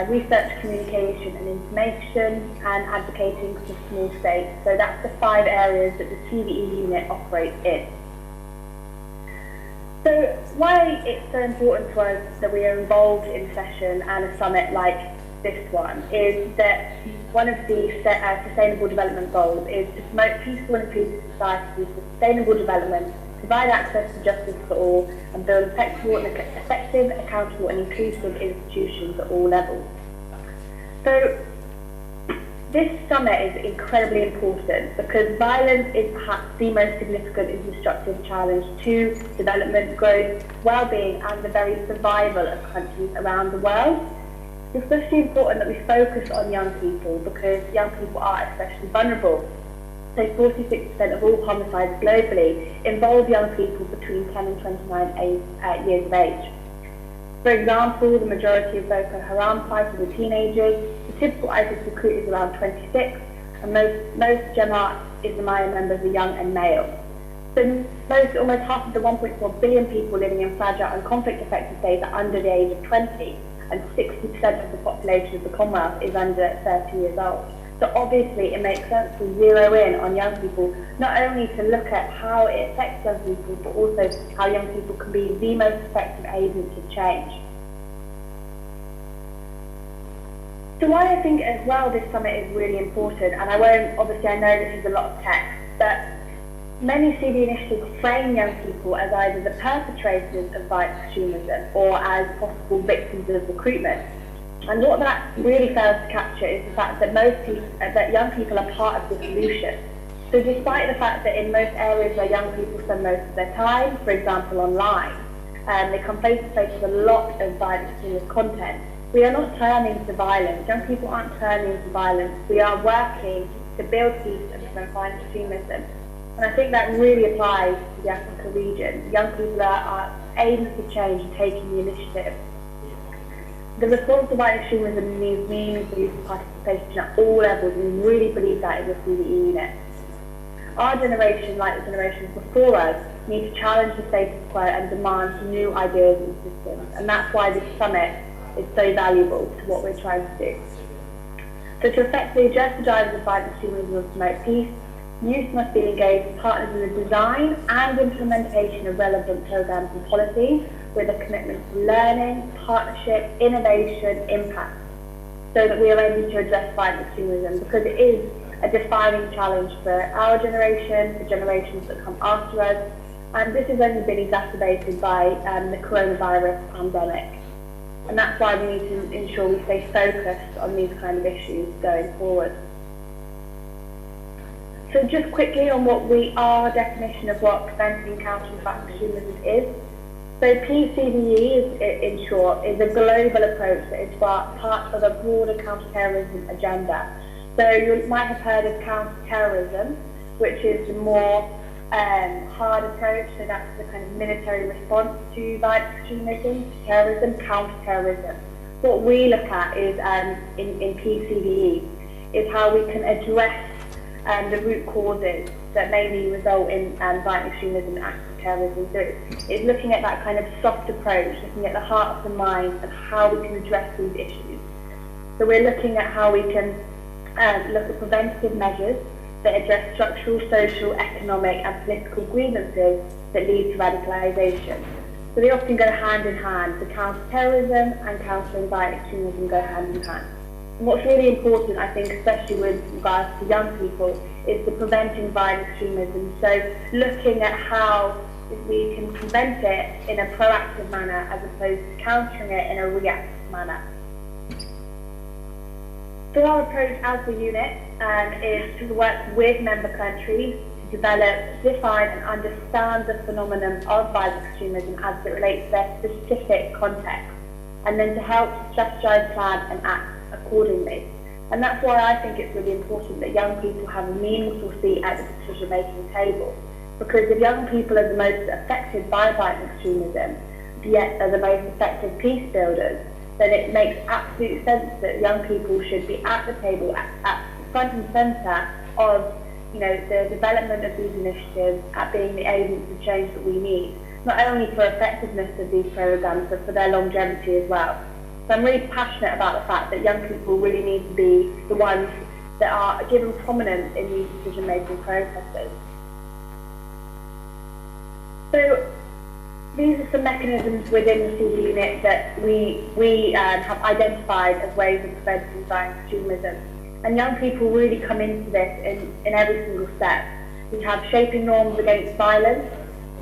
research, communication and information, and advocating for small states. So that's the 5 areas that the CVE unit operates in. So why it's so important to us that we are involved in a session and a summit like this one is that one of the Sustainable Development Goals is to promote peaceful and inclusive societies with sustainable development, provide access to justice for all, and build effective, accountable and inclusive institutions at all levels. So this summit is incredibly important because violence is perhaps the most significant and destructive challenge to development, growth, well-being and the very survival of countries around the world. It's especially important that we focus on young people because young people are especially vulnerable. So 46% of all homicides globally involve young people between 10 and 29 years of age. For example, the majority of Boko Haram fighters are teenagers, the typical ISIS recruit is around 26, and most Jemaat Islamiyah members are young and male. So almost half of the 1.4 billion people living in fragile and conflict-affected states are under the age of 20, and 60% of the population of the Commonwealth is under 30 years old. So obviously it makes sense to zero in on young people, not only to look at how it affects young people, but also how young people can be the most effective agents of change. So why I think as well this summit is really important, and I know this is a lot of text, but many CV initiatives frame young people as either the perpetrators of violent extremism or as possible victims of recruitment. And what that really fails to capture is the fact that that young people are part of the solution. So despite the fact that in most areas where young people spend most of their time, for example online, they come face to face with a lot of violent extremist content, we are not turning to violence. Young people aren't turning to violence. We are working to build peace and prevent violent extremism. And I think that really applies to the Africa region. Young people are aiming for change and taking the initiative. The response to violent extremism needs meaningful youth participation at all levels, and we really believe that in the CVE unit. Our generation, like the generations before us, need to challenge the status quo and demand new ideas and systems. And that's why this summit is so valuable to what we're trying to do. So to effectively address the drivers of violent extremism and promote peace, youth must be engaged as partners in the design and implementation of relevant programs and policies with a commitment to learning, partnership, innovation, impact, so that we are able to address violent extremism, because it is a defining challenge for our generation, for generations that come after us, and this has only been exacerbated by the coronavirus pandemic. And that's why we need to ensure we stay focused on these kind of issues going forward. So just quickly on what our definition of what preventing and countering violent extremism is. So PCVE, in short, is a global approach that is part of a broader counter-terrorism agenda. So you might have heard of counter-terrorism, which is the more hard approach, so that's the kind of military response to violent extremism, terrorism, counter-terrorism. What we look at is, in PCVE, is how we can address the root causes that maybe result in violent extremism and acts of terrorism. So it's looking at that kind of soft approach, looking at the heart of the mind and how we can address these issues. So we're looking at how we can look at preventative measures that address structural, social, economic and political grievances that lead to radicalisation. So they often go hand in hand. So counter-terrorism and countering violent extremism go hand in hand. And what's really important, I think, especially with regards to young people, is the preventing violent extremism. So looking at how we can prevent it in a proactive manner as opposed to countering it in a reactive manner. So our approach as the unit is to work with member countries to develop, define and understand the phenomenon of violent extremism as it relates to their specific context, and then to help strategize, plan and act accordingly. And that's why I think it's really important that young people have a meaningful seat at the decision-making table. Because if young people are the most affected by violent extremism, yet are the most effective peace builders, then it makes absolute sense that young people should be at the table, at front and centre of the development of these initiatives, at being the agents of change that we need, not only for effectiveness of these programmes, but for their longevity as well. So I'm really passionate about the fact that young people really need to be the ones that are given prominence in these decision-making processes. So these are some mechanisms within the CD unit that we have identified as ways of preventing violent extremism. And young people really come into this in every single step. We have shaping norms against violence.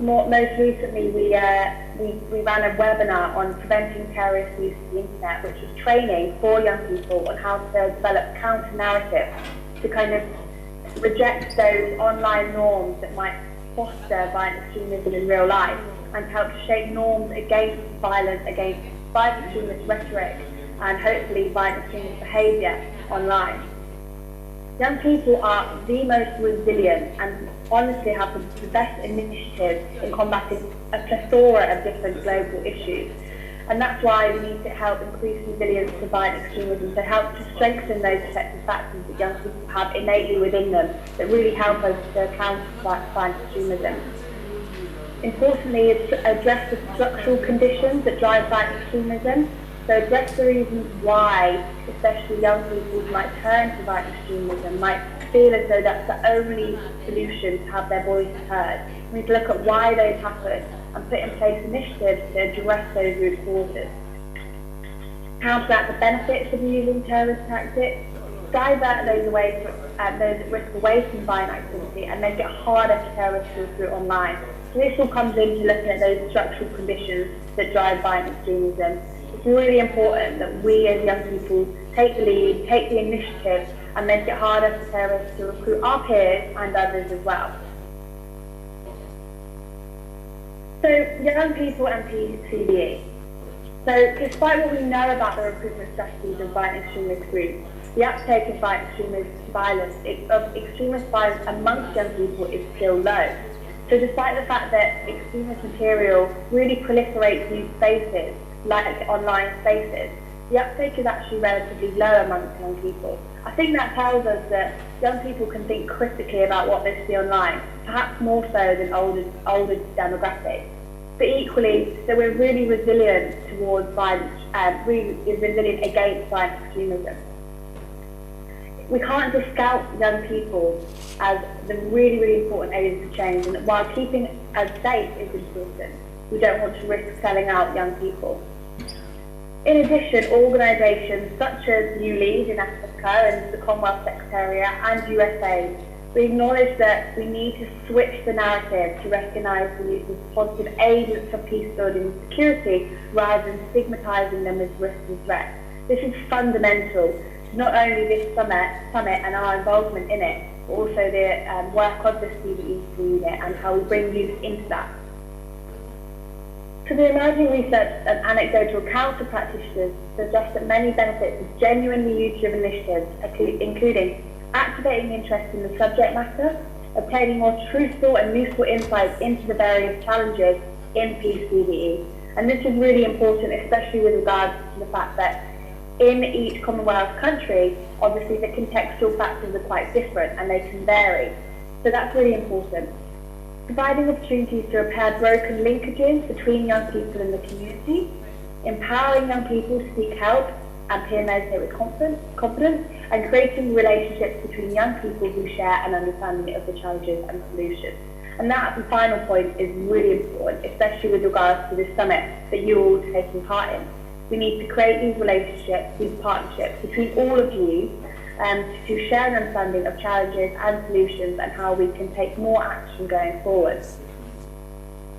Most recently, we ran a webinar on preventing terrorist use of the internet, which was training for young people on how to develop counter-narratives to kind of reject those online norms that might foster violent extremism in real life, and help to shape norms against violence, against violent extremist rhetoric, and hopefully violent extremist behaviour online. Young people are the most resilient and honestly have the best initiatives in combating a plethora of different global issues. And that's why we need to help increase resilience to violent extremism, to help to strengthen those protective factors that young people have innately within them that really help us to counter violent extremism. Importantly, address the structural conditions that drive violent extremism. So address the reasons why, especially young people might turn to violent extremism, might feel as though that's the only solution to have their voices heard. We need to look at why those happen and put in place initiatives to address those root causes. Counteract the benefits of using terrorist tactics, divert those at risk away from violent activity, and make it harder for terrorists to recruit online. So this all comes into looking at those structural conditions that drive violent extremism. It's really important that we as young people take the lead, take the initiative, and make it harder for terrorists to recruit our peers and others as well. So, young people and PCBE. So, despite what we know about the recruitment strategies of violent extremist groups, the uptake of extremist violence amongst young people is still low. So, despite the fact that extremist material really proliferates new spaces, like online spaces, the uptake is actually relatively low amongst young people. I think that tells us that young people can think critically about what they see online, perhaps more so than older demographics. But equally, that we're really resilient towards violence, really resilient against violent extremism. We can't discount young people as the really, really important agents of change, and while keeping us safe is important, we don't want to risk selling out young people. In addition, organisations such as YouLead in Africa and the Commonwealth Secretariat and USA, we acknowledge that we need to switch the narrative to recognise the use of positive agents for peacebuilding and security rather than stigmatising them as risks and threats. This is fundamental to not only this summit and our involvement in it, but also the work of the CDE unit and how we bring youth into that. So the emerging research and anecdotal accounts of practitioners suggest that many benefits of genuinely youth-driven initiatives, including activating interest in the subject matter, obtaining more truthful and useful insights into the various challenges in PCBE. And this is really important, especially with regards to the fact that in each Commonwealth country, obviously the contextual factors are quite different and they can vary. So that's really important. Providing opportunities to repair broken linkages between young people in the community, empowering young people to seek help and peer meditate with confidence, and creating relationships between young people who share an understanding of the challenges and solutions. And that, the final point, is really important, especially with regards to this summit that you're all taking part in. We need to create these relationships, these partnerships between all of you to share an understanding of challenges and solutions and how we can take more action going forward.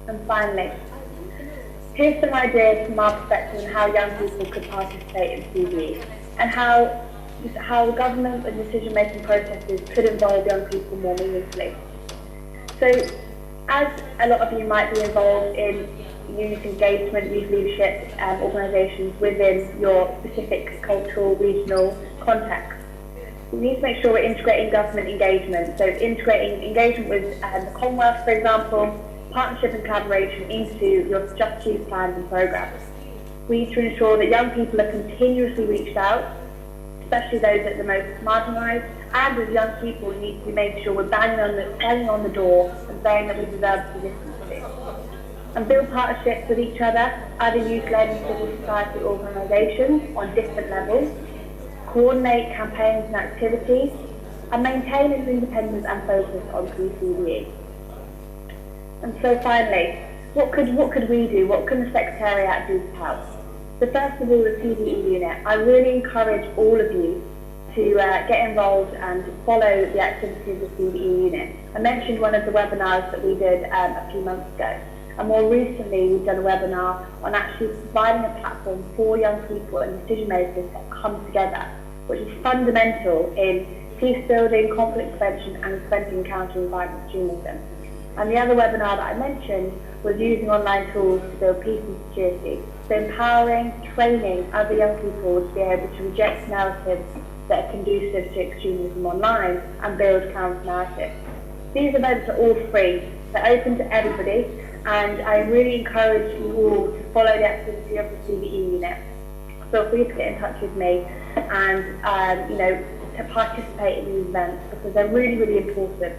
And finally, here's some ideas from our perspective on how young people could participate in CBE and how government and decision-making processes could involve young people more meaningfully. So, as a lot of you might be involved in youth engagement, youth leadership organisations within your specific cultural, regional context, we need to make sure we're integrating government engagement. So integrating engagement with the Commonwealth, for example, partnership and collaboration into your strategies, plans and programmes. We need to ensure that young people are continuously reached out, especially those that are the most marginalised, and as young people we need to be making sure we're banging on the door and saying that we deserve to be listened to. And build partnerships with each other, other youth-led and civil society organisations on different levels, coordinate campaigns and activities, and maintain its independence and focus on PCBE. And so finally, what could we do? What can the Secretariat do to help? So first of all, the CBE unit. I really encourage all of you to get involved and follow the activities of the CBE unit. I mentioned one of the webinars that we did a few months ago. And more recently, we've done a webinar on actually providing a platform for young people and decision makers to come together, which is fundamental in peace building, conflict prevention, and preventing and countering violent extremism. And the other webinar that I mentioned was using online tools to build peace and security. So empowering, training other young people to be able to reject narratives that are conducive to extremism online and build counter-narratives. These events are all free. They're open to everybody, and I really encourage you all to follow the activity of the CBE unit. Feel free to get in touch with me and to participate in these events because they're really, really important.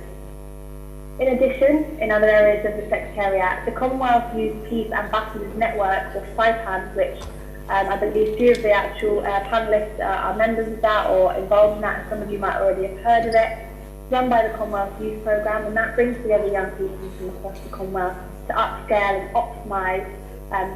In addition, in other areas of the Secretariat, the Commonwealth Youth Peace Ambassadors Network, or CYPAN, which I believe few of the actual panellists are members of that or involved in that, and some of you might already have heard of it, run by the Commonwealth Youth Programme, and that brings together young people from across the Commonwealth to upscale and optimise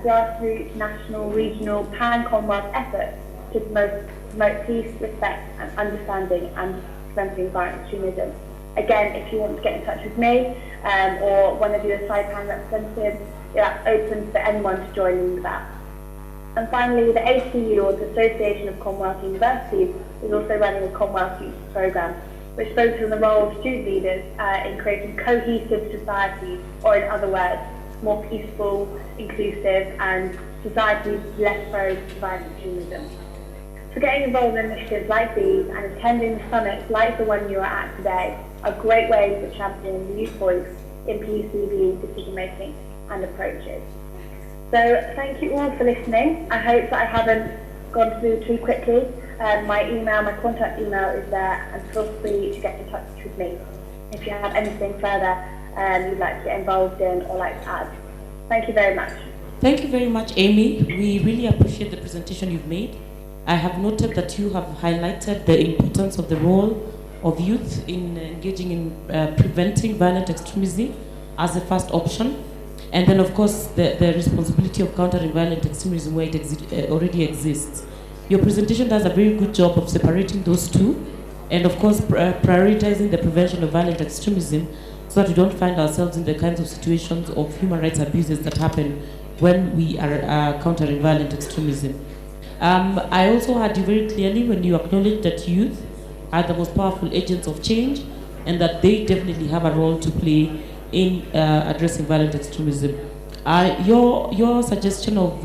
grassroots, national, regional, pan-Commonwealth efforts to promote peace, respect and understanding and preventing violent extremism. Again, if you want to get in touch with me or one of your CYPAN representatives, that's open for anyone to join in with that. And finally, the ACU, or the Association of Commonwealth Universities, is also running a Commonwealth Youth Programme, which focuses on the role of student leaders in creating cohesive societies, or in other words, more peaceful, inclusive and societies less prone to violent extremism. So getting involved in initiatives like these and attending the summits like the one you are at today are great ways of championing the youth voice in PCBE decision making and approaches. So thank you all for listening. I hope that I haven't gone through too quickly. My contact email is there, and feel free to get in touch with me if you have anything further you'd like to get involved in or like to add. Thank you very much. Thank you very much, Amy. We really appreciate the presentation you've made. I have noted that you have highlighted the importance of the role of youth in engaging in preventing violent extremism as a first option. And then, of course, the responsibility of countering violent extremism where it already exists. Your presentation does a very good job of separating those two, and of course, prioritizing the prevention of violent extremism so that we don't find ourselves in the kinds of situations of human rights abuses that happen when we are countering violent extremism. I also heard you very clearly when you acknowledged that youth are the most powerful agents of change and that they definitely have a role to play in addressing violent extremism. Your suggestion of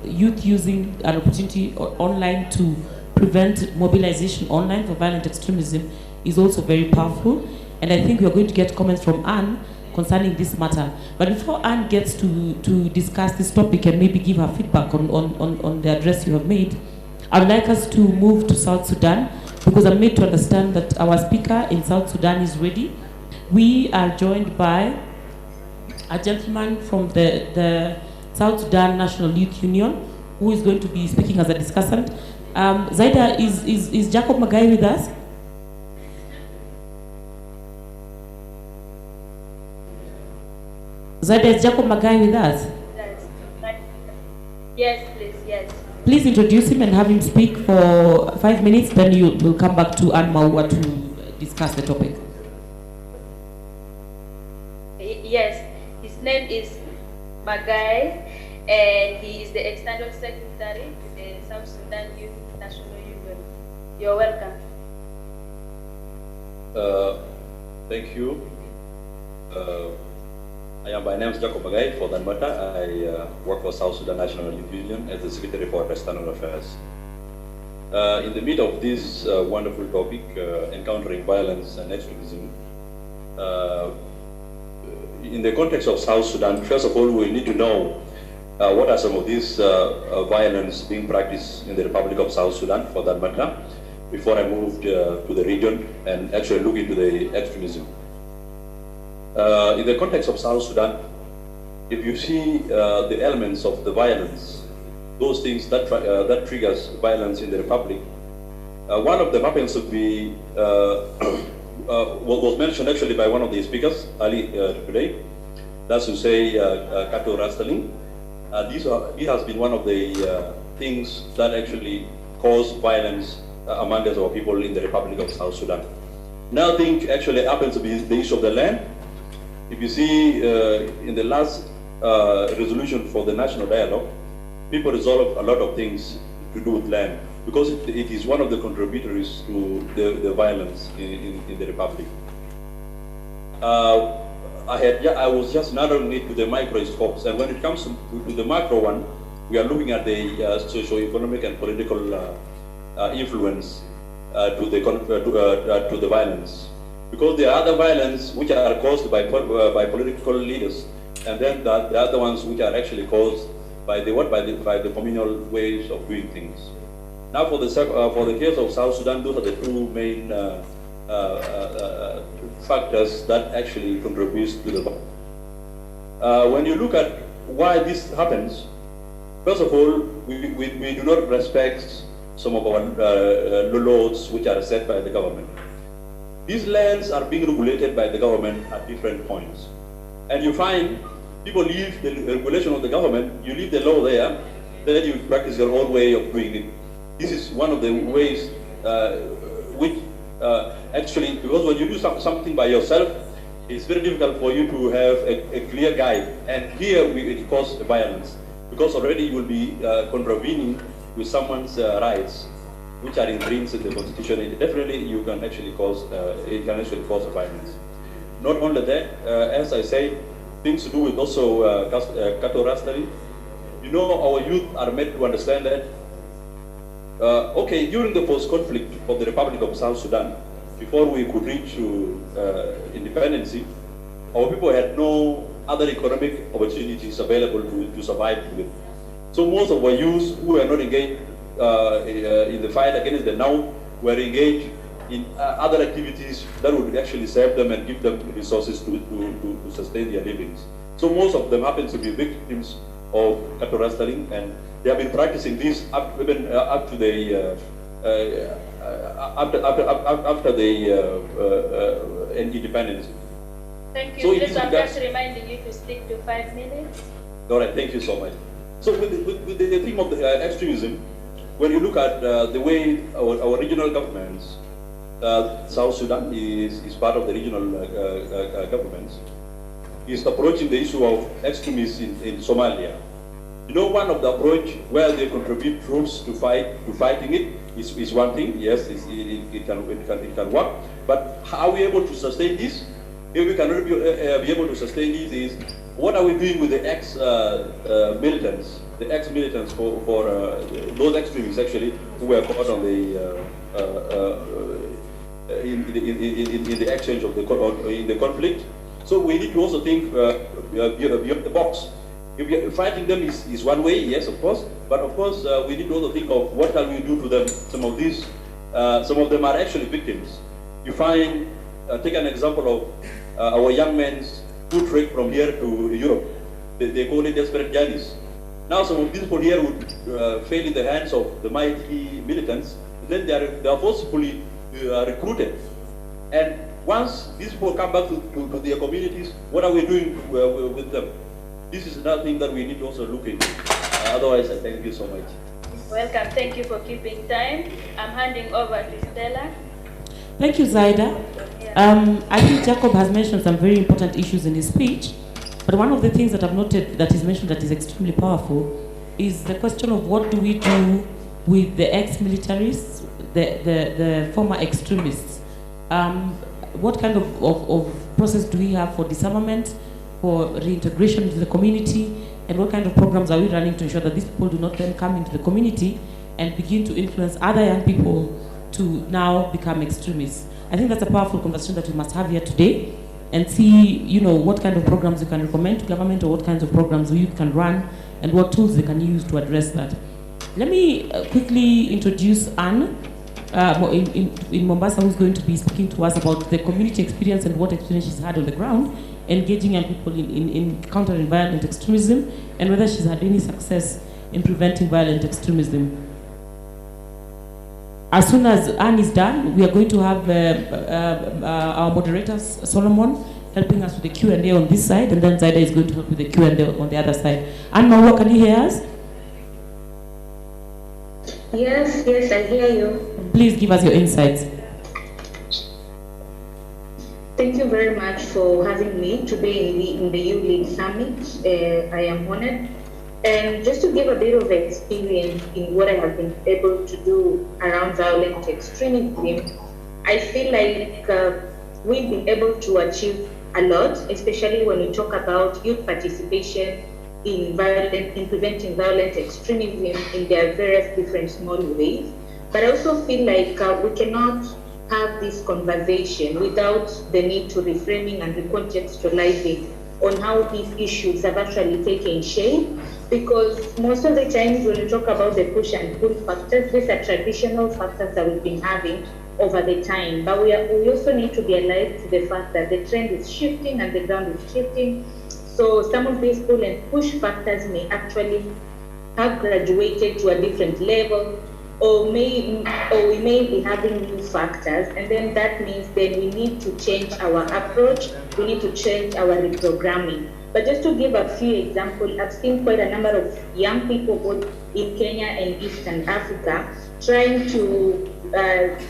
youth using an opportunity online to prevent mobilization online for violent extremism is also very powerful, and I think we are going to get comments from Anne concerning this matter. But before Anne gets to discuss this topic and maybe give her feedback on the address you have made, I would like us to move to South Sudan, because I'm made to understand that our speaker in South Sudan is ready. We are joined by a gentleman from the South Sudan National Youth Union who is going to be speaking as a discussant. Zaida, is Jacob Magai with us? Zaida, is Jacob Magai with us? Yes, please, yes. Please introduce him and have him speak for 5 minutes, then you will come back to Anne Maua to discuss the topic. Yes, his name is Magai, and he is the External Secretary to the South Sudan Youth National Union. You're welcome. Thank you. My name is Jacob Magai for Danmata. I work for South Sudan National Youth Union as the Secretary for External Affairs. In the middle of this wonderful topic, encountering violence and extremism, in the context of South Sudan, first of all, we need to know What are some of these violence being practiced in the Republic of South Sudan, for that matter, before I moved to the region and actually look into the extremism. In the context of South Sudan, if you see the elements of the violence, those things that triggers violence in the Republic, one of them happens to be what was mentioned actually by one of the speakers early today. That's to say cattle rustling. This has been one of the things that actually cause violence among our people in the Republic of South Sudan. Another thing actually happens to be the issue of the land. If you see in the last resolution for the national dialogue, people resolve a lot of things to do with land, because it is one of the contributors to the violence in the Republic. I was just narrowing it to the micro scopes, and when it comes to the macro one, we are looking at the socio-economic and political influence to the violence, because there are other violence which are caused by political leaders, and then the other ones which are actually caused by the communal ways of doing things. Now, for the case of South Sudan, those are the two main factors that actually contributes to the violence. When you look at why this happens, first of all, we do not respect some of our laws which are set by the government. These lands are being regulated by the government at different points. And you find people leave the regulation of the government, you leave the law there, then you practice your own way of doing it. This is one of the ways which actually, because when you do something by yourself, it's very difficult for you to have a clear guide. And here it causes violence, because already you will be contravening with someone's rights, which are infringed in the constitution. And definitely, you can actually cause violence. Not only that, as I say, things to do with also cattle rustling. You know, our youth are made to understand that. Okay, during the post-conflict of the Republic of South Sudan, before we could reach to independence, our people had no other economic opportunities available to survive with. So most of our youth who were not engaged in the fight against the now were engaged in other activities that would actually serve them and give them resources to sustain their livings. So most of them happen to be victims of cattle rustling, and they have been practicing this up to the after the independence. Thank you. So Please, I'm just reminding you to stick to 5 minutes. All right, thank you so much. So with the theme of the extremism, when you look at the way our regional governments, South Sudan is part of the regional governments, is approaching the issue of extremism in Somalia. You know, one of the approach where they contribute troops to fighting it is one thing. Yes, it can work. But how are we able to sustain this? If we cannot be able to sustain this, is what are we doing with the ex-militants? The ex-militants for those extremists actually who were caught on in the exchange of in the conflict. So we need to also think beyond the box. If fighting them is one way, yes, of course, but of course we need to also think of what can we do to them. Some of them are actually victims. You find, take an example of our young men who trek from here to Europe. They call it desperate journeys. Now some of these people here would fail in the hands of the mighty militants. Then they are forcibly recruited. And once these people come back to their communities, what are we doing with them? This is another thing that we need to also look into. Otherwise, I thank you so much. Welcome. Thank you for keeping time. I'm handing over to Stella. Thank you, Zaida. I think Jacob has mentioned some very important issues in his speech, but one of the things that I've noted that is mentioned that is extremely powerful is the question of what do we do with the ex-militaries, the former extremists. What kind of process do we have for disarmament, for reintegration into the community, and what kind of programs are we running to ensure that these people do not then come into the community and begin to influence other young people to now become extremists? I think that's a powerful conversation that we must have here today. and see, you know, what kind of programs you can recommend to government, or what kinds of programs you can run, and what tools they can use to address that. Let me quickly introduce Anne in Mombasa, who's going to be speaking to us about the community experience and what experience she's had on the ground, engaging young people in countering violent extremism, and whether she's had any success in preventing violent extremism. As soon as Anne is done, we are going to have our moderators, Solomon, helping us with the Q&A on this side, and then Zaida is going to help with the Q&A on the other side. Anne Maua, can you hear us? Yes, I hear you. Please give us your insights. Thank you very much for having me today in the YouLead Summit. I am honored. And just to give a bit of experience in what I have been able to do around violent extremism, I feel like we've been able to achieve a lot, especially when we talk about youth participation in preventing violent extremism in their various different small ways. But I also feel like we cannot have this conversation without the need to reframing and recontextualizing on how these issues have actually taken shape. Because most of the times when we talk about the push and pull factors, these are traditional factors that we've been having over the time. But we also need to be alive to the fact that the trend is shifting and the ground is shifting. So some of these pull and push factors may actually have graduated to a different level, or we may be having new factors, and then that means then we need to change our approach, we need to change our reprogramming. But just to give a few examples, I've seen quite a number of young people both in Kenya and Eastern Africa trying to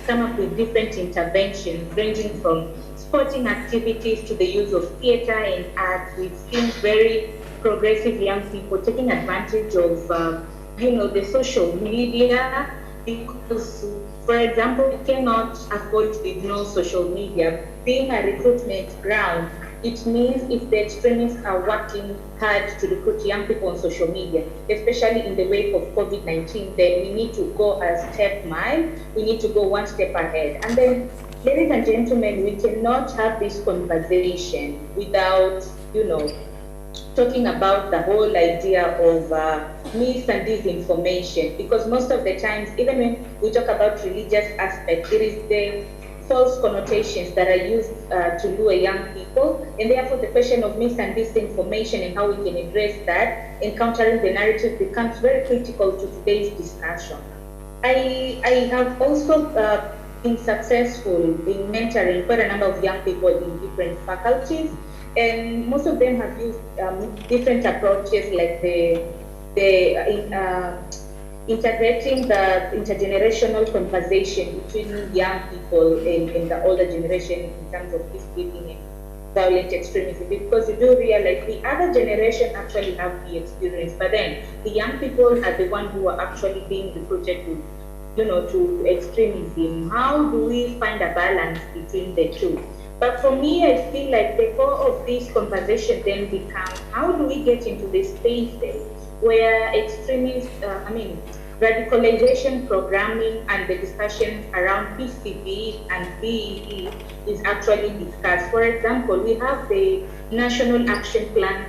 come up with different interventions, ranging from sporting activities to the use of theater and arts. We've seen very progressive young people taking advantage of the social media, because, for example, we cannot afford to ignore social media. Being a recruitment ground, it means if the extremists are working hard to recruit young people on social media, especially in the wake of COVID-19, then we need to go a step mile, we need to go one step ahead. And then, ladies and gentlemen, we cannot have this conversation without, talking about the whole idea of myths and disinformation, because most of the times, even when we talk about religious aspects, it is the false connotations that are used to lure young people, and therefore the question of myths and disinformation and how we can address that, encountering the narrative, becomes very critical to today's discussion. I have also been successful in mentoring quite a number of young people in different faculties, and most of them have used different approaches, like integrating the intergenerational conversation between young people and the older generation in terms of peacebuilding and violent extremism, because you do realize the other generation actually have the experience, but then the young people are the ones who are actually being recruited to extremism. How do we find a balance between the two? But for me, I feel like the core of this conversation then becomes, how do we get into the spaces where radicalization programming and the discussions around PCB and BEE is actually discussed. For example, we have the National Action Plan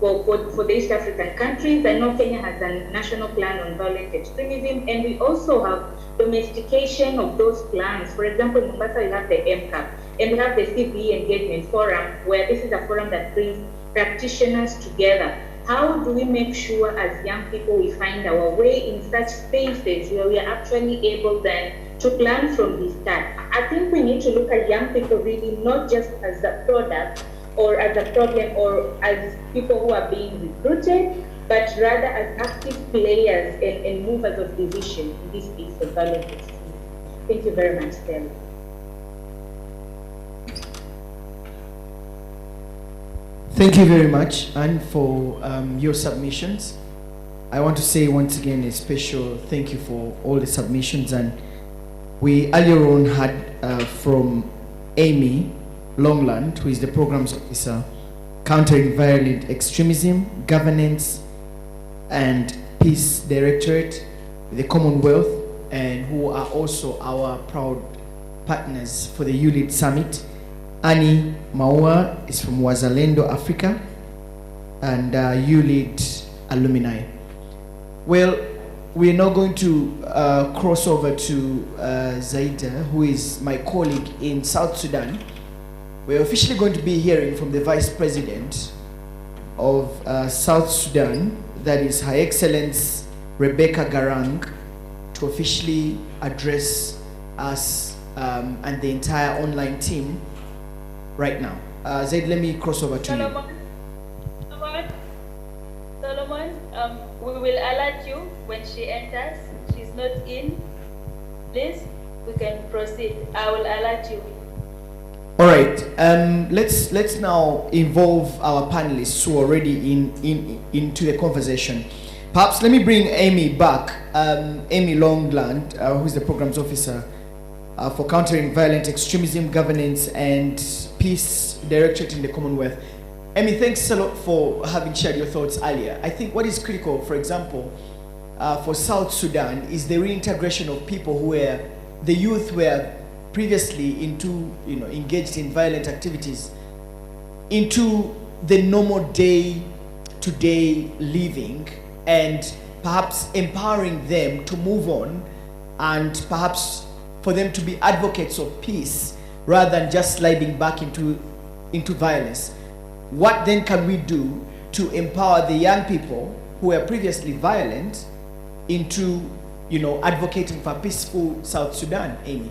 for the East African countries. I know Kenya has a national plan on violent extremism, and we also have domestication of those plans. For example, in Mombasa, we have the MCAP, and we have the CVE Engagement Forum, where this is a forum that brings practitioners together. How do we make sure as young people we find our way in such spaces where we are actually able then to plan from the start? I think we need to look at young people really not just as a product or as a problem or as people who are being recruited, but rather as active players and movers of decision in this piece of violent extremism. Thank you very much, Stella. Thank you very much, Anne, for your submissions. I want to say once again a special thank you for all the submissions. And we earlier on had from Amy Longland, who is the Programs Officer, Countering Violent Extremism, Governance and Peace Directorate, the Commonwealth, and who are also our proud partners for the YouLead Summit. Annie Maua is from Wazalendo, Africa, and YouLead alumni. Well, we're now going to cross over to Zaida, who is my colleague in South Sudan. We're officially going to be hearing from the Vice President of South Sudan, that is Her Excellency Rebecca Garang, to officially address us and the entire online team right now. Zaid, let me cross over to you. Solomon, we will alert you when she enters. She's not in. Please, we can proceed. I will alert you. All right. Let's now involve our panelists who are already into the conversation. Perhaps let me bring Amy back. Amy Longland, who is the programs officer for countering violent extremism, governance, and peace directorate in the Commonwealth. Amy, thanks a lot for having shared your thoughts earlier. I think what is critical, for example, for South Sudan is the reintegration of people who were, the youth were previously engaged in violent activities into the normal day-to-day living, and perhaps empowering them to move on, and perhaps for them to be advocates of peace rather than just sliding back into violence. What then can we do to empower the young people who were previously violent into, advocating for peaceful South Sudan, Amy?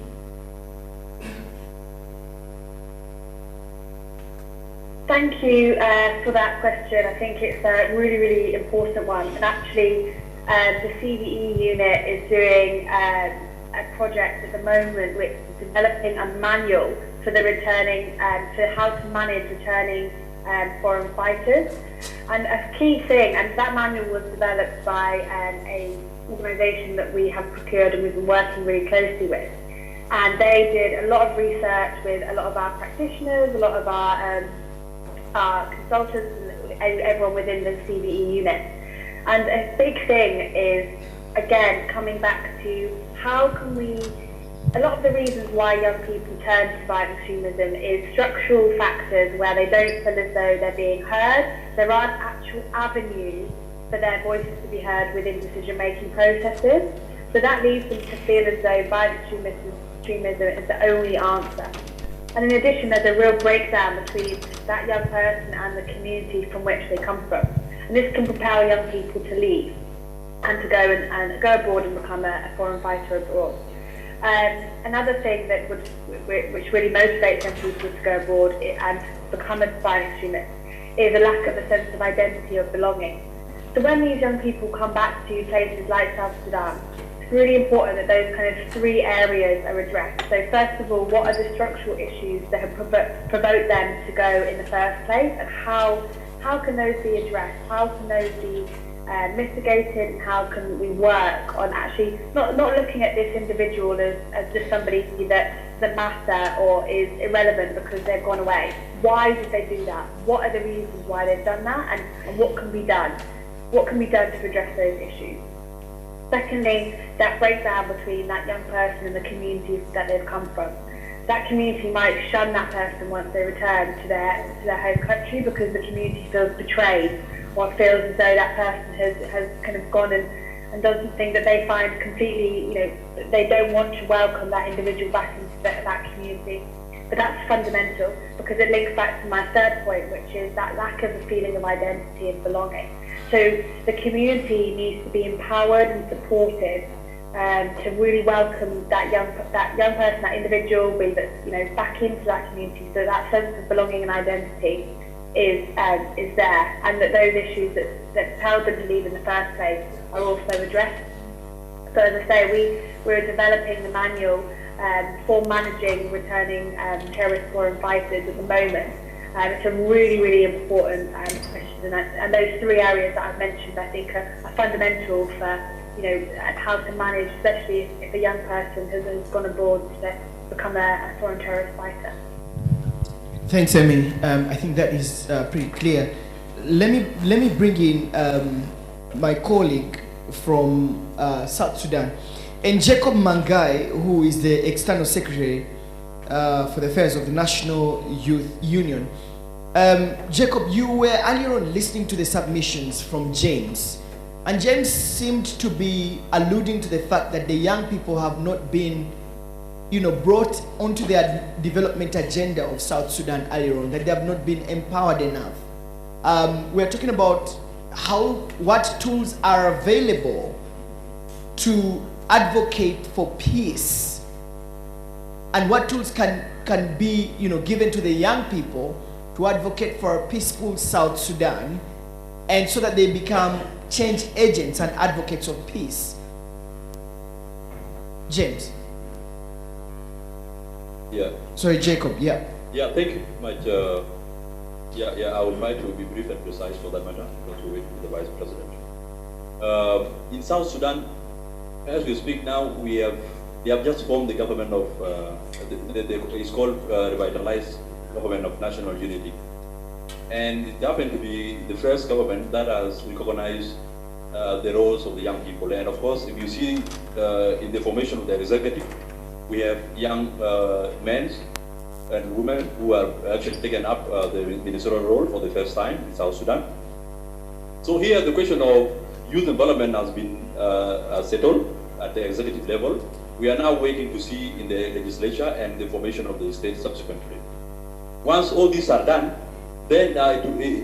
Thank you for that question. I think it's a really, really important one. And actually, the CVE unit is doing a project at the moment which is developing a manual for the returning, for how to manage returning foreign fighters. And a key thing, and that manual was developed by an organisation that we have procured and we've been working really closely with. And they did a lot of research with a lot of our practitioners, a lot of our consultants, and everyone within the CVE unit. And a big thing is, again, coming back to how can we, a lot of the reasons why young people turn to violent extremism is structural factors where they don't feel as though they're being heard. There aren't actual avenues for their voices to be heard within decision-making processes. So that leads them to feel as though violent extremism is the only answer. And in addition, there's a real breakdown between that young person and the community from which they come from. And this can propel young people to leave and to go and go abroad and become a foreign fighter abroad. Another thing that which really motivates young people to go abroad and become a violent extremist is a lack of a sense of identity of belonging. So when these young people come back to places like South Sudan, it's really important that those kind of three areas are addressed. So first of all, what are the structural issues that have provoked them to go in the first place, and how can those be addressed? How can those be mitigated, and how can we work on actually not looking at this individual as just somebody that doesn't matter or is irrelevant because they've gone away. Why did they do that? What are the reasons why they've done that, and what can be done? What can be done to address those issues? Secondly, that breakdown between that young person and the community that they've come from. That community might shun that person once they return to their home country because the community feels betrayed, or feels as though that person has kind of gone and done something that they find completely, they don't want to welcome that individual back into that community. But that's fundamental because it links back to my third point, which is that lack of a feeling of identity and belonging. So the community needs to be empowered and supported to really welcome that young person, that individual, back into that community, so that sense of belonging and identity is there, and that those issues that propelled them to leave in the first place are also addressed. So as I say, we're developing the manual for managing returning terrorist foreign fighters at the moment. It's a really, really important question, and those three areas that I've mentioned, I think, are fundamental for how to manage, especially if a young person has gone abroad to become a foreign terrorist fighter. Thanks, Amy. I think that is pretty clear. Let me bring in my colleague from South Sudan, and Jacob Mangai, who is the External Secretary for the affairs of the National Youth Union. Jacob, you were earlier on listening to the submissions from James, and James seemed to be alluding to the fact that the young people have not been, brought onto their development agenda of South Sudan earlier on, that they have not been empowered enough. We're talking about what tools are available to advocate for peace, and what tools can be given to the young people to advocate for a peaceful South Sudan, and so that they become change agents and advocates of peace. James. Yeah. Sorry, Jacob. Yeah. Yeah. Thank you much. I will try to be brief and precise for that matter, because we're waiting for the Vice President. In South Sudan, as we speak now, they have just formed the government of it's called Revitalized Government of National Unity, and it happened to be the first government that has recognized the roles of the young people. And of course, if you see in the formation of the executive, we have young men and women who have actually taken up the ministerial role for the first time in South Sudan. So here the question of youth development has been settled at the executive level. We are now waiting to see in the legislature and the formation of the state subsequently. Once all these are done, then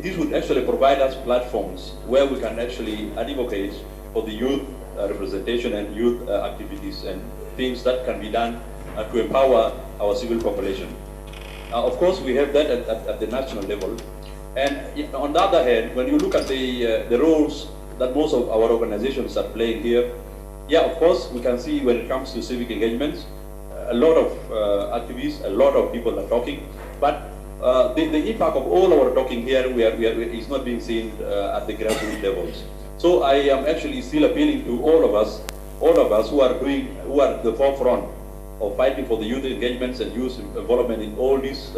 this would actually provide us platforms where we can actually advocate for the youth representation and youth activities and things that can be done to empower our civil population. Of course, we have that at the national level. And on the other hand, when you look at the roles that most of our organizations are playing here, yeah, of course, we can see when it comes to civic engagements, a lot of activists, a lot of people are talking, but the impact of all our talking here is not being seen at the grassroots levels. So I am actually still appealing to all of us who are at the forefront of fighting for the youth engagements and youth involvement in all these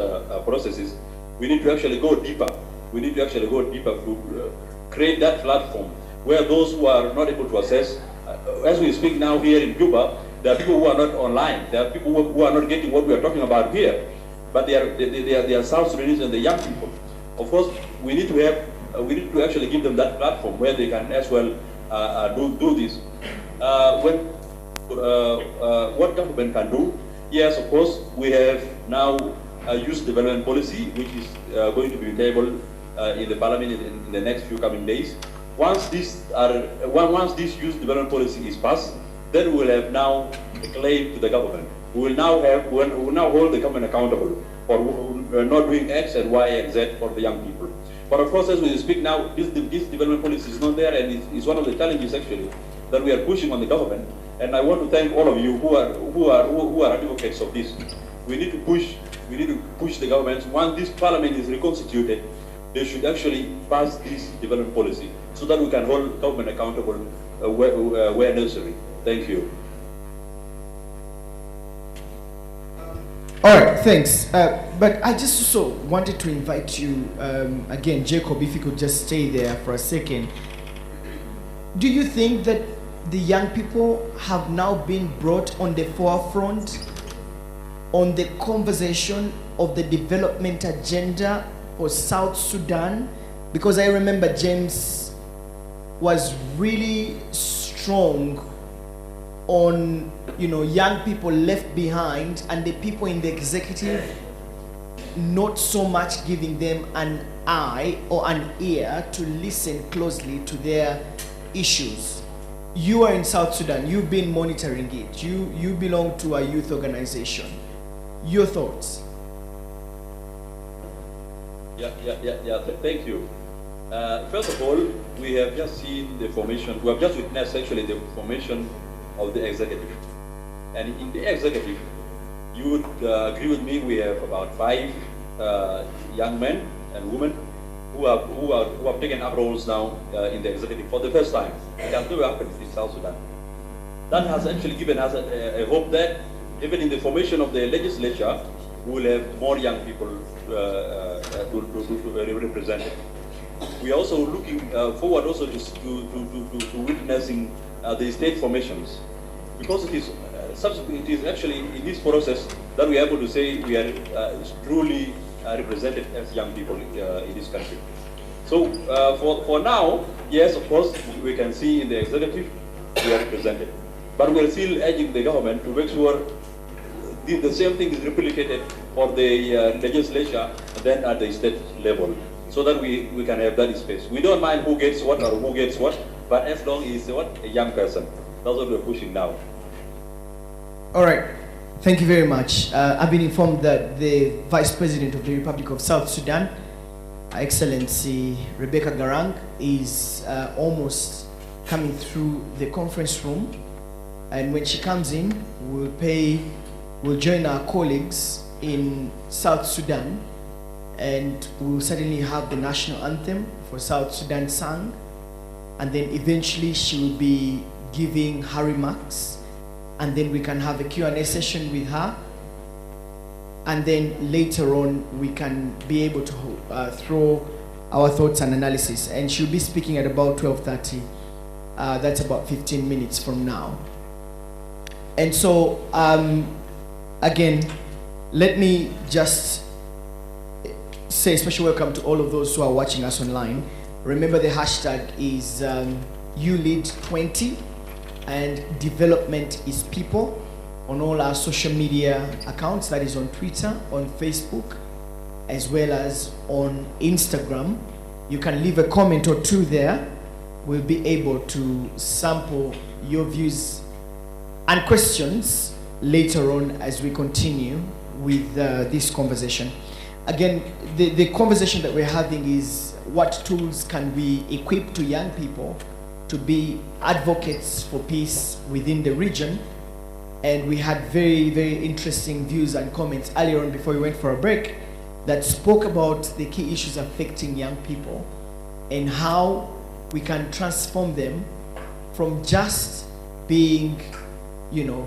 processes. We need to actually go deeper. We need to actually go deeper to create that platform where those who are not able to access, as we speak now here in Juba, there are people who are not online. There are people who are not getting what we are talking about here, but they are South Sudanese and the young people. Of course, we need to actually give them that platform where they can as well do this. What government can do? Yes, of course, we have now a youth development policy, which is going to be tabled in the parliament in the next few coming days. Once this youth development policy is passed, then we will have now a claim to the government. We will now hold the government accountable for not doing X and Y and Z for the young people. But of course, as we speak now, this development policy is not there, and it's one of the challenges actually that we are pushing on the government. And I want to thank all of you who are advocates of this. We need to push the governments. Once this parliament is reconstituted, they should actually pass this development policy so that we can hold government accountable where necessary. Thank you. All right, thanks. But I just also wanted to invite you, again, Jacob, if you could just stay there for a second. Do you think that the young people have now been brought on the forefront on the conversation of the development agenda for South Sudan? Because I remember James was really strong on young people left behind and the people in the executive not so much giving them an eye or an ear to listen closely to their issues. You are in South Sudan, you've been monitoring it, you belong to a youth organization. Your thoughts? Thank you. First of all, we have just seen the formation, we have just witnessed actually the formation of the executive. And in the executive, you would agree with me, we have about 5 young men and women who have taken up roles now in the executive for the first time. It has never happened in South Sudan. That has actually given us a hope that even in the formation of the legislature, we will have more young people to represent it. We are also looking forward also to witnessing the state formations, because it is actually in this process that we are able to say we are truly represented as young people in this country. So for now, yes, of course, we can see in the executive we are represented, but we're still urging the government to make sure the same thing is replicated for the legislature and then at the state level, so that we can have that space. We don't mind who gets what or who gets what, but as long as a young person. That's what we're pushing now. All right. Thank you very much. I've been informed that the Vice President of the Republic of South Sudan, Excellency Rebecca Garang, is almost coming through the conference room, and when she comes in, we'll join our colleagues in South Sudan, and we'll certainly have the national anthem for South Sudan sung, and then eventually she will be giving her remarks, and then we can have a Q&A session with her, and then later on we can be able to throw our thoughts and analysis, and she'll be speaking at about 12:30. That's about 15 minutes from now. And so again, let me just say a special welcome to all of those who are watching us online. Remember, the hashtag is YouLead20 and development is people on all our social media accounts, that is on Twitter, on Facebook, as well as on Instagram. You can leave a comment or two there. We'll be able to sample your views and questions later on as we continue with this conversation. Again, the conversation that we're having is what tools can we equip to young people to be advocates for peace within the region. And we had very, very interesting views and comments earlier on before we went for a break that spoke about the key issues affecting young people and how we can transform them from just being,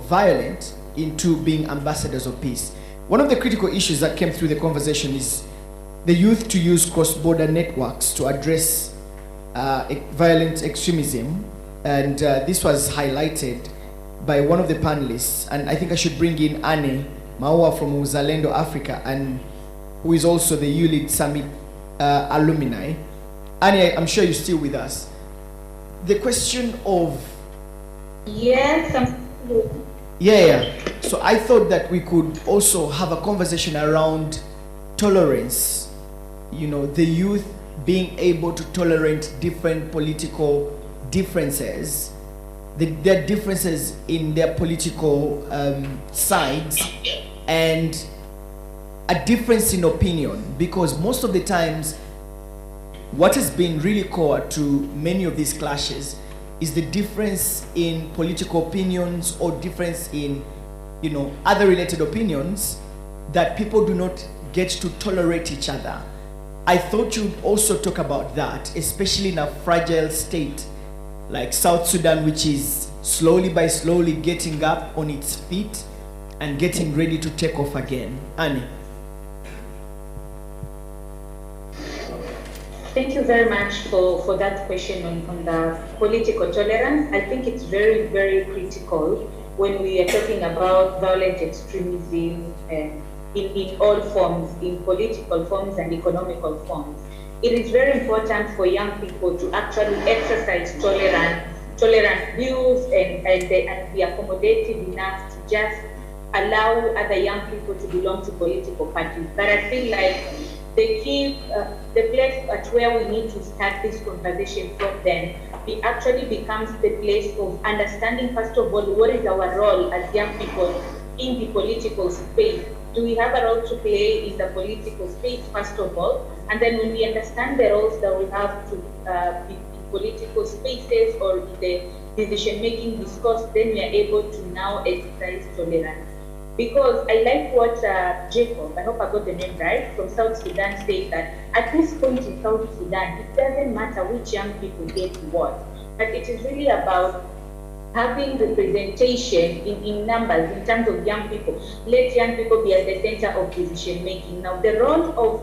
violent into being ambassadors of peace. One of the critical issues that came through the conversation is the youth to use cross-border networks to address violent extremism, and this was highlighted by one of the panelists, and I think I should bring in Anne Maua from Uzalendo Africa, and who is also the YouLead Summit alumni. Anne, I'm sure you're still with us. The question of... Yes, Yeah. So I thought that we could also have a conversation around tolerance. The youth being able to tolerate different political differences, their differences in their political sides, and a difference in opinion, because most of the times what has been really core to many of these clashes is the difference in political opinions or difference in other related opinions, that people do not get to tolerate each other. I thought you'd also talk about that, especially in a fragile state like South Sudan, which is slowly by slowly getting up on its feet and getting ready to take off again. Annie. Thank you very much for that question on the political tolerance. I think it's very, very critical when we are talking about violent extremism in all forms, in political forms and economical forms. It is very important for young people to actually exercise tolerant views and be accommodative enough to just allow other young people to belong to political parties. But I feel like the place at where we need to start this conversation from then, it actually becomes the place of understanding, first of all, what is our role as young people in the political space. Do we have a role to play in the political space, first of all? And then when we understand the roles that we have to be in political spaces or in the decision-making discourse, then we are able to now exercise tolerance. Because I like what Jacob, I hope I got the name right, from South Sudan said, that at this point in South Sudan, it doesn't matter which young people get what, but it is really about having representation in numbers, in terms of young people. Let young people be at the center of decision making. Now the role of,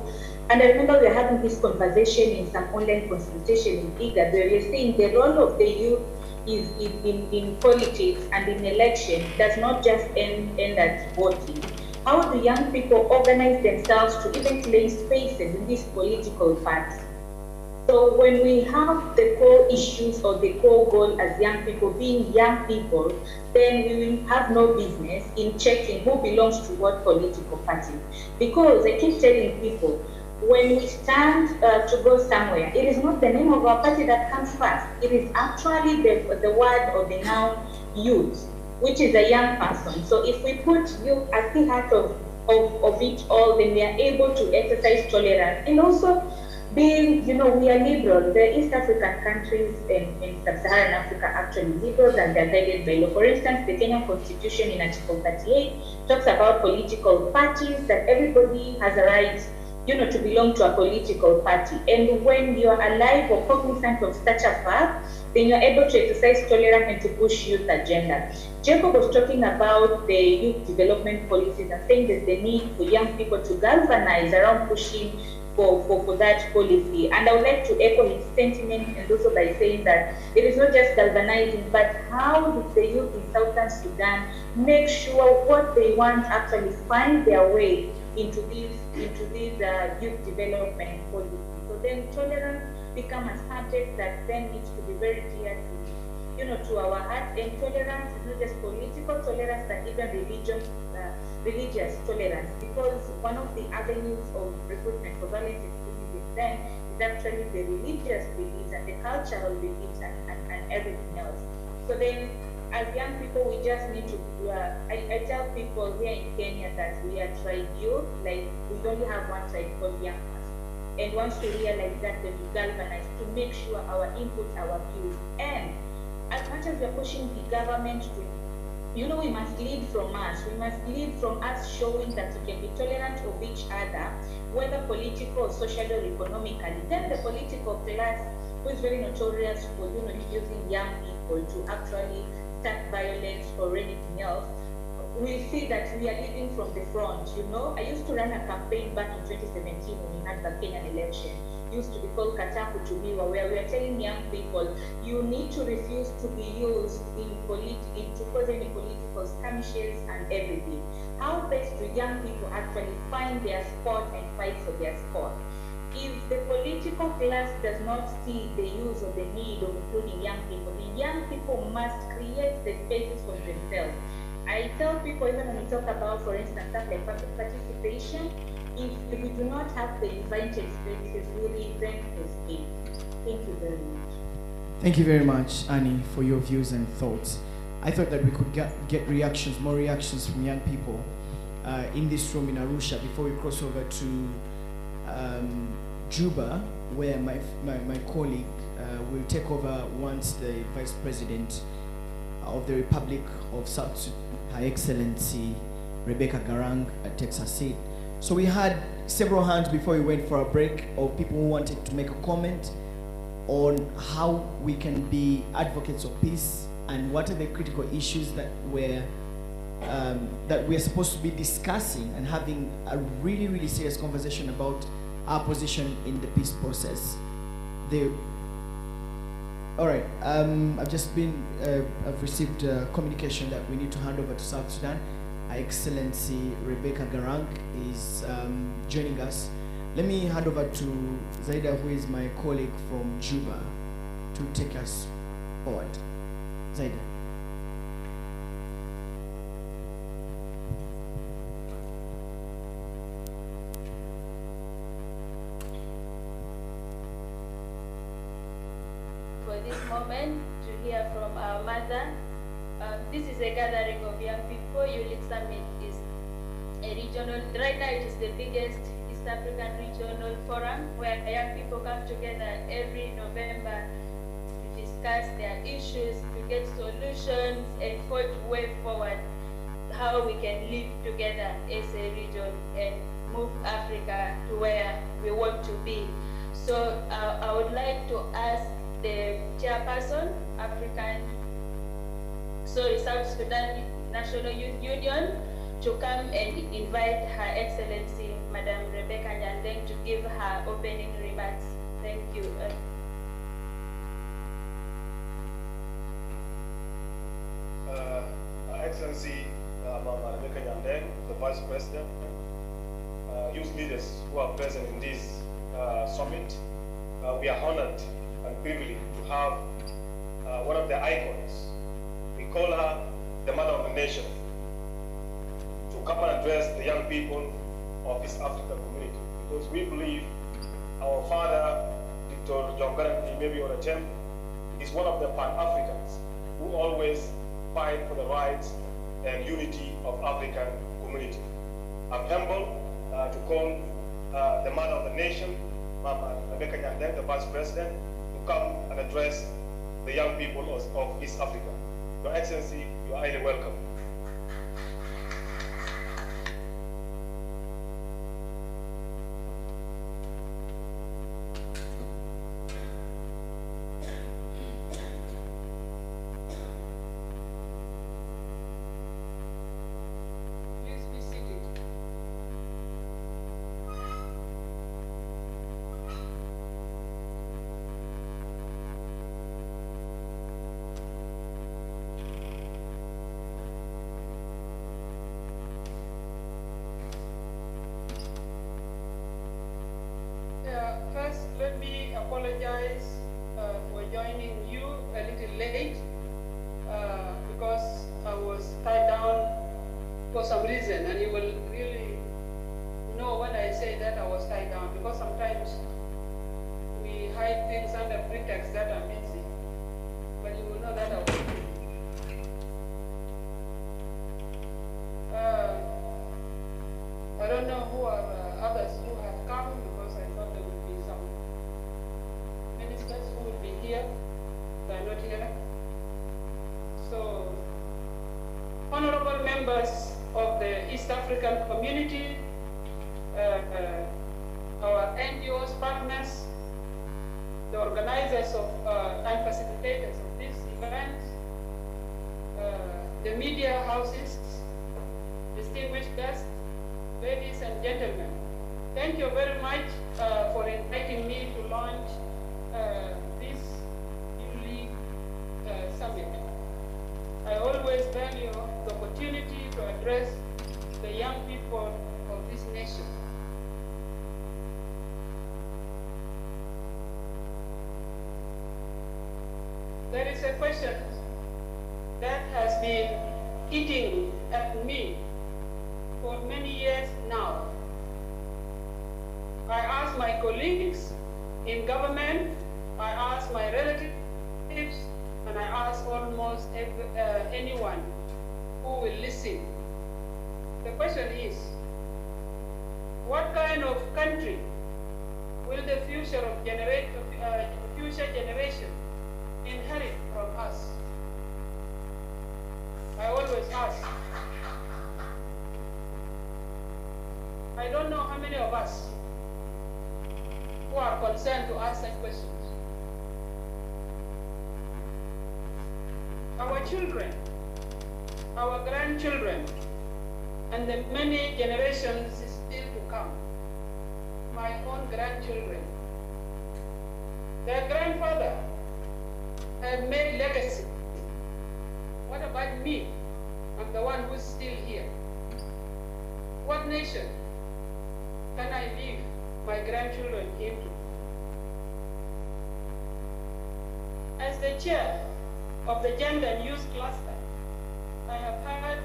and I remember we were having this conversation in some online consultation in IGAD, where we were saying the role of the youth is in politics and in election does not just end at voting. how do young people organize themselves to even claim spaces in these political parties? So when we have the core issues or the core goal as young people being young people, then we will have no business in checking who belongs to what political party. Because I keep telling people, when we stand to go somewhere, it is not the name of our party that comes first. It is actually the word or the noun youth, which is a young person. So if we put youth at the heart of it all, then we are able to exercise tolerance. And also, being, we are liberal. The East African countries in Sub-Saharan Africa are actually liberals, and they're guided by law. For instance, the Kenyan Constitution in Article 38 talks about political parties, that everybody has a right to belong to a political party. And when you're alive or cognizant of such a fact, then you're able to exercise tolerance and to push youth agenda. Jacob was talking about the youth development policies and saying there's the need for young people to galvanize around pushing for that policy. And I would like to echo his sentiment, and also by saying that it is not just galvanizing, but how do the youth in Southern Sudan make sure what they want actually find their way into these youth development policies. So then tolerance becomes a subject that then needs to be very clear to our heart. And tolerance is not just political tolerance, but even religious tolerance, because one of the avenues of recruitment for violent extremism then is actually the religious beliefs and the cultural beliefs and everything else. So then, as young people, we just need to, I tell people here in Kenya that we are tribe youth, like we only have one tribe called young person. And once we realize that, then we galvanize to make sure our input, our views, and as much as we're pushing the government to, we must lead from us. We must lead from us showing that we can be tolerant of each other, whether political, social, or economically. Then the political class, who is very notorious for, using young people to actually start violence or anything else, we see that we are leading from the front. I used to run a campaign back in 2017 when we had the Kenyan election. Used to be called Kataku to Miwa, where we are telling young people, you need to refuse to be used to cause any political skirmishes and everything. How best do young people actually find their spot and fight for their spot? If the political class does not see the use or the need of including young people, the young people must create the spaces for themselves. I tell people, even when we talk about, for instance, stuff like public participation, if we do not have the invited spaces, we will rent the space. Thank you very much. Thank you very much, Annie, for your views and thoughts. I thought that we could get more reactions from young people in this room in Arusha before we cross over to Juba, where my colleague will take over once the Vice President of the Republic of South Sudan, Her Excellency Rebecca Garang, takes her seat. So we had several hands before we went for a break of people who wanted to make a comment on how we can be advocates of peace and what are the critical issues that we're supposed to be discussing and having a really, really serious conversation about our position in the peace process. All right, I've received communication that we need to hand over to South Sudan. Her Excellency Rebecca Garang is joining us. Let me hand over to Zaida, who is my colleague from Juba, to take us forward. Zaida. For this moment, to hear from our mother. This is a gathering of young people. YouLead Summit is a regional, right now it is the biggest East African regional forum where young people come together every November to discuss their issues, to get solutions and forge way forward how we can live together as a region and move Africa to where we want to be. So I would like to ask the chairperson, South Sudan National Youth Union, to come and invite Her Excellency Madam Rebecca Nyandeng to give her opening remarks. Thank you. Her Excellency Mama Rebecca Nyandeng, the Vice President, youth leaders who are present in this summit. We are honored and privileged to have one of the icons. We call her the Mother of the Nation, to come and address the young people of East African community, because we believe our father, Dr. John Garang maybe on a term, is one of the Pan-Africans who always fight for the rights and unity of African community. I'm humbled to call the Mother of the Nation, Mama Rebecca Nyandeng, the Vice President, to come and address the young people of East Africa. Your Excellency, you are highly welcome. First, let me apologize for joining you a little late because I was tied down for some reason, and you will really know when I say that I was tied down, because sometimes we hide things under pretext that I'm busy, but you will know that I was busy. I don't know who are others who have come, because I thought there would be some ministers who would be here. They are not here. So, honorable members of the East African community, our NGOs partners, the organizers of and facilitators of this event, the media houses, distinguished guests, ladies and gentlemen, thank you very much for inviting me to launch this YouLead summit. I always value the opportunity to address the young people of this nation. There is a question that has been eating at me for many years now. I ask my colleagues in government, I ask my relatives, and I ask almost anyone who will listen. The question is, what kind of country will the future generation inherit from us? I always ask. I don't know how many of us who are concerned to ask such questions. Our children, our grandchildren, and the many generations still to come, my own grandchildren, their grandfather have made legacy. What about me? I'm the one who's still here. What nation can I leave my grandchildren into? As the chair of the Gender and Youth Cluster, I have had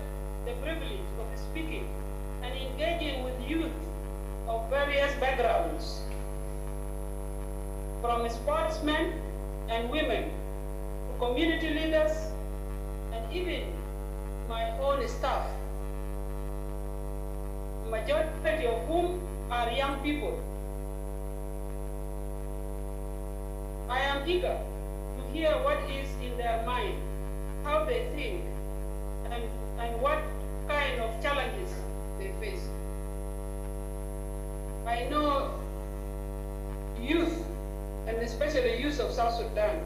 the privilege of speaking and engaging with youth of various backgrounds, from sportsmen and women to community leaders and even my own staff, majority of whom are young people. I am eager to hear what is in their mind, how they think, and what kind of challenges they face. I know youth, and especially youth of South Sudan,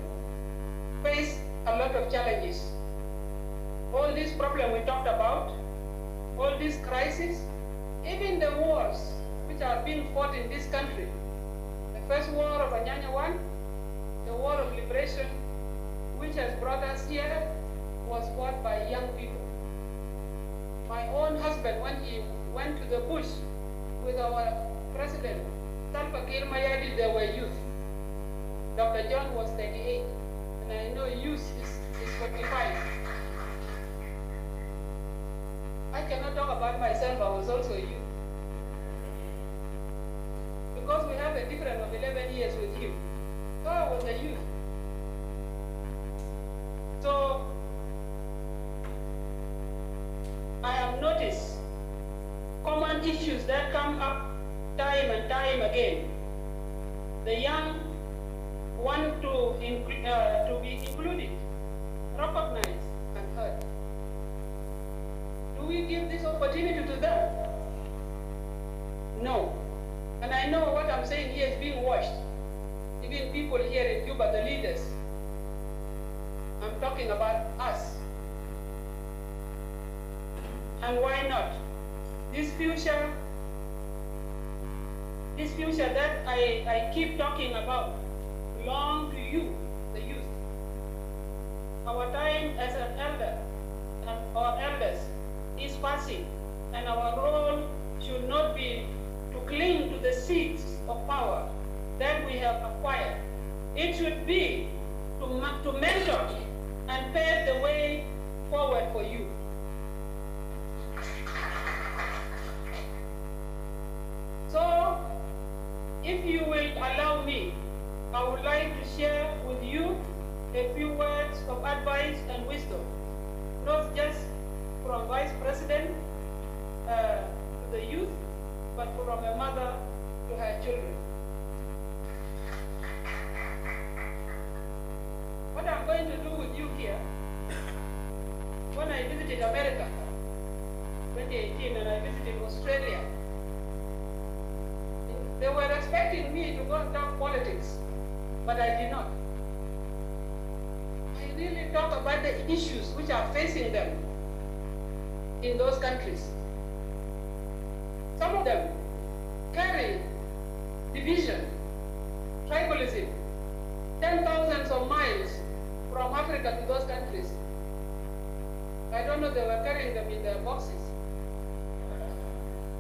face a lot of challenges. All these problems we talked about, all these crises, even the wars which are being fought in this country. The first war of Anyanya 1, the war of liberation, which has brought us here, was fought by young people. my own husband, when he went to the bush with our president, Salva Kiir Mayadi, they were youth. Dr. John was 38, and I know youth is 45. I cannot talk about myself, I was also a youth. Because we have a difference of 11 years with him. So I was a youth. So I have noticed common issues that come up time and time again. The young want to be included, recognized, and heard. Do we give this opportunity to them? No. And I know what I'm saying here is being watched. Even people here in Cuba, the leaders. I'm talking about us. And why not? This future that I keep talking about belongs to you, the youth. Our time as an elder and our elders is passing, and our role should not be to cling to the seats of power that we have acquired. It should be to mentor and pave the way forward for you. So, if you will allow me, I would like to share with you a few words of advice and wisdom, not just from Vice President to the youth, but from a mother to her children. What I'm going to do with you here, when I visited America, 2018, and I visited Australia, they were expecting me to go and talk politics, but I did not. I really talk about the issues which are facing them in those countries. Some of them carry division, tribalism, 10,000s of miles from Africa to those countries. I don't know, they were carrying them in their boxes.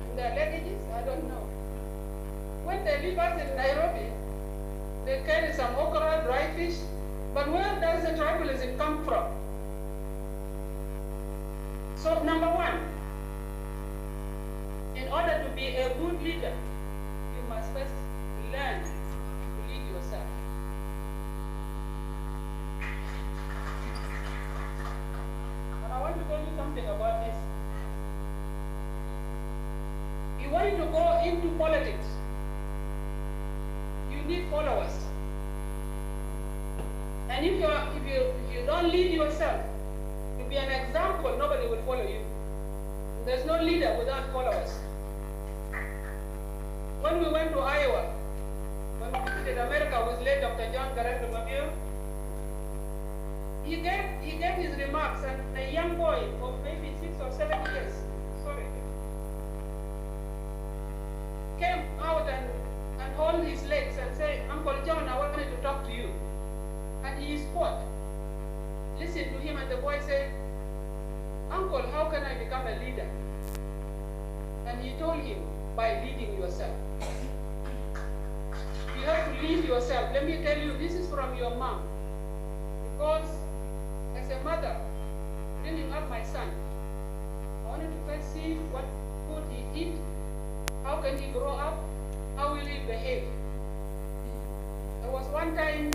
In their luggages, I don't know. When they leave us in Nairobi, they carry some okra, dry fish, but where does the tribalism come from? So number one, in order to be a good leader, you must first learn to lead yourself. And I want to tell you something about this. You want to go into politics, you need followers. And if you don't lead yourself, to be an example, nobody will follow you. There's no leader without followers. When we went to Iowa, when we visited America with late Dr. John Gareth Mabio, he gave his remarks, and a young boy of maybe 6 or 7 years, came out and hold his legs and say, Uncle John, I wanted to talk to you. And he spoke. Listen to him, and the boy said, Uncle, how can I become a leader? And he told him, by leading yourself. You have to lead yourself. Let me tell you, this is from your mom. Because as a mother, bringing up my son, I wanted to first see what food he eat, how can he grow up, how will he behave. There was one time,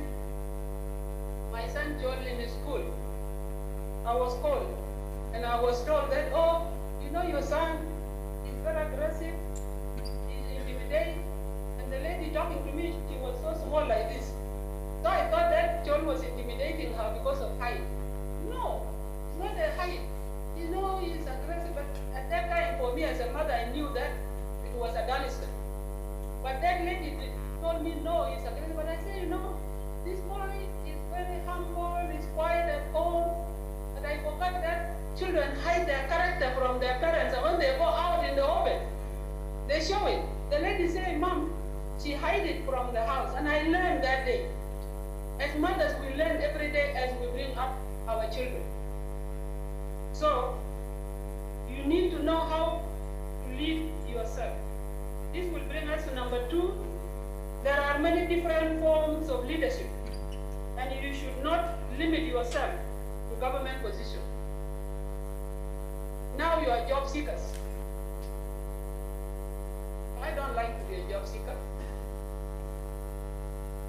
my son joined in school. I was called, and I was told that, oh, you know your son is very aggressive, he's intimidating, and the lady talking to me, she was so small like this. So I thought that John was intimidating her because of height. No, it's not the height. You know he's aggressive, but at that time for me as a mother, I knew that it was adolescent. But that lady told me, no, he's aggressive. But I said, you know, this boy is very humble, he's quiet at home. But I forgot that children hide their character from their parents, and when they go out in the open, they show it. The lady said, Mom, she hid it from the house. And I learned that day. As mothers, we learn every day as we bring up our children. So, you You need to know how to lead yourself. This will bring us to number 2. There are many different forms of leadership, and you should not limit yourself to government position. Now you are job seekers. I don't like to be a job seeker.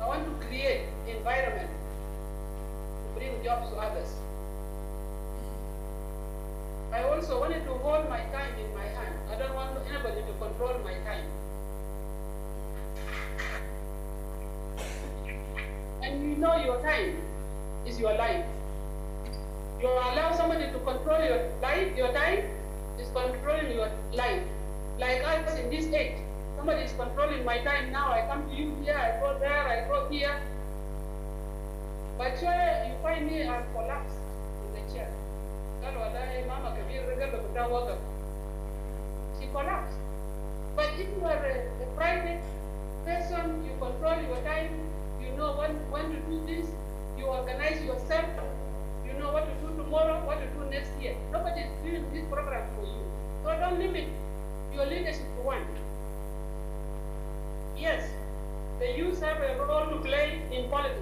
I want to create environment to bring jobs to others. I also wanted to hold my time in my hand. I don't want anybody to control my time. And you know your time is your life. You allow somebody to control your life, your time is controlling your life. Like us in this age, somebody is controlling my time now. I come to you here, I go there, I go here. But where you find me, I collapse in the chair. She collapsed. But if you are a private person, you control your time, you know when to do this, you organize yourself, you know what to do tomorrow, what to do next year. Nobody is doing this program for you. So don't limit your leadership to one. Yes, the youth have a role to play in politics.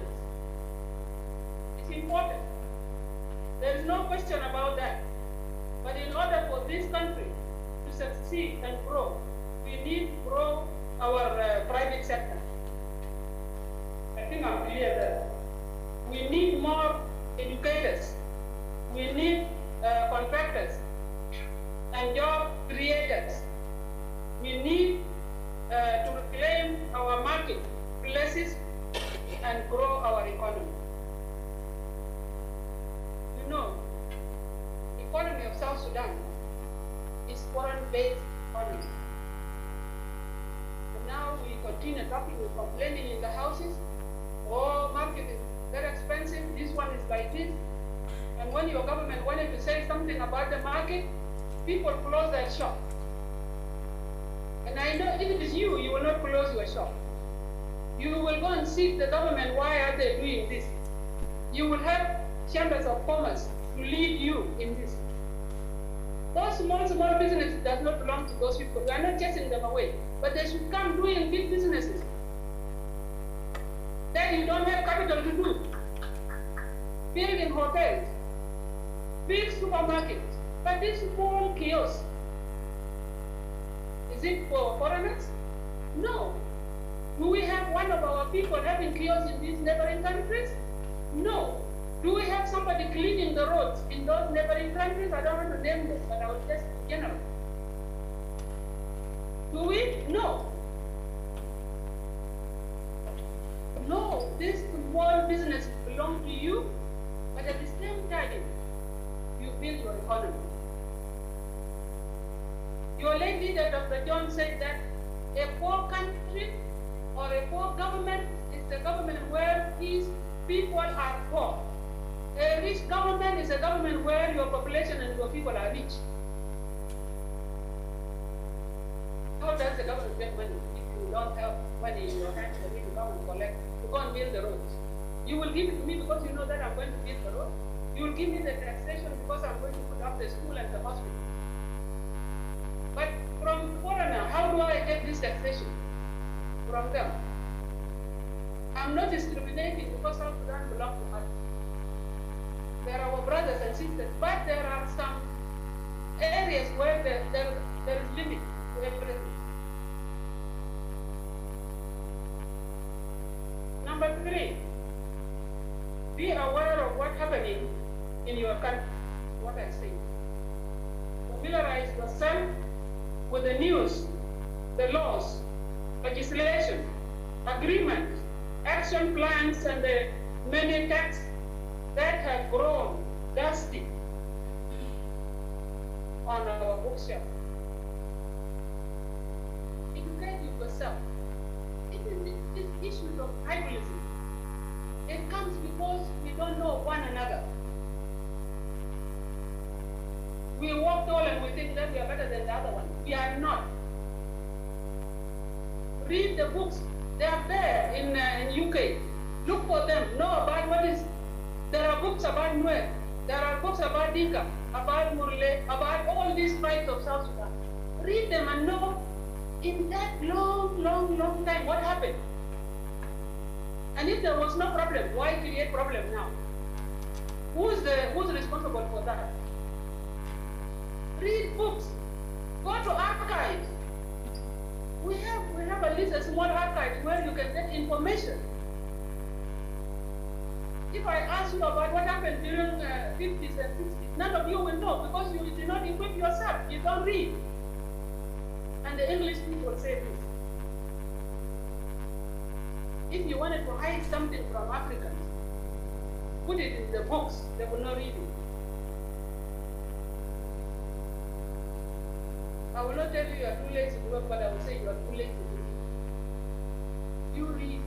It's important. There is no question about that. But in order for this country to succeed and grow, we need to grow our private sector. I think I'm clear there. We need more educators. We need contractors and job creators. We need to reclaim our market places and grow our economy. You know, the economy of South Sudan is foreign-based economy. And now we continue talking, we're complaining in the houses, oh, market is very expensive, this one is like this. And when your government wanted to say something about the market, people close their shop. And I know if it is you, you will not close your shop. You will go and seek the government, why are they doing this? You will have chambers of commerce to lead you in this. Those small businesses does not belong to those people. We are not chasing them away, but they should come doing big businesses. Then you don't have capital to do. Building hotels, big supermarkets, but this small kiosk, is it for foreigners? No. Do we have one of our people having kiosks in these neighboring countries? No. Do we have somebody cleaning the roads in those neighboring countries? I don't want to name them, but I will just general. Do we? No. No, these small businesses belong to you, but at the same time, you build your economy. Your late leader, Dr. John, said that a poor country or a poor government is the government where his people are poor. A rich government is a government where your population and your people are rich. How does the government get money if you don't have money in your hands for me to come and collect, to go and build the roads? You will give it to me because you know that I'm going to build the road. You will give me the taxation because I'm going to put up the school and the hospital. But from foreigner, how do I get this taxation? From them. I'm not discriminating because South Sudan belongs to us. They are our brothers and sisters, but there are some areas where there is limit to everything. Number 3, be aware of what's happening in your country, what I say. Familiarize yourself with the news, the laws, legislation, agreements, action plans, and the many texts that have grown dusty on our bookshelf. Educate yourself. Even this issue of tribalism, it comes because we don't know one another. We walk tall and we think that we are better than the other one. We are not. Read the books. They are there in UK. Look for them. Know about what is. There are books about Nuer. There are books about Dinka, about Murle, about all these tribes of South Sudan. Read them and know in that long time what happened. And if there was no problem, why create problem now? Who's responsible for that? Read books. Go to archives. We have at least a small archive where you can get information. If I ask you about what happened during 50s and 60s, none of you will know because you did not equip yourself. You don't read. And the English people say this. If you wanted to hide something from Africans, put it in the books, they will not read it. I will not tell you you are too late to work, but I will say you are too late to do it. You read.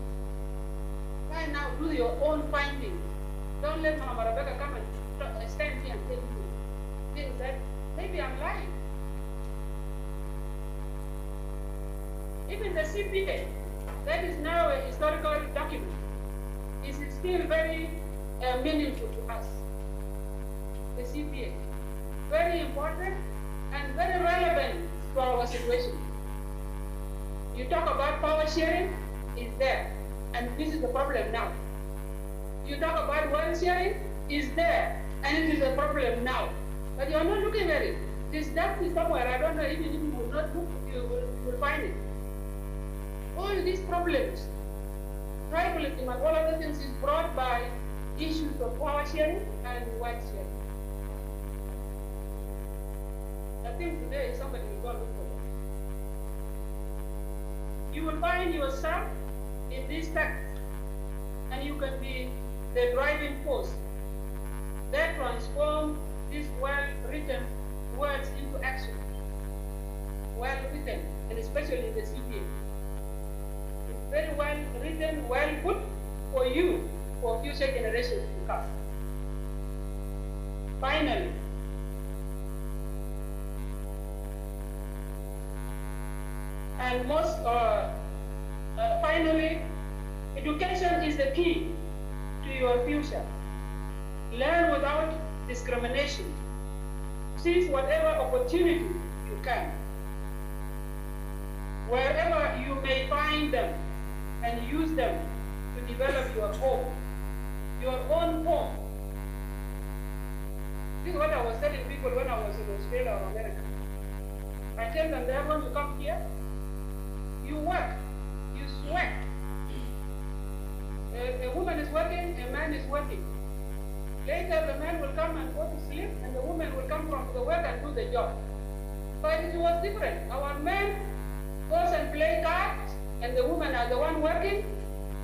Right now, do your own findings. Don't let Mama Rebecca come and stand here and tell you things that maybe I'm lying. Even the CPA, that is now a historical document, is still very meaningful to us. The CPA, very important and very relevant to our situation. You talk about power sharing, it's there, and this is the problem now. You talk about wealth sharing, it's there, and it is a problem now. But you are not looking at it. This depth is somewhere, I don't know, even if you will not look, you will find it. All these problems, tribalism and all other things is brought by issues of power sharing and wealth sharing. I think today somebody will go look for it. You will find yourself in this text, and you can be the driving force that transforms these well-written words into action. Well-written, and especially in the CPA. It's very well written, well put for you, for future generations to come. Finally, and most finally, education is the key to your future. Learn without discrimination. Seize whatever opportunity you can. Wherever you may find them, and use them to develop your home, your own home. This is what I was telling people when I was in Australia or America. I tell them they're going to come here, you work, you sweat. A woman is working, a man is working. Later the man will come and go to sleep, and the woman will come from the work and do the job. But it was different. Our man goes and play cards, and the women are the one working,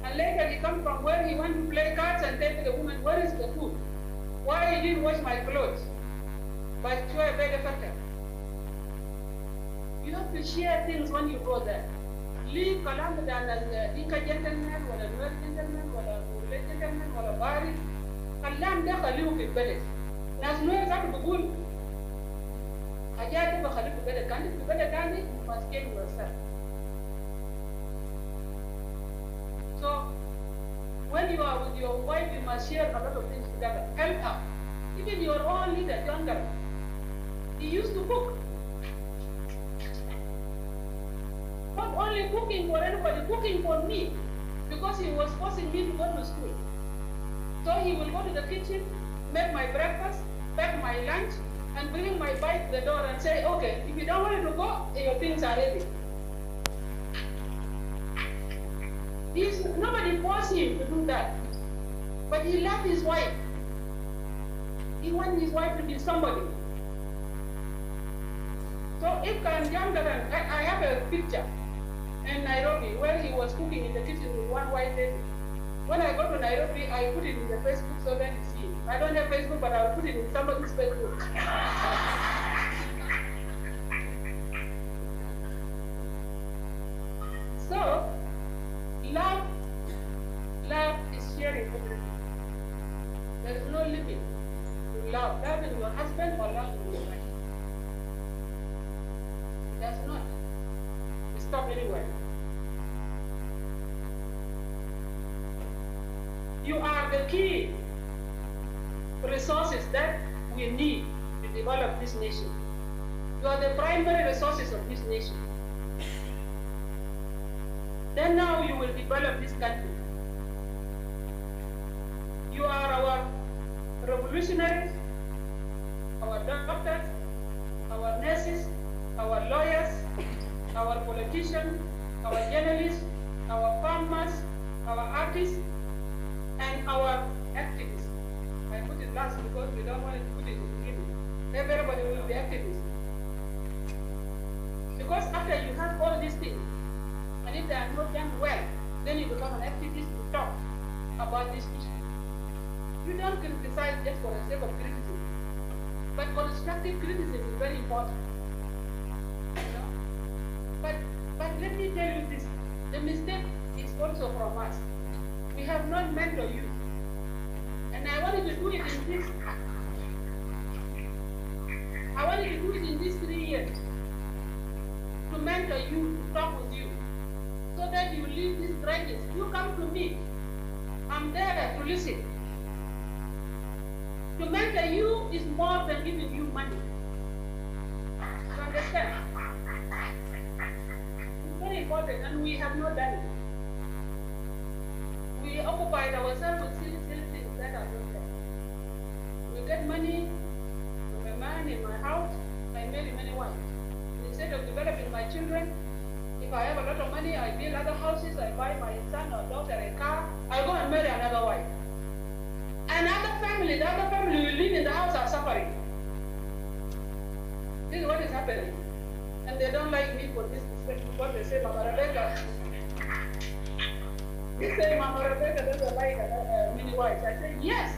and later he comes from where he went to play cards and tell the woman, where is the food? Why you didn't wash my clothes? But you are very effective. You have to share things when you go there. Leave Kalam than as Dinka gentleman, or a Nuer gentleman, or a Murle gentleman, or a Bari. Kalam de Khaliu fi Belet. Nas Nuer Zak Bugul. Ajadi Khaliu fi Belet. Kandi fi Belet Dani, you must get yourself. So, when you are with your wife, you must share a lot of things together. Help her. Even your own leader, John Garang, he used to cook. Not only cooking for anybody, cooking for me, because he was forcing me to go to school. So he will go to the kitchen, make my breakfast, pack my lunch, and bring my bike to the door and say, okay, if you don't want to go, your things are ready. Nobody forced him to do that. But he loved his wife. He wanted his wife to be somebody. So if I have a picture in Nairobi where he was cooking in the kitchen with one white lady. When I go to Nairobi, I put it in the Facebook so that you see it. I don't have Facebook, but I'll put it in somebody's Facebook. So, love is sharing everything. There is no limit to love. Loving your husband or loving your wife. It does not stop anywhere. You are the key resources that we need to develop this nation. You are the primary resources of this nation. Then now you will develop this country. You are our revolutionaries, our doctors, our nurses, our lawyers, our politicians, our journalists, our farmers, our artists, and our activists. I put it last because we don't want to put it in the beginning. Everybody will be activists. Because after you have all these things, and if they are not done well, then you become an activist to talk about this issue. You don't criticize just for the sake of criticism. But constructive criticism is very important. You know? But let me tell you this, the mistake is also from us. We have not mentored you. And I wanted to do it in this. I wanted to do it in these 3 years. To mentor you, to talk with you. So that you leave these grudges. You come to me. I'm there to listen. To mentor you is more than giving you money. You understand? It's very important, and we have not done it. We occupied ourselves with silly things that are not there. We get money from a man in my house, I marry many wives. Instead of developing my children, if I have a lot of money, I build other houses, I buy my son or daughter a car, I go and marry another wife. And the other family who live in the house are suffering. This is what is happening. And they don't like me for this because they say, Mama Rebecca. They say, Mama Rebecca doesn't like many wives. I say, yes.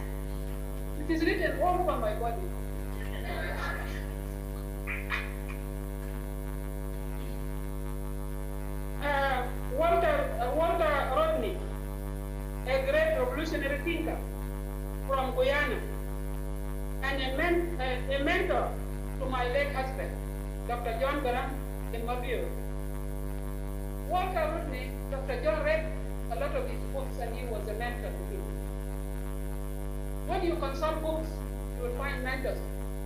It is written all over my body. Walter Rodney, a great revolutionary thinker from Guyana, and a mentor to my late husband, Dr. John Garang in Mobile. Walter Rodney, Dr. John read a lot of his books and he was a mentor to him. When you consult books, you will find mentors.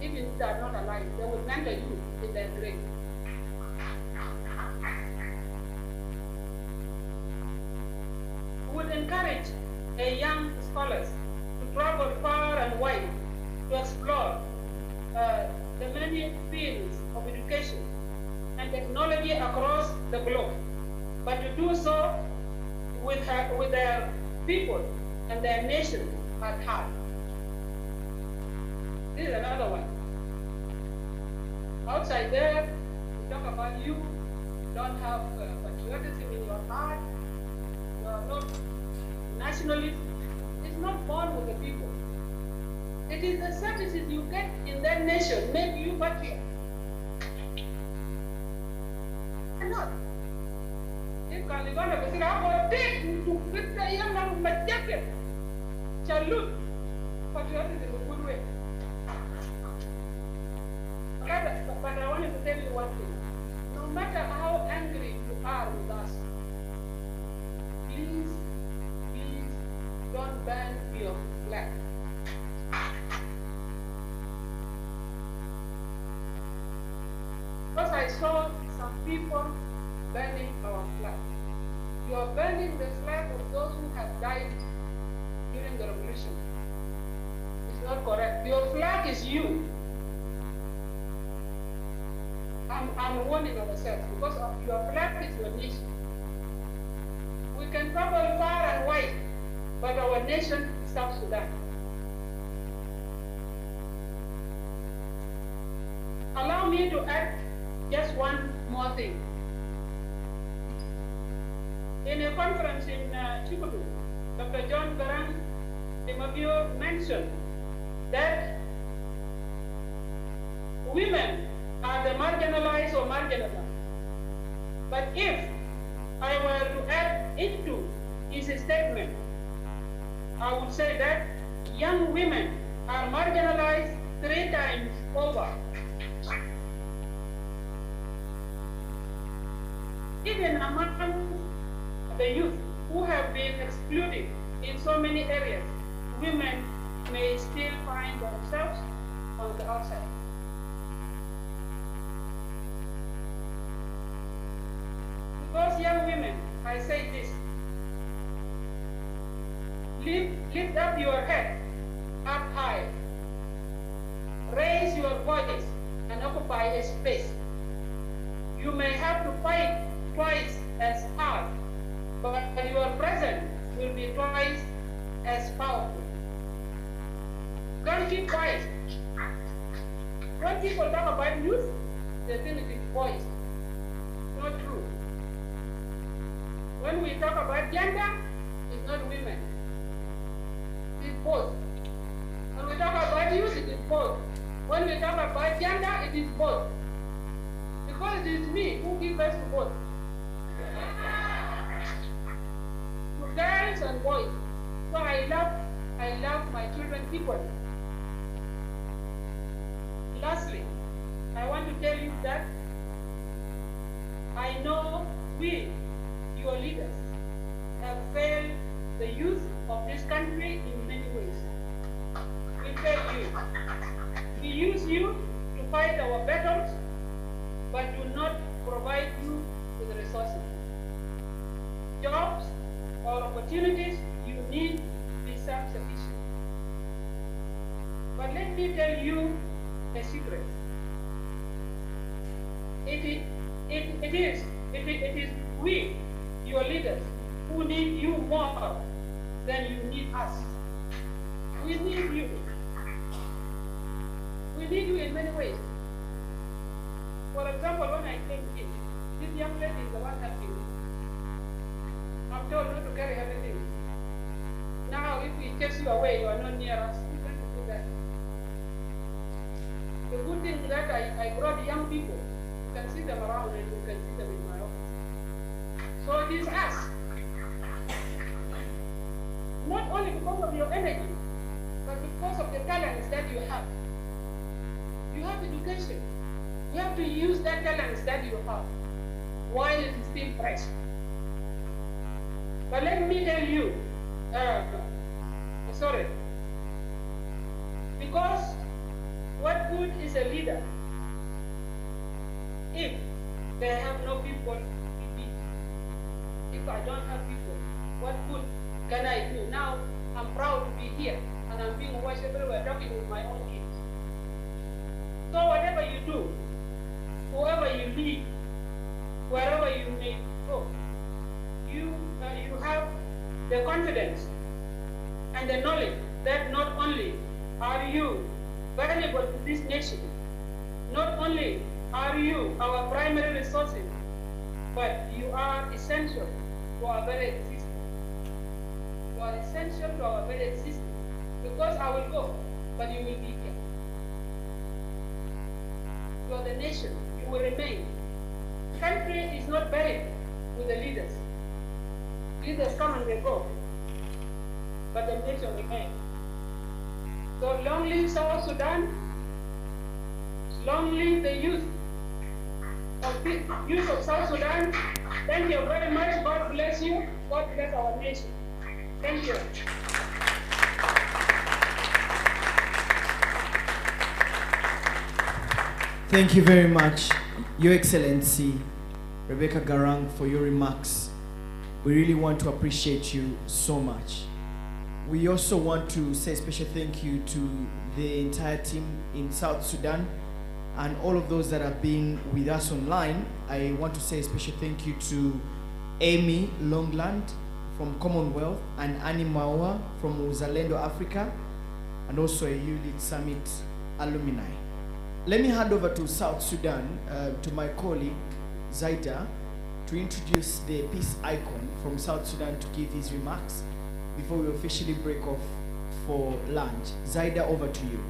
Even if they are not alive, they will mentor you in their grave. Would encourage young scholars to travel far and wide to explore the many fields of education and technology across the globe, but to do so with their people and their nation at heart. This is another one. Outside there, we talk about you don't have patriotism in your heart. You are not nationalist. It's not born with the people. It is the services you get in that nation make you patriot. Not. If Caligona was about to fit the young man with my jacket, salute. Patriotism is a good way. But I wanted to tell you one thing. No matter how angry you are with us, please don't burn your flag. Because I saw some people burning our flag. You are burning the flag of those who have died during the revolution. It's not correct. Your flag is you. I'm warning ourselves because of your flag is your nation. We can travel far and wide, but our nation is South Sudan. Allow me to add just one more thing. In a conference in Chibudu, Dr. John Garang mentioned that women are the marginalized or marginalized. But if I were to add into his statement, I would say that young women are marginalized 3 times over. Even among the youth who have been excluded in so many areas, women may still find themselves on the outside. Because young women, I say this, lift up your head up high, raise your voice and occupy a space. You may have to fight twice as hard, but your presence will be twice as powerful. Don't keep quiet. When people talk about youth, they think it is boys. Not true. When we talk about gender, it's not women. It's both. When we talk about youth, it is both. When we talk about gender, it is both. Because it is me who gives birth to both. To girls and boys. So I love my children equally. Lastly, I want to tell you that I know we, your leaders, have failed the youth of this country in many ways. We fail you. We use you to fight our battles, but do not provide you with resources. Jobs or opportunities you need to be self-sufficient. But let me tell you a secret. It is we, your leaders, who need you more than you need us. We need you. We need you in many ways. For example, when I came in, this young lady is the one helping me. I'm told not to carry heavy things. Now, if we chase you away, you are not near us. We can't do that. The good thing is that I brought young people. You can see them around and you can see them in my office. So it is us. Not only because of your energy, but because of the talents that you have. You have education. You have to use that talents that you have while it is still fresh. But let me tell you, because what good is a leader if they have no people to lead? If I don't have people, what good can I do? Now I'm proud to be here and I'm being watched everywhere talking with my own kids. So whatever you do, whoever you lead, wherever you may go, you have the confidence and the knowledge that not only are you valuable to this nation, not only are you our primary resources, but you are essential to our very existence. You are essential to our very existence. Because I will go, but you will be here. You are the nation, you will remain. The country is not buried with the leaders. Leaders come and they go, but the nation remains. So long live South Sudan, long live the youth of South Sudan. Thank you very much. God bless you. God bless our nation. Thank you. Thank you very much, Your Excellency, Rebecca Garang, for your remarks. We really want to appreciate you so much. We also want to say a special thank you to the entire team in South Sudan and all of those that have been with us online. I want to say a special thank you to Amy Longland from Commonwealth and Annie Maua from Uzalendo Africa, and also a YouLead Summit alumni. Let me hand over to South Sudan, to my colleague, Zaida, to introduce the peace icon from South Sudan to give his remarks before we officially break off for lunch. Zaida, over to you.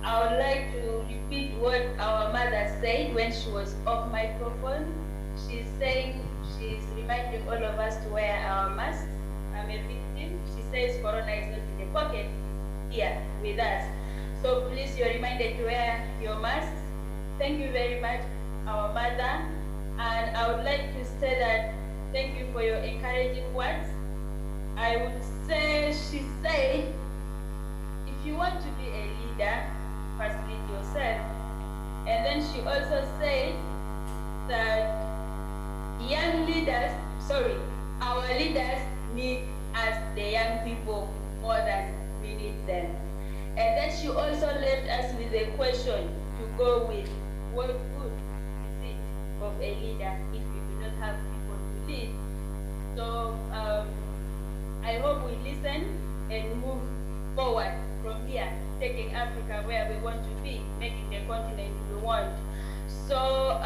I would like to repeat what our mother said when she was off microphone. She's saying, she's reminding all of us to wear our masks. I'm a victim. She says Corona is not in the pocket here with us. So please, you're reminded to wear your masks. Thank you very much, our mother. And I would like to say that thank you for your encouraging words. I would say, she said, if you want to be a leader, first lead yourself. And then she also said that our leaders need us, the young people, more than we need them. And then she also left us with a question to go with. What good is it of a leader if we do not have people to lead? So I hope we listen and move forward from here, taking Africa where we want to be, making the continent we want. So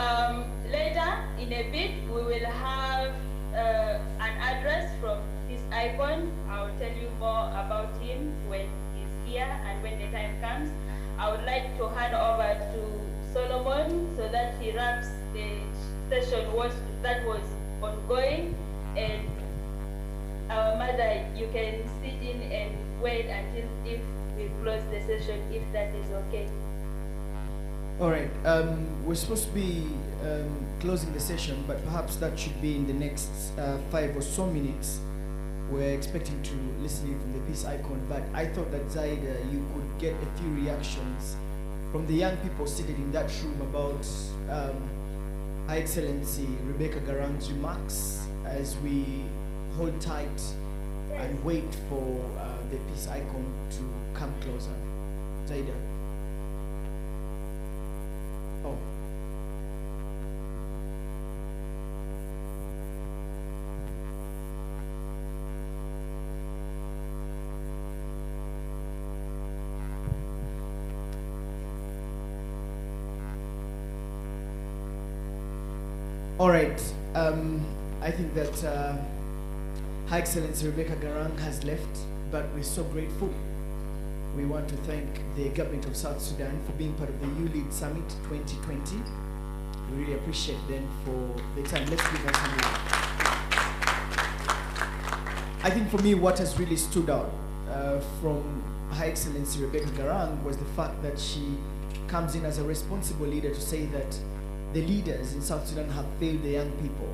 later, in a bit, we will have an address from this icon. I'll tell you more about him when he's here and when the time comes. I would like to hand over to Solomon so that he wraps the session that was ongoing. And our mother, you can sit in and wait until if we close the session, if that is okay. All right, we're supposed to be closing the session, but perhaps that should be in the next 5 or so minutes. We're expecting to listen from the peace icon, but I thought that Zaida, you could get a few reactions from the young people seated in that room about Her Excellency Rebecca Garang's remarks as we hold tight and wait for the peace icon to come closer. Zaida. Oh. All right, I think that Her Excellency Rebecca Garang has left, but we're so grateful. We want to thank the government of South Sudan for being part of the YouLead Summit 2020. We really appreciate them for the time. Let's give them some love. I think for me, what has really stood out from Her Excellency Rebecca Garang was the fact that she comes in as a responsible leader to say that the leaders in South Sudan have failed the young people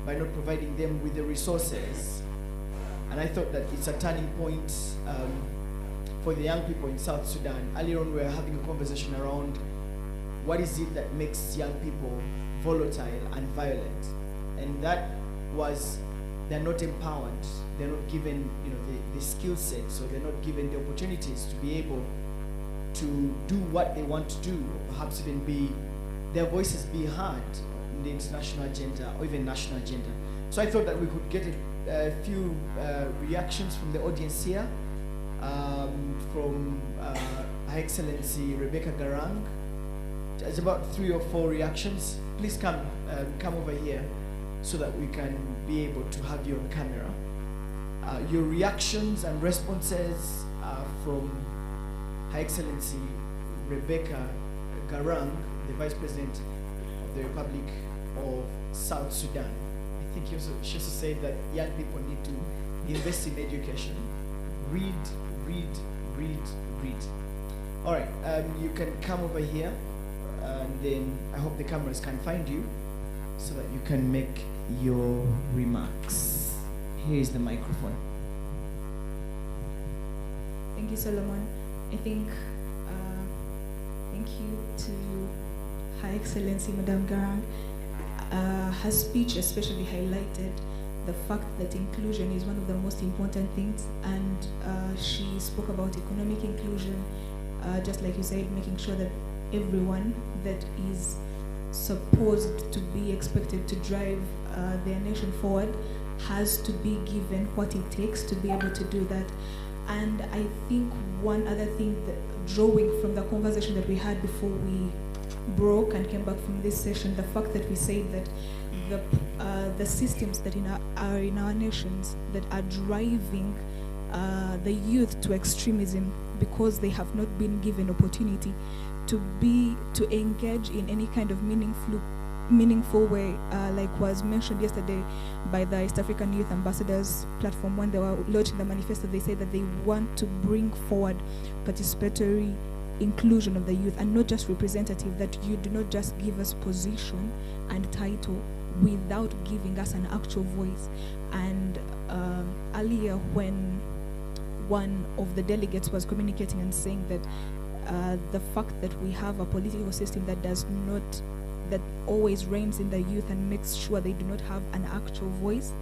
by not providing them with the resources. And I thought that it's a turning point for the young people in South Sudan. Earlier on, we were having a conversation around what is it that makes young people volatile and violent. And that was, they're not empowered. They're not given the skill sets, or they're not given the opportunities to be able to do what they want to do, or perhaps even their voices be heard in the international agenda or even national agenda. So I thought that we could get a few reactions from the audience here, from Her Excellency Rebecca Garang. There's about 3 or 4 reactions. Please come over here so that we can be able to have you on camera. Your reactions and responses from Her Excellency Rebecca Garang, the Vice President of the Republic of South Sudan. I think she also said that young people need to invest in education. Read, read, read, read. All right, you can come over here, and then I hope the cameras can find you so that you can make your remarks. Here is the microphone. Thank you, Solomon. I think, thank you to Her Excellency Madame Garang. Her speech especially highlighted the fact that inclusion is one of the most important things, and she spoke about economic inclusion, just like you said, making sure that everyone that is supposed to be expected to drive their nation forward has to be given what it takes to be able to do that. And I think one other thing, that drawing from the conversation that we had before we broke and came back from this session, the fact that we said that the systems that are in our nations that are driving the youth to extremism, because they have not been given opportunity to engage in any kind of meaningful way, like was mentioned yesterday by the East African Youth Ambassadors platform when they were launching the manifesto. They said that they want to bring forward participatory inclusion of the youth, and not just representative, that you do not just give us position and title without giving us an actual voice. And earlier, when one of the delegates was communicating and saying that the fact that we have a political system that that always reigns in the youth and makes sure they do not have an actual voice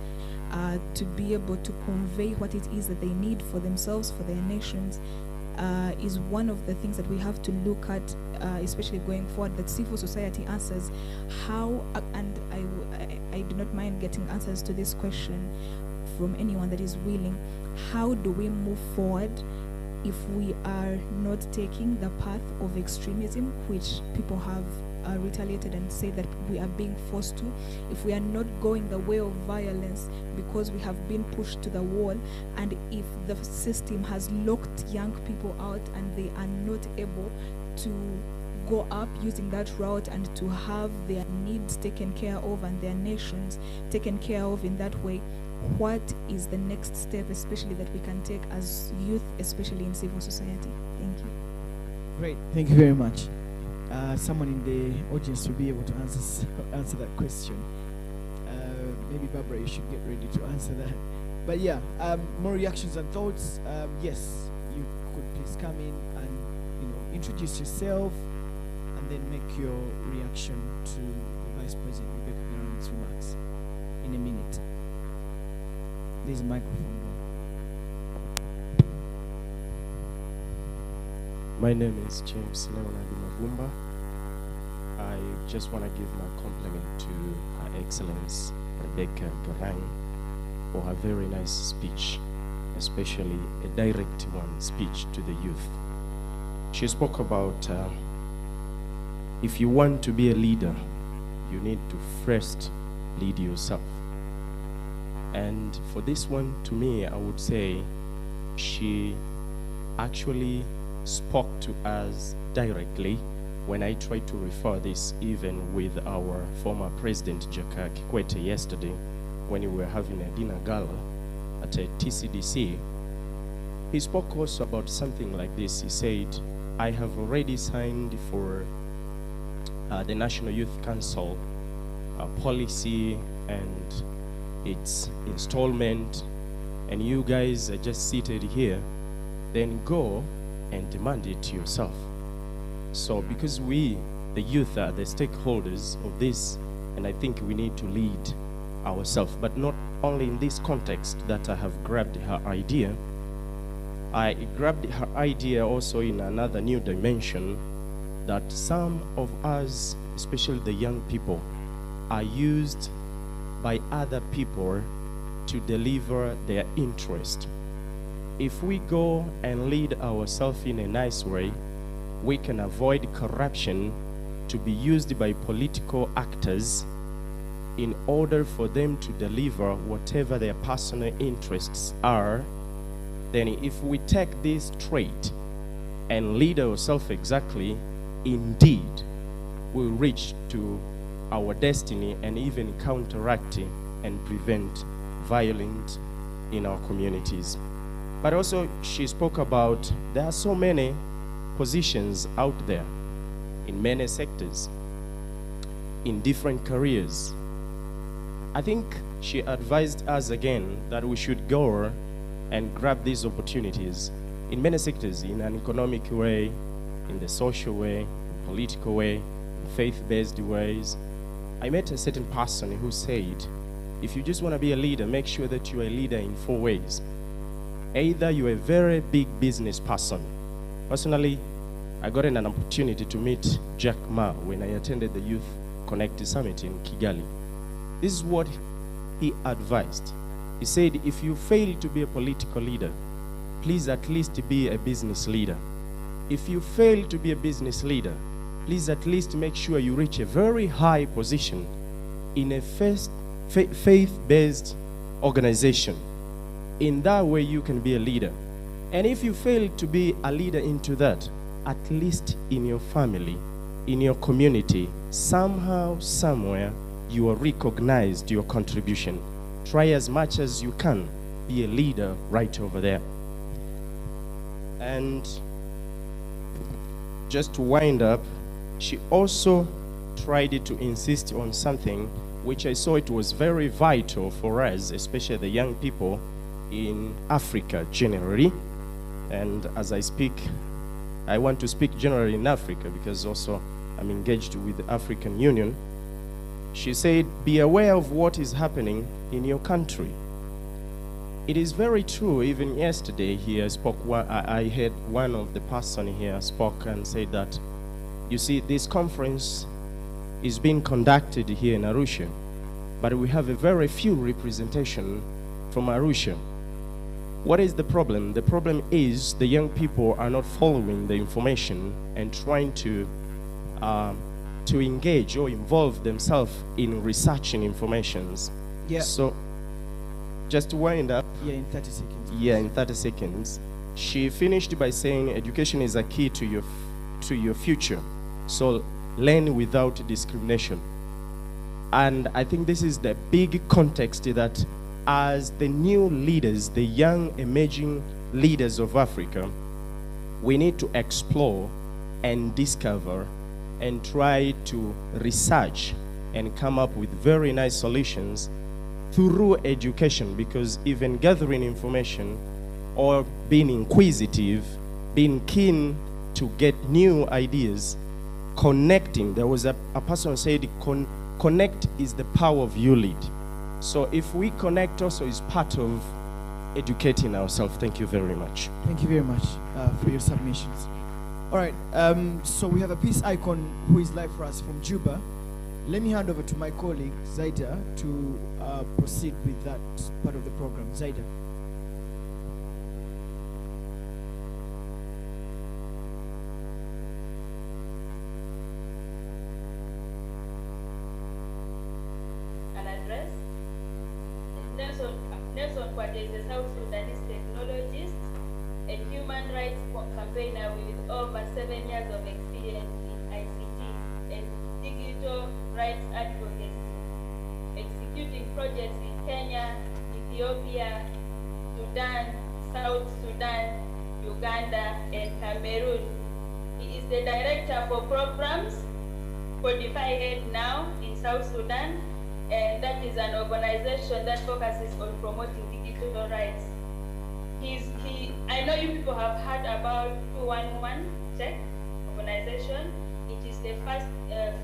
to be able to convey what it is that they need for themselves, for their nations, is one of the things that we have to look at, especially going forward, that civil society answers how, and I do not mind getting answers to this question from anyone that is willing. How do we move forward if we are not taking the path of extremism, which people have retaliated and say that we are being forced to? If we are not going the way of violence because we have been pushed to the wall, and if the system has locked young people out and they are not able to go up using that route and to have their needs taken care of and their nations taken care of in that way, what is the next step, especially that we can take as youth, especially in civil society? Thank you. Great, thank you very much. Someone in the audience will be able to answer that question. Maybe Barbara, you should get ready to answer that. But yeah, more reactions and thoughts. Yes, you could please come in and introduce yourself and then make your reaction to the Vice President Rebecca Garang's remarks in a minute. There's a microphone. My name is James Leonard Magumba. I just want to give my compliment to Her Excellence Rebecca Garang for her very nice speech, especially a direct one speech to the youth. She spoke about if you want to be a leader, you need to first lead yourself. And for this one, to me, I would say she actually spoke to us directly when I tried to refer this even with our former President Jakaya Kikwete yesterday when we were having a dinner gala at a TCDC. He spoke also about something like this. He said, I have already signed for the National Youth Council policy and its installment, and you guys are just seated here, then go and demand it yourself. So because we, the youth, are the stakeholders of this, and I think we need to lead ourselves, but not only in this context that I have grabbed her idea. I grabbed her idea also in another new dimension, that some of us, especially the young people, are used by other people to deliver their interest. If we go and lead ourselves in a nice way, we can avoid corruption to be used by political actors in order for them to deliver whatever their personal interests are. Then if we take this trait and lead ourselves exactly, indeed, we'll reach to our destiny and even counteract and prevent violence in our communities. But also she spoke about there are so many positions out there in many sectors, in different careers. I think she advised us again that we should go and grab these opportunities in many sectors, in an economic way, in the social way, in political way, in faith-based ways. I met a certain person who said, if you just want to be a leader, make sure that you are a leader in 4 ways. Either you're a very big business person. Personally, I got an opportunity to meet Jack Ma when I attended the Youth Connect Summit in Kigali. This is what he advised. He said, if you fail to be a political leader, please at least be a business leader. If you fail to be a business leader, please at least make sure you reach a very high position in a faith-based organization. In that way, you can be a leader. And if you fail to be a leader into that, at least in your family, in your community, somehow, somewhere, you are recognized your contribution. Try as much as you can, be a leader right over there. And just to wind up, she also tried to insist on something which I saw it was very vital for us, especially the young people in Africa generally. And as I speak, I want to speak generally in Africa because also I'm engaged with the African Union. She said, be aware of what is happening in your country. It is very true. Even yesterday here I heard one of the person here spoke and said that, you see, this conference is being conducted here in Arusha, but we have a very few representation from Arusha. What is the problem? The problem is the young people are not following the information and trying to engage or involve themselves in researching informations. Yeah. So, just to wind up. Yeah, in 30 seconds. Yeah, in 30 seconds. She finished by saying education is a key to your future. So learn without discrimination. And I think this is the big context that as the new leaders, the young emerging leaders of Africa, we need to explore and discover and try to research and come up with very nice solutions through education, because even gathering information or being inquisitive, being keen to get new ideas, connecting. There was a person who said, connect is the power of YouLead. So if we connect also is part of educating ourselves. Thank you very much. Thank you very much for your submissions. All right, so we have a peace icon who is live for us from Juba. Let me hand over to my colleague, Zaida, to proceed with that part of the program. Zaida. An address. Nelson Kwade is a South Sudanese technologist, a human rights campaigner with over 7 years of experience in ICT and digital rights advocacy, executing projects in Kenya, Ethiopia, Sudan, South Sudan, Uganda, and Cameroon. He is the director for programs for Defy Hate Now in South Sudan, and that is an organization that focuses on promoting digital rights. I know you people have heard about 211 Check organization. It is the first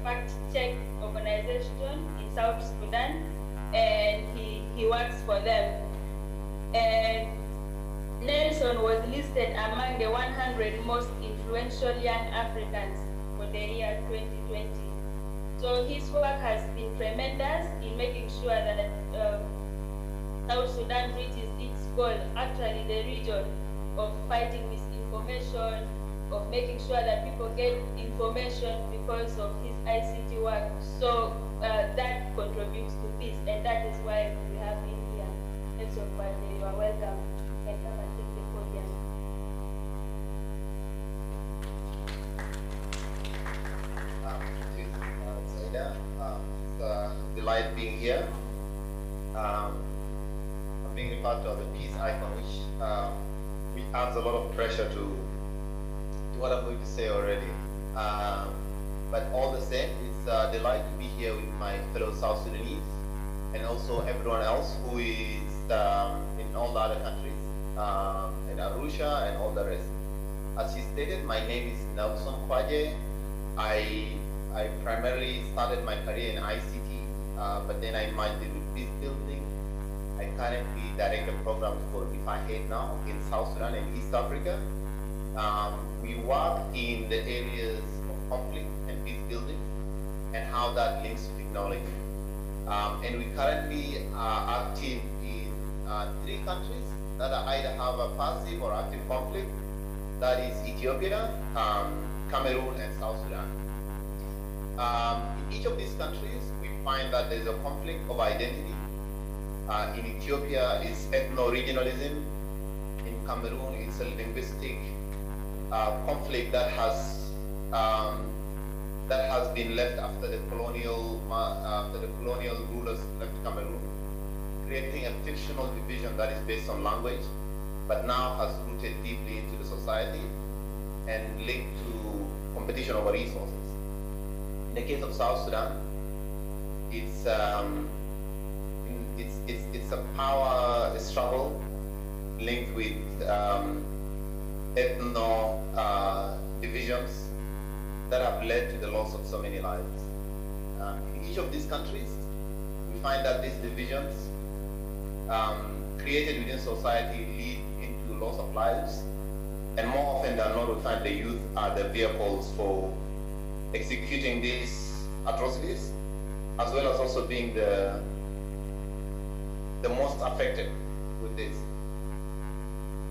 fact-check organization in South Sudan, and he works for them. And Nelson was listed among the 100 most influential young Africans for the year 2020. So his work has been tremendous in making sure that South Sudan reaches its goal, actually the region of fighting misinformation, of making sure that people get information because of his ICT work. So that contributes to peace, and that is why we have him here. Nelson Kwade, you are welcome. And come and take the podium. Zaida, it's a delight being here. I'm being a part of the peace icon, which adds a lot of pressure to what I'm going to say already. But all the same, it's a delight to be here with my fellow South Sudanese and also everyone else who is in all the other countries, in Arusha and all the rest. As she stated, my name is Nelson Kwade. I primarily started my career in ICT, but then I merged it with Peacebuilding. I currently direct a program called Defy Hate Now in South Sudan and East Africa. We work in the areas of conflict and peace building and how that links to technology. And we currently are active in 3 countries that either have a passive or active conflict. That is Ethiopia, Cameroon, and South Sudan. In each of these countries, we find that there's a conflict of identity. In Ethiopia, it's ethno-regionalism. In Cameroon, it's a linguistic conflict that has been left after the colonial rulers left Cameroon, creating a fictional division that is based on language, but now has rooted deeply into the society and linked to competition over resources. In the case of South Sudan, it's a power struggle linked with ethno divisions that have led to the loss of so many lives. In each of these countries, we find that these divisions created within society lead into loss of lives, and more often than not, we find the youth are the vehicles for executing these atrocities, as well as also being the most affected with this.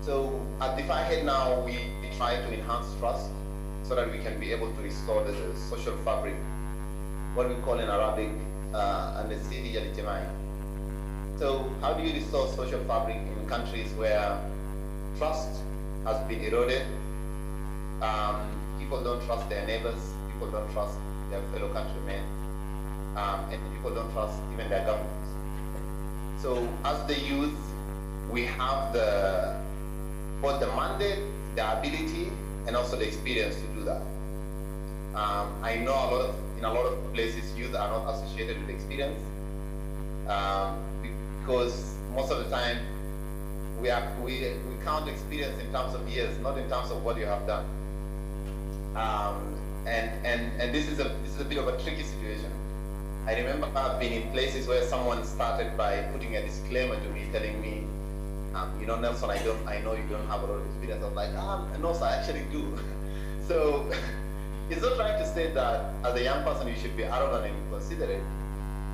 So at Defy Head now, we try to enhance trust so that we can be able to restore the social fabric, what we call in Arabic, an-Nasidi al-Ijtimai. So how do you restore social fabric in countries where trust has been eroded? People don't trust their neighbors, people don't trust their fellow countrymen, and people don't trust even their governments. So as the youth, we have both the mandate, the ability, and also the experience to do that. I know in a lot of places, youth are not associated with experience because most of the time we count experience in terms of years, not in terms of what you have done. And this is a bit of a tricky situation. I remember I've been in places where someone started by putting a disclaimer to me, telling me, you know, Nelson, I know you don't have a lot of experience. I was like, no, sir, I actually do. So it's not trying to say that as a young person you should be arrogant and inconsiderate,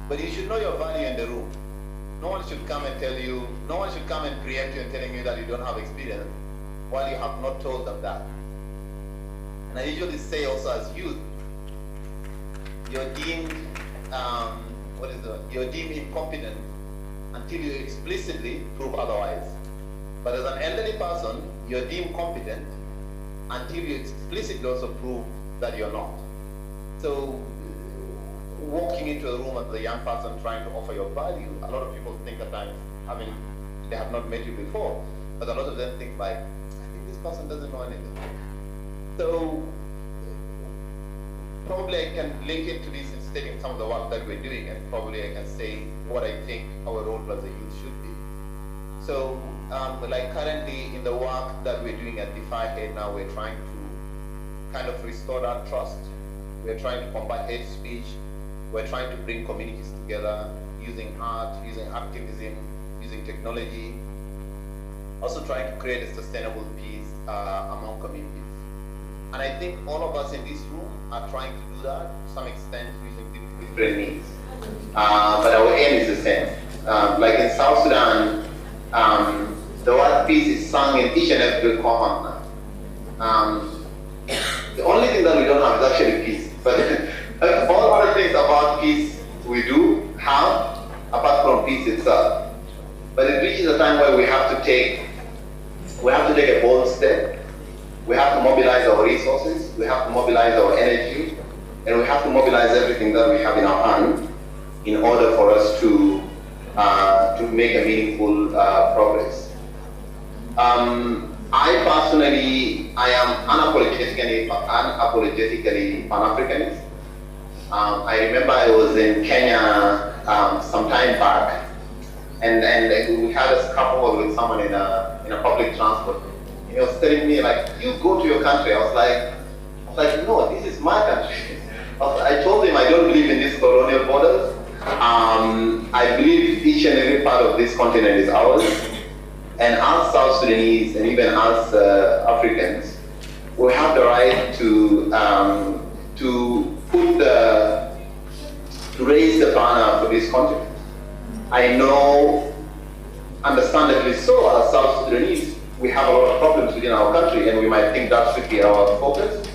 but you should know your value in the room. No one should come and tell you, no one should come and preempt you and telling you that you don't have experience while you have not told them that. And I usually say also as youth, you're deemed, you're deemed incompetent until you explicitly prove otherwise. But as an elderly person, you're deemed competent until you explicitly also prove that you're not. So walking into a room as a young person trying to offer your value, a lot of people think at times, they have not met you before, but a lot of them think like, I think this person doesn't know anything. So probably I can link it to this in stating some of the work that we're doing, and probably I can say what I think our role as a youth should be. So like currently in the work that we're doing at Defy Hate now, we're trying to kind of restore that trust. We're trying to combat hate speech. We're trying to bring communities together using art, using activism, using technology. Also trying to create a sustainable peace among communities. And I think all of us in this room are trying to do that to some extent using different means. But our aim is the same. Like in South Sudan, the word peace is sung in each and every corner. The only thing that we don't have is actually peace. But all other things about peace we do have, apart from peace itself. But it reaches a time where we have to take a bold step. We have to mobilize our resources, we have to mobilize our energy, and we have to mobilize everything that we have in our hand in order for us to make a meaningful progress. I personally, I am unapologetically Pan-Africanist. I remember I was in Kenya some time back, and we had a couple with someone in a public transport. He was telling me like, you go to your country. I was like, no, this is my country. I told him I don't believe in these colonial borders. I believe each and every part of this continent is ours. And as South Sudanese and even as Africans, we have the right to raise the banner for this continent. I know, understandably so, as South Sudanese, we have a lot of problems within our country, and we might think that should be our focus.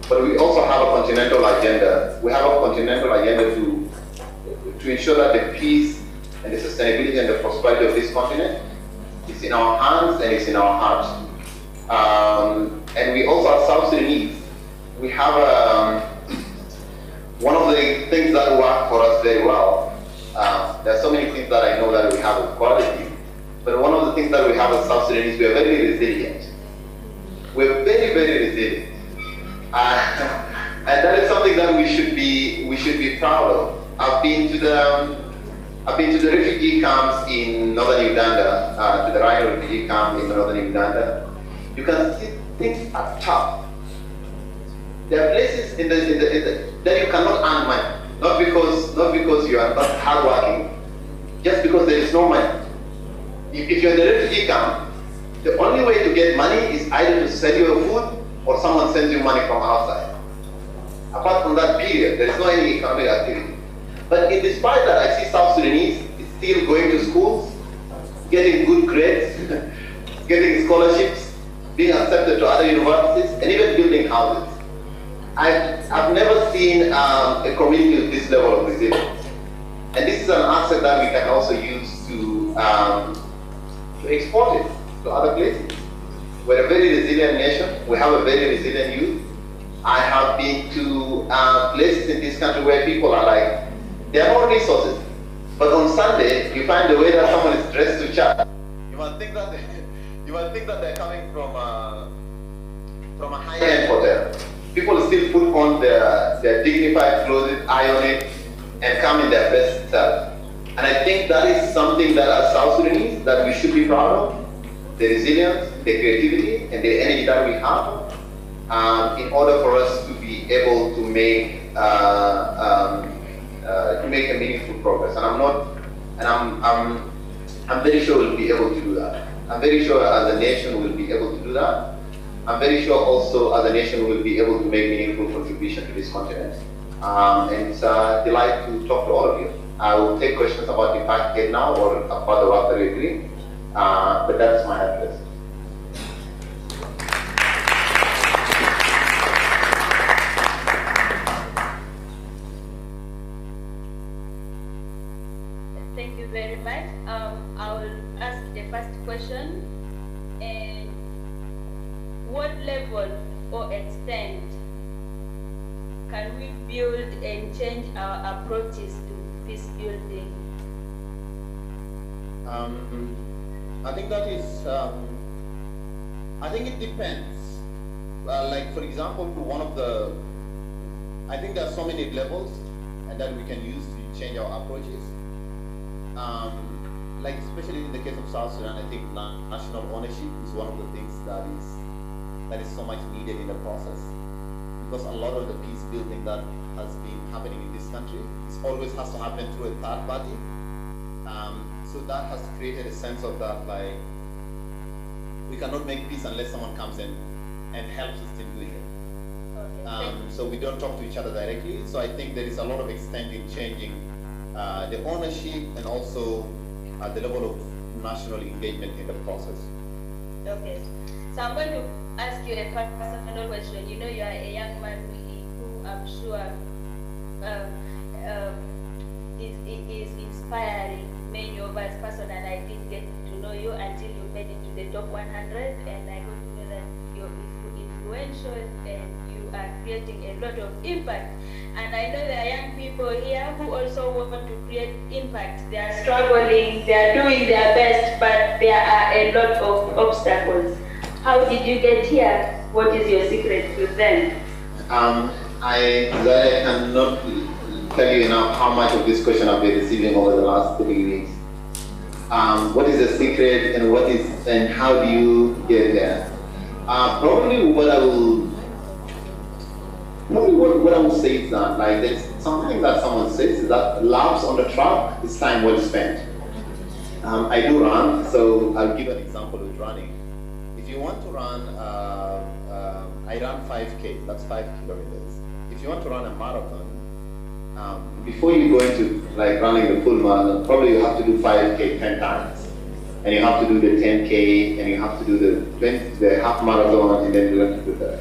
But we also have a continental agenda. We have a continental agenda to ensure that the peace and the sustainability and the prosperity of this continent is in our hands and it's in our hearts. And we also, as South Sudanese, we have one of the things that work for us very well. There are so many things that I know that we have with quality. But one of the things that we have as South Sudanese, we are very resilient. We're very, very resilient. And that is something that we should be proud of. I've been to the refugee camps in northern Uganda, to the Riots refugee camp in northern Uganda. You can see things are tough. There are places that you cannot earn money, not because you are not hardworking, just because there is no money. If you're in the refugee camp, the only way to get money is either to sell your food or someone sends you money from outside. Apart from that period, there is no any economic activity. But despite that, I see South Sudanese still going to schools, getting good grades, getting scholarships, being accepted to other universities, and even building houses. I've never seen a community with this level of resilience. And this is an asset that we can also use to export it to other places. We're a very resilient nation. We have a very resilient youth. I have been to places in this country where people are like, there are no resources. But on Sunday, you find the way that someone is dressed to church. You might think that they're coming from a high-end hotel. People still put on their dignified clothes, iron it, and come in their best self. And I think that is something that as South Sudanese that we should be proud of. The resilience, the creativity, and the energy that we have in order for us to be able to make a meaningful progress. And I'm very sure we'll be able to do that. I'm very sure as a nation we'll be able to do that. I'm very sure also as a nation we'll be able to make meaningful contribution to this continent. And it's a delight to talk to all of you. I will take questions about the pact now or about the work that we're doing, but that's my address. Thank you very much. I will ask the first question. And what level or extent can we build and change our approaches to peace building? I think that is, I think it depends. Like for example, I think there are so many levels and that we can use to change our approaches. Like especially in the case of South Sudan, I think national ownership is one of the things that is so much needed in the process. Because a lot of the peace building that has been happening in this country always has to happen through a third party. So that has created a sense of that, like, we cannot make peace unless someone comes in and helps us in doing it. Okay. So we don't talk to each other directly. So I think there is a lot of extent in changing the ownership and also the level of national engagement in the process. Okay. So I'm going to ask you a personal question. You know, you are a young man who I'm sure is inspiring many of us personally. I didn't get to know you until you made it to the top 100, and I got to know that you're influential and you are creating a lot of impact. And I know there are young people here who also want to create impact. They are struggling, they are doing their best, but there are a lot of obstacles. How did you get here? What is your secret with them? I cannot tell you enough how much of this question I've been receiving over the last 3 weeks. What is the secret and how do you get there? Probably what I will say is that, like, there's something that someone says is that laps on the track is time well spent. I do run, so I'll give an example with running. If you want to run, I run 5K, that's 5 kilometers. If you want to run a marathon, before you go into like running the full marathon, probably you have to do 5K 10 times. And you have to do the 10K, and you have to do the half marathon, and then you have to do the...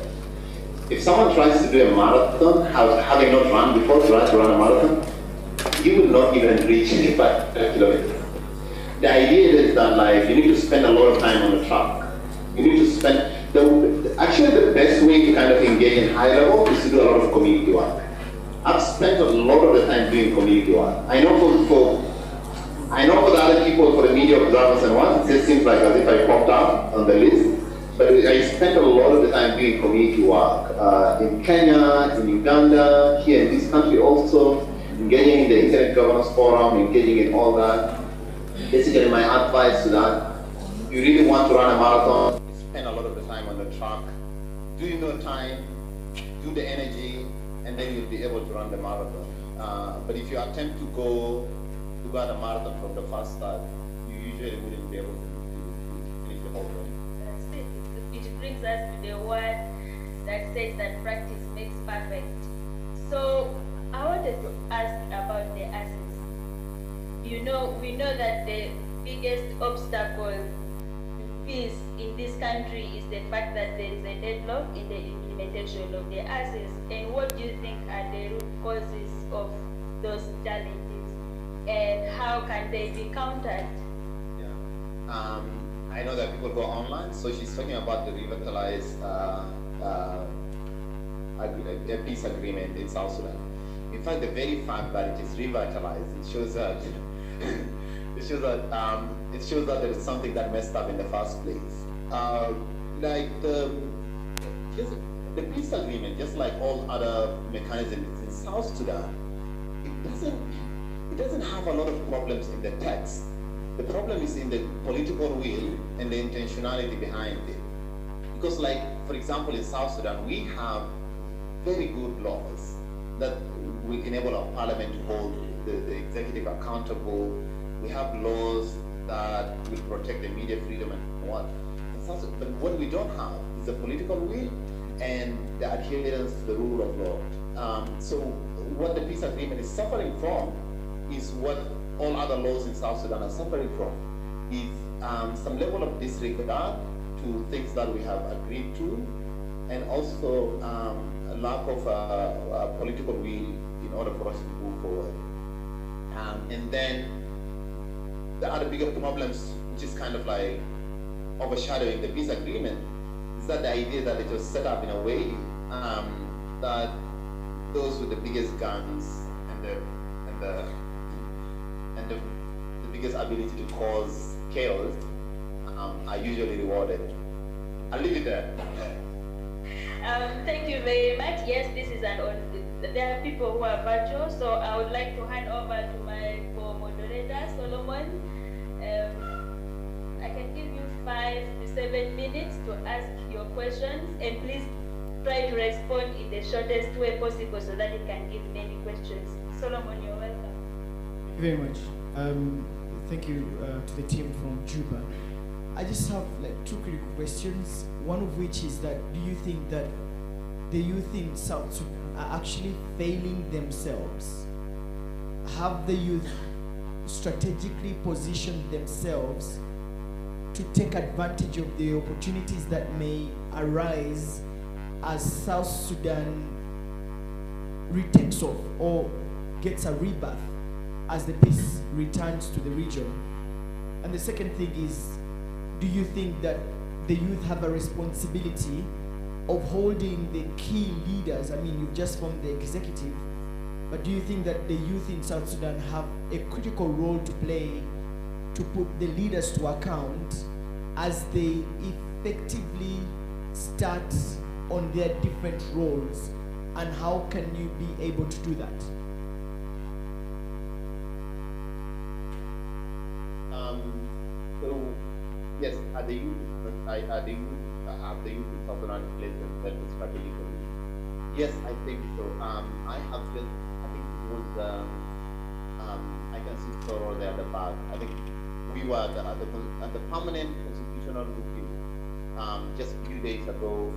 If someone tries to do a marathon, having not run before, try to run a marathon, you will not even reach 5 kilometers. The idea is that, like, you need to spend a lot of time on the track. You need to spend, actually the best way to kind of engage in high level is to do a lot of community work. I've spent a lot of the time doing community work. I know for the other people, for the media observers and what, it just seems like as if I popped up on the list. But I spent a lot of the time doing community work in Kenya, in Uganda, here in this country also. engaging in the Internet Governance Forum, engaging in all that. Basically, my advice to that, you really want to run a marathon, spend a lot of the time on the track, do your time, do the energy, and then you'll be able to run the marathon. But if you attempt to go at a marathon from the first start, you usually wouldn't be able to finish the whole thing. It brings us to the word that says that practice makes perfect. So I wanted to ask about the ASIS. We know that the biggest obstacle to peace in this country is the fact that there is a deadlock in the implementation of the ASIS. And what do you think are the root causes of those challenges? And how can they be countered? Yeah. I know that people go online, so she's talking about the revitalized peace agreement in South Sudan. In fact, the very fact that it is revitalized, it shows that there is something that messed up in the first place. Like the peace agreement, just like all other mechanisms in South Sudan, it doesn't have a lot of problems in the text. The problem is in the political will and the intentionality behind it. Because, like, for example, in South Sudan, we have very good laws that will enable our parliament to hold the executive accountable. We have laws that will protect the media freedom and what. But what we don't have is the political will and the adherence to the rule of law. So what the peace agreement is suffering from is what all other laws in South Sudan are suffering from, is some level of disregard to things that we have agreed to, and also a lack of political will in order for us to move forward. And then the other bigger problems, which is kind of like overshadowing the peace agreement, is that the idea that it was set up in a way that those with the biggest guns and the biggest ability to cause chaos are usually rewarded. I'll leave it there. Thank you very much. Yes, this is there are people who are virtual, so I would like to hand over to my co-moderator, Solomon. I can give you 5 to 7 minutes to ask your questions, and please try to respond in the shortest way possible so that you can give many questions. Solomon, you're welcome. Thank you very much. Thank you to the team from Juba. I just have like 2 quick questions. One of which is that, do you think that the youth in South Sudan are actually failing themselves? Have the youth strategically positioned themselves to take advantage of the opportunities that may arise as South Sudan retakes off or gets a rebirth as the peace returns to the region? And the second thing is, do you think that the youth have a responsibility of holding the key leaders? I mean, you've just formed the executive, but do you think that the youth in South Sudan have a critical role to play to put the leaders to account as they effectively start on their different roles? And how can you be able to do that? So yes, have the youth in South Sudan placed themselves strategically? Yes, I think so. I think it was I can see Soro there at the back. I think we were at the permanent constitutional review just a few days ago,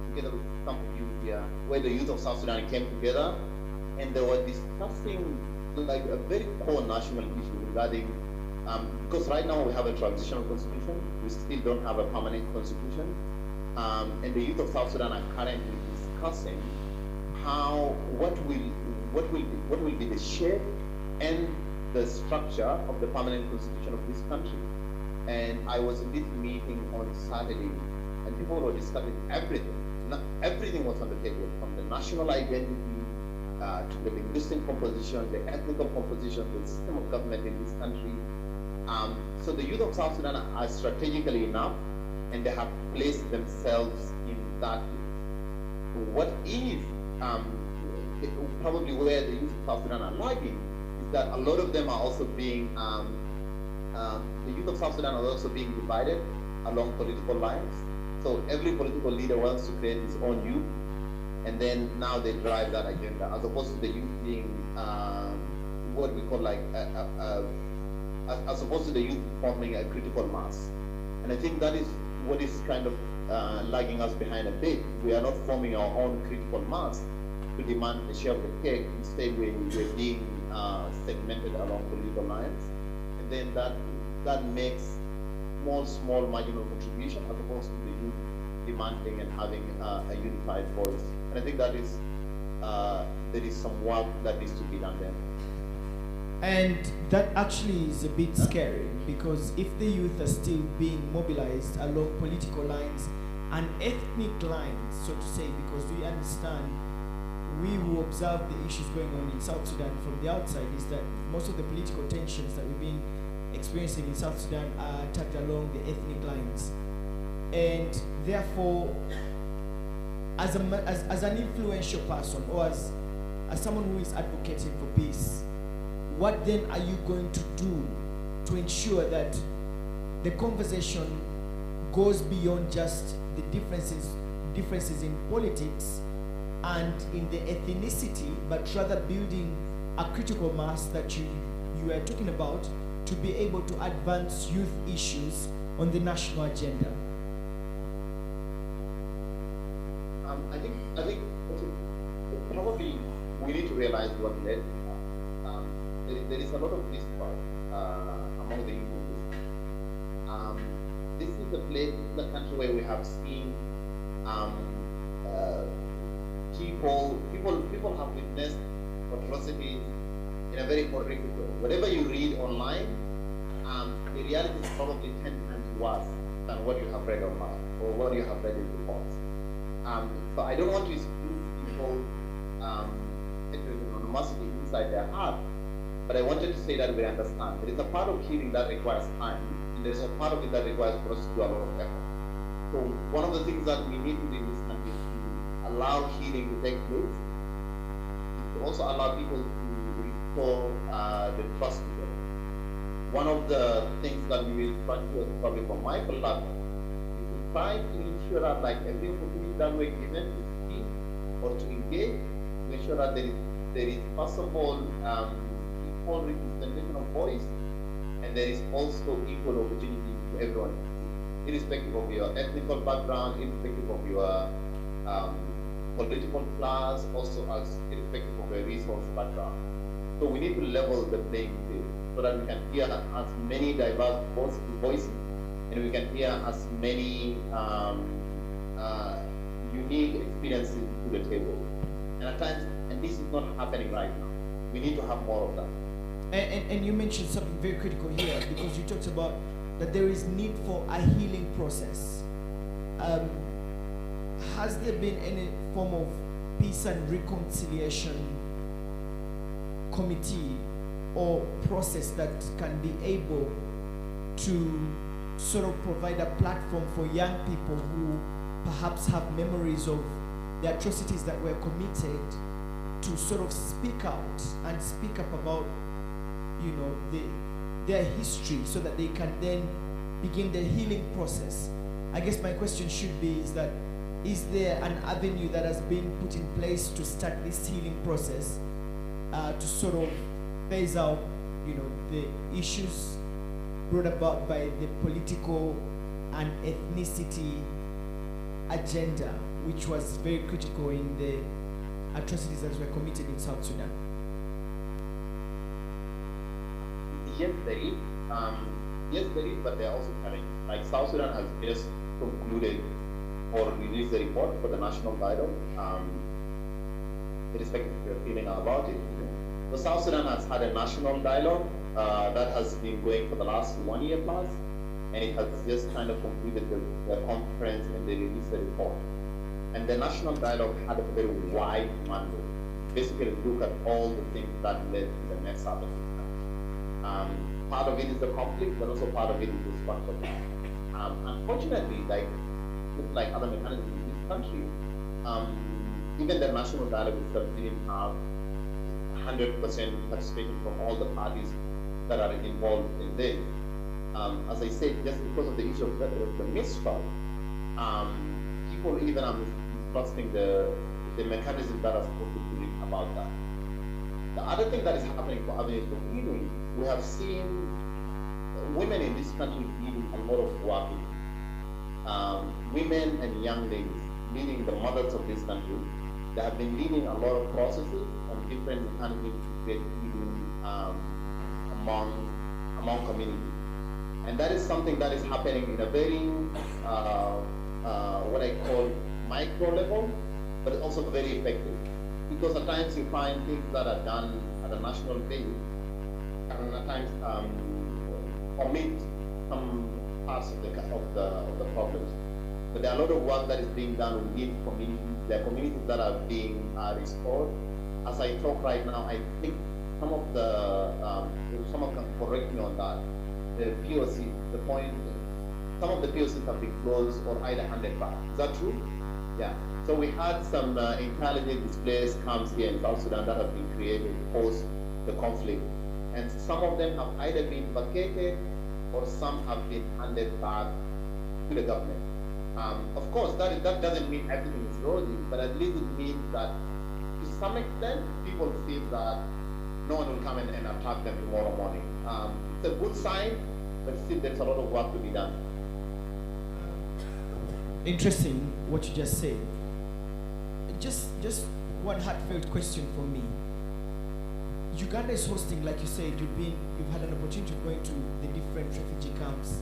together with some of you here, where the youth of South Sudan came together and they were discussing like a very core national issue regarding because right now we have a transitional constitution, we still don't have a permanent constitution, and the youth of South Sudan are currently discussing what will be the shape and the structure of the permanent constitution of this country. And I was in this meeting on Saturday, and people were discussing everything. Everything was on the table, from the national identity to the linguistic composition, the ethnical composition, the system of government in this country. So the youth of South Sudan are strategically enough, and they have placed themselves in that. What is probably where the youth of South Sudan are lagging is that a lot of them are also being, the youth of South Sudan are also being divided along political lines. So every political leader wants to create his own youth, and then now they drive that agenda, as opposed to the youth being what we call like, as opposed to the youth forming a critical mass. And I think that is what is kind of lagging us behind a bit. We are not forming our own critical mass to demand a share of the cake. Instead, we're being segmented along political lines, and then that makes small marginal contribution as opposed to the youth demanding and having a unified voice. And I think that is there is some work that needs to be done there. And that actually is a bit scary, because if the youth are still being mobilized along political lines and ethnic lines, so to say, because we understand, we who observe the issues going on in South Sudan from the outside, is that most of the political tensions that we've been experiencing in South Sudan are attacked along the ethnic lines. And therefore, as an influential person, or as someone who is advocating for peace, what then are you going to do to ensure that the conversation goes beyond just the differences in politics and in the ethnicity, but rather building a critical mass that you are talking about to be able to advance youth issues on the national agenda? I think probably we need to realize what led. There is a lot of discourse among the youth. This is the place, the country where we have seen people have witnessed atrocities in a very horrific way. Whatever you read online, the reality is probably 10 times worse than what you have read online or what you have read in reports. So I don't want to exclude people animosity inside their heart, but I wanted to say that we understand there is a part of healing that requires time, and there's a part of it that requires for us to do a lot of effort. So one of the things that we need to do in this country is to allow healing to take place, to also allow people to restore the trust in them. One of the things that we will try to do, probably from my platform, is to try to ensure that like every opportunity that we're given to speak or to engage, to ensure that there is first of all equal representation of voice, and there is also equal opportunity to everyone, irrespective of your ethnical background, irrespective of your political class, also as irrespective of your resource background. So we need to level the playing field so that we can hear as many diverse voices, and we can hear as many unique experiences to the table. And at times, and this is not happening right now. We need to have more of that. And you mentioned something very critical here, because you talked about that there is need for a healing process. Has there been any form of peace and reconciliation committee or process that can be able to sort of provide a platform for young people who perhaps have memories of the atrocities that were committed to sort of speak out and speak up about, you know, their history, so that they can then begin the healing process? I guess my question should be is there an avenue that has been put in place to start this healing process, to sort of phase out, you know, the issues brought about by the political and ethnicity agenda, which was very critical in the atrocities that were committed in South Sudan? Yes, there is. Yes, there is, but there are also challenges. Like South Sudan has just concluded or released a report for the national dialogue, irrespective of your feeling about it. So South Sudan has had a national dialogue that has been going for the last 1 year plus, and it has just kind of concluded the conference, and they released a report. And the national dialogue had a very wide mandate, basically look at all the things that led to the mess up of this country. Part of it is the conflict, but also part of it is the structure. Unfortunately, like other mechanisms in this country, even the national dialogue itself didn't have 100% participation from all the parties that are involved in this. As I said, just because of the issue of the misfile, people even are mistrusting the mechanism that are supposed to be about that. The other thing that is happening for avenues for healing, we have seen women in this country leading a lot of work. Women and young ladies, meaning the mothers of this country, they have been leading a lot of processes on different mechanisms to create healing among communities. And that is something that is happening in a very, what I call micro level, but it's also very effective. Because at times you find things that are done at a national base, and at times omit some parts of the problems. But there are a lot of work that is being done within communities. There are communities that are being restored. As I talk right now, I think someone can correct me on that. The POC, the point, some of the POCs have been closed or either handed back. Is that true? Yeah. So we had some internally displaced camps here in South Sudan that have been created post the conflict. And some of them have either been vacated or some have been handed back to the government. Of course, that doesn't mean everything is rosy, but at least it means that to some extent, people feel that no one will come and attack them tomorrow morning. It's a good sign, but still there's a lot of work to be done. Interesting what you just said. Just one heartfelt question for me. Uganda is hosting, like you said, you've had an opportunity of going to the different refugee camps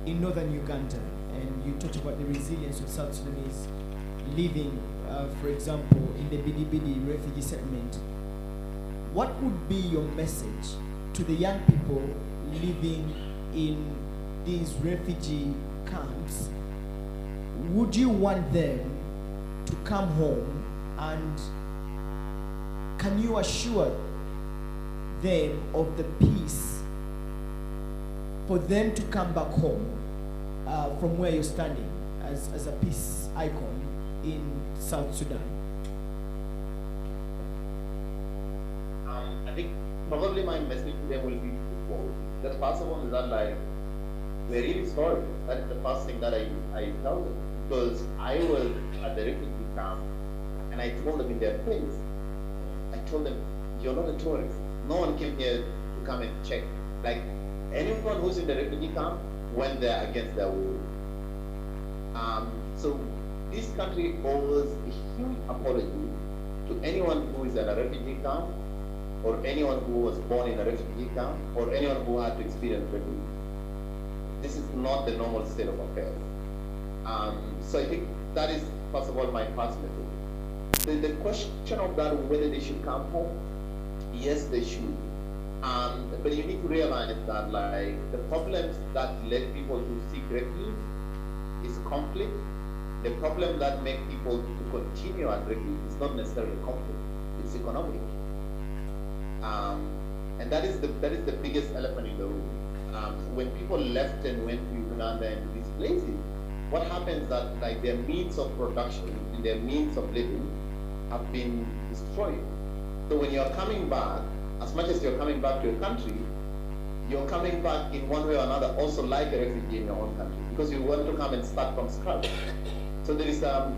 in northern Uganda, and you talked about the resilience of South Sudanese living, for example, in the Bidi refugee settlement. What would be your message to the young people living in these refugee camps? Would you want them to come home, and can you assure them of the peace for them to come back home from where you're standing as a peace icon in South Sudan? I think probably my message to them will be twofold. The first one is that, like, we're really sorry. That's the first thing that I tell them, because I was at the refugee camp and I told them in their face, I told them, you're not a tourist. No one came here to come and check. Like, anyone who's in the refugee camp went there against their will. So this country owes a huge apology to anyone who is in a refugee camp, or anyone who was born in a refugee camp, or anyone who had to experience refugee. This is not the normal state of affairs. So I think that is, first of all, my first message. The question of that, whether they should come home, yes, they should. But you need to realize that, like, the problems that led people to seek refuge is conflict. The problem that makes people to continue at refuge is not necessarily conflict, it's economic. And that is the biggest elephant in the room. When people left and went to Uganda and these places, what happens that, like, their means of production and their means of living have been destroyed. So when you're coming back, as much as you're coming back to your country, you're coming back in one way or another also like a refugee in your own country, because you want to come and start from scratch. So there is a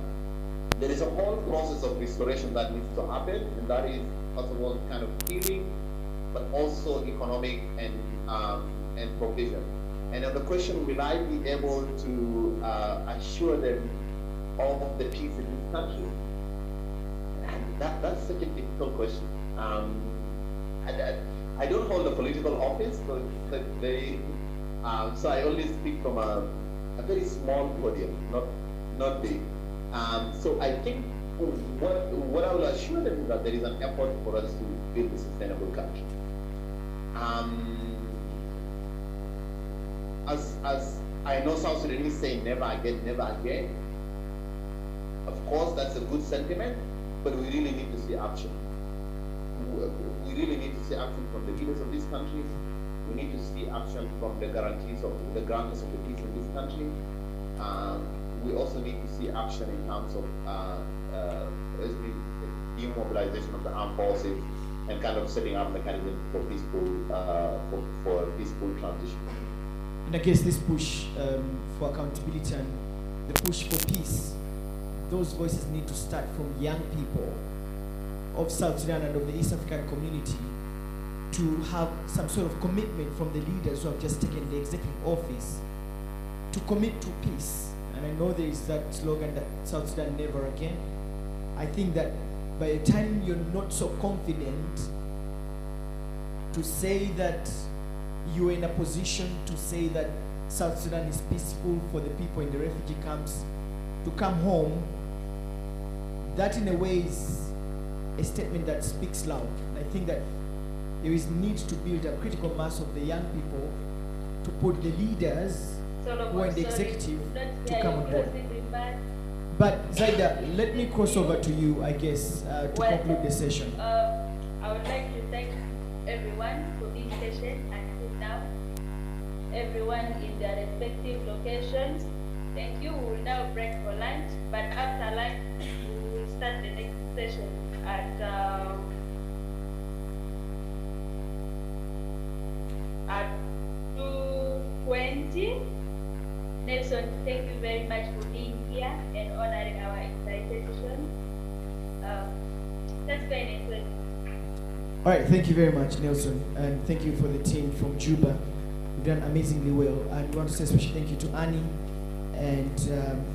whole process of restoration that needs to happen, and that is, first of all, kind of healing, but also economic and provision. And on the question, will I be able to assure them of the peace in this country? That's such a difficult question. I don't hold a political office, so so I only speak from a very small podium, not big. So I think what I will assure them is that there is an effort for us to build a sustainable country. As I know South Sudanese say, never again, never again. Of course, that's a good sentiment, but we really need to see action. We really need to see action from the leaders of this country. We need to see action from the guarantees of the grantors of the peace in this country. we also need to see action in terms of demobilization of the armed forces and kind of setting up mechanisms for peaceful for a peaceful transition. And I guess this push for accountability and the push for peace, those voices need to start from young people of South Sudan and of the East African community to have some sort of commitment from the leaders who have just taken the executive office to commit to peace. And I know there is that slogan that South Sudan never again. I think that by the time you're not so confident to say that you're in a position to say that South Sudan is peaceful for the people in the refugee camps to come home, that in a way is a statement that speaks loud. And I think that there is need to build a critical mass of the young people to put the leaders who are in the executive to come on board. But Zaida, let me cross over to you, I guess, to conclude the session. I would like to thank everyone for being patient and sit down. Everyone in their respective locations. Thank you. We will now break for lunch, but after lunch, we will start the next session at 2:20. Nelson, thank you very much for being here and honoring our invitation. Let's go and enjoy. All right, thank you very much, Nelson, and thank you for the team from Juba. You've done amazingly well, and we want to say a special thank you to Annie, and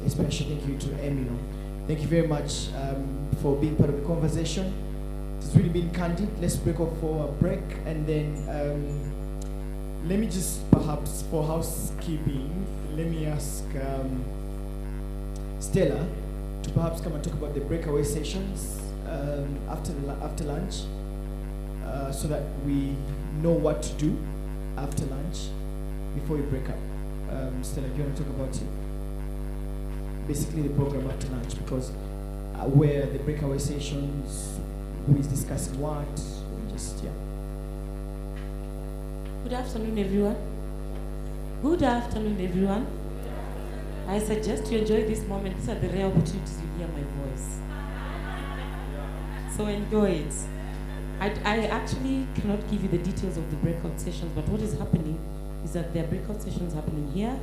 a special thank you to Emilio. Thank you very much for being part of the conversation. It's really been candid. Let's break off for a break, and then let me just perhaps for housekeeping, let me ask Stella to perhaps come and talk about the breakaway sessions after lunch, so that we know what to do after lunch before we break up. Stella, do you want to talk about it? Basically the program after lunch, because where the breakaway sessions, who is discussing what, just, yeah. Good afternoon, everyone. Good afternoon, everyone. I suggest you enjoy this moment. These are the rare opportunities you hear my voice. So enjoy it. I actually cannot give you the details of the breakout sessions, but what is happening is that there are breakout sessions happening here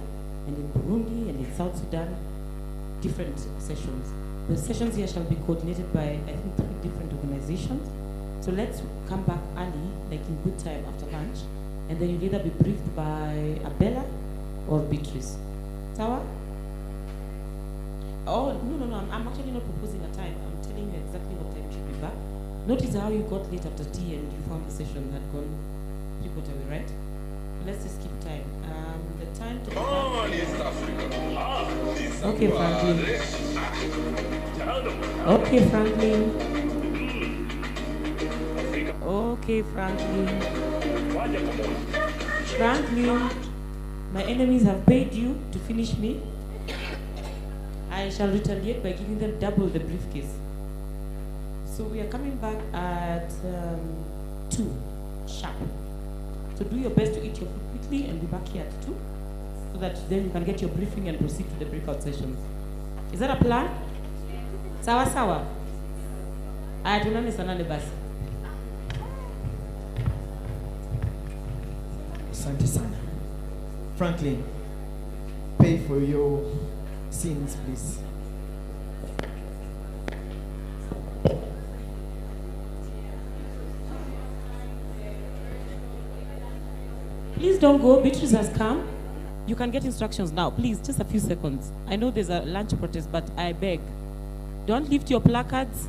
and in Burundi and in South Sudan, different sessions. The sessions here shall be coordinated by, I think, 3 different organizations. So let's come back early, like in good time after lunch, and then you'll either be briefed by Abella or Beatrice. Sawa? Oh, no, I'm actually not proposing a time. I'm telling you exactly what time you should be back. Notice how you got late after tea and you found the session had gone 3/4 way, right? Let's just keep time. The time to Okay, Franklin. Okay, Franklin. Okay, Franklin. Franklin, my enemies have paid you to finish me. I shall retaliate by giving them double the briefcase. So we are coming back at 2 sharp. So do your best to eat your food quickly and be back here at 2, so that then you can get your briefing and proceed to the breakout sessions. Is that a plan? Sawa sawa. Aya, tunane sanane basi. Asante sana. Franklin, pay for your sins, please. Please don't go. Beatrice has come. You can get instructions now. Please, just a few seconds. I know there's a lunch protest, but I beg, don't lift your placards.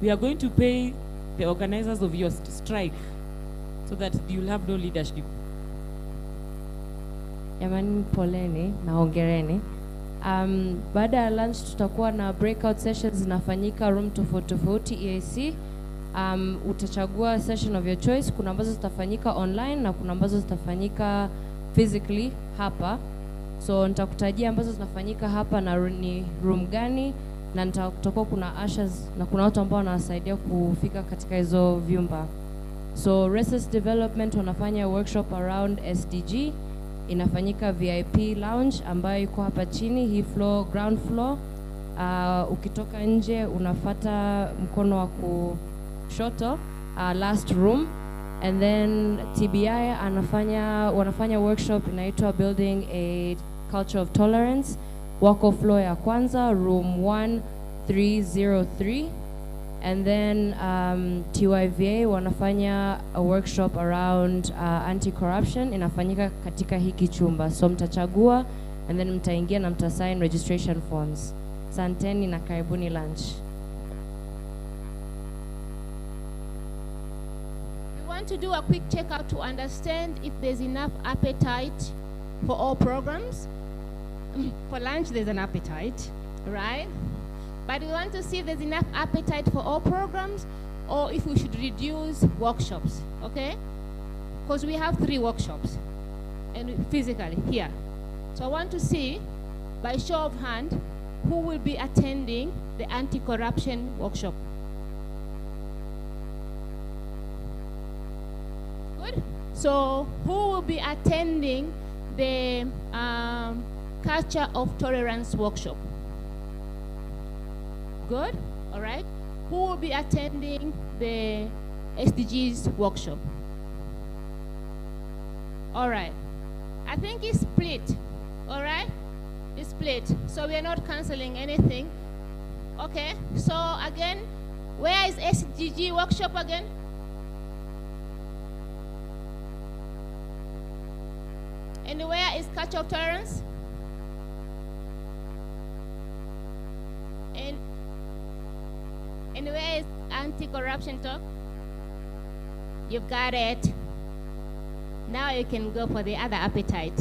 We are going to pay the organizers of your strike so that you'll have no leadership. Jamani, poleni na hongereni. Baada ya lunch tutakuwa na breakout sessions zinafanyika room tofauti EAC. Utachagua session of your choice. Kuna ambazo zitafanyika online na kuna ambazo zitafanyika physically hapa. So nitakutajia ambazo zinafanyika hapa na ni room gani, na kutakuwa kuna ushers na kuna watu ambao wanasaidia kufika katika hizo vyumba. So resource development wanafanya workshop around SDG, inafanyika VIP lounge ambayo iko hapa chini, hii floor, ground floor. Ukitoka nje unafata mkono wa kushoto, last room. And then TBI wanafanya workshop inaitwa Building a Culture of Tolerance. Wako floor ya kwanza, room 1303. And then TYVA wanafanya a workshop around anti-corruption, inafanyika katika hiki chumba. So mtachagua and then mtaingia na mtasign registration forms. Asanteni na karibuni lunch. We want to do a quick checkout to understand if there's enough appetite for all programs. For lunch there's an appetite, right? But we want to see if there's enough appetite for all programs or if we should reduce workshops, okay? Because we have 3 workshops and physically here. So I want to see, by show of hand, who will be attending the anti-corruption workshop. Good. So who will be attending the Culture of Tolerance workshop? Good. All right. Who will be attending the SDGs workshop? All right. I think it's split. All right. It's split. So we are not canceling anything. Okay. So again, where is SDG workshop again? And where is Culture of Tolerance? And where is anti-corruption talk? You've got it. Now you can go for the other appetite.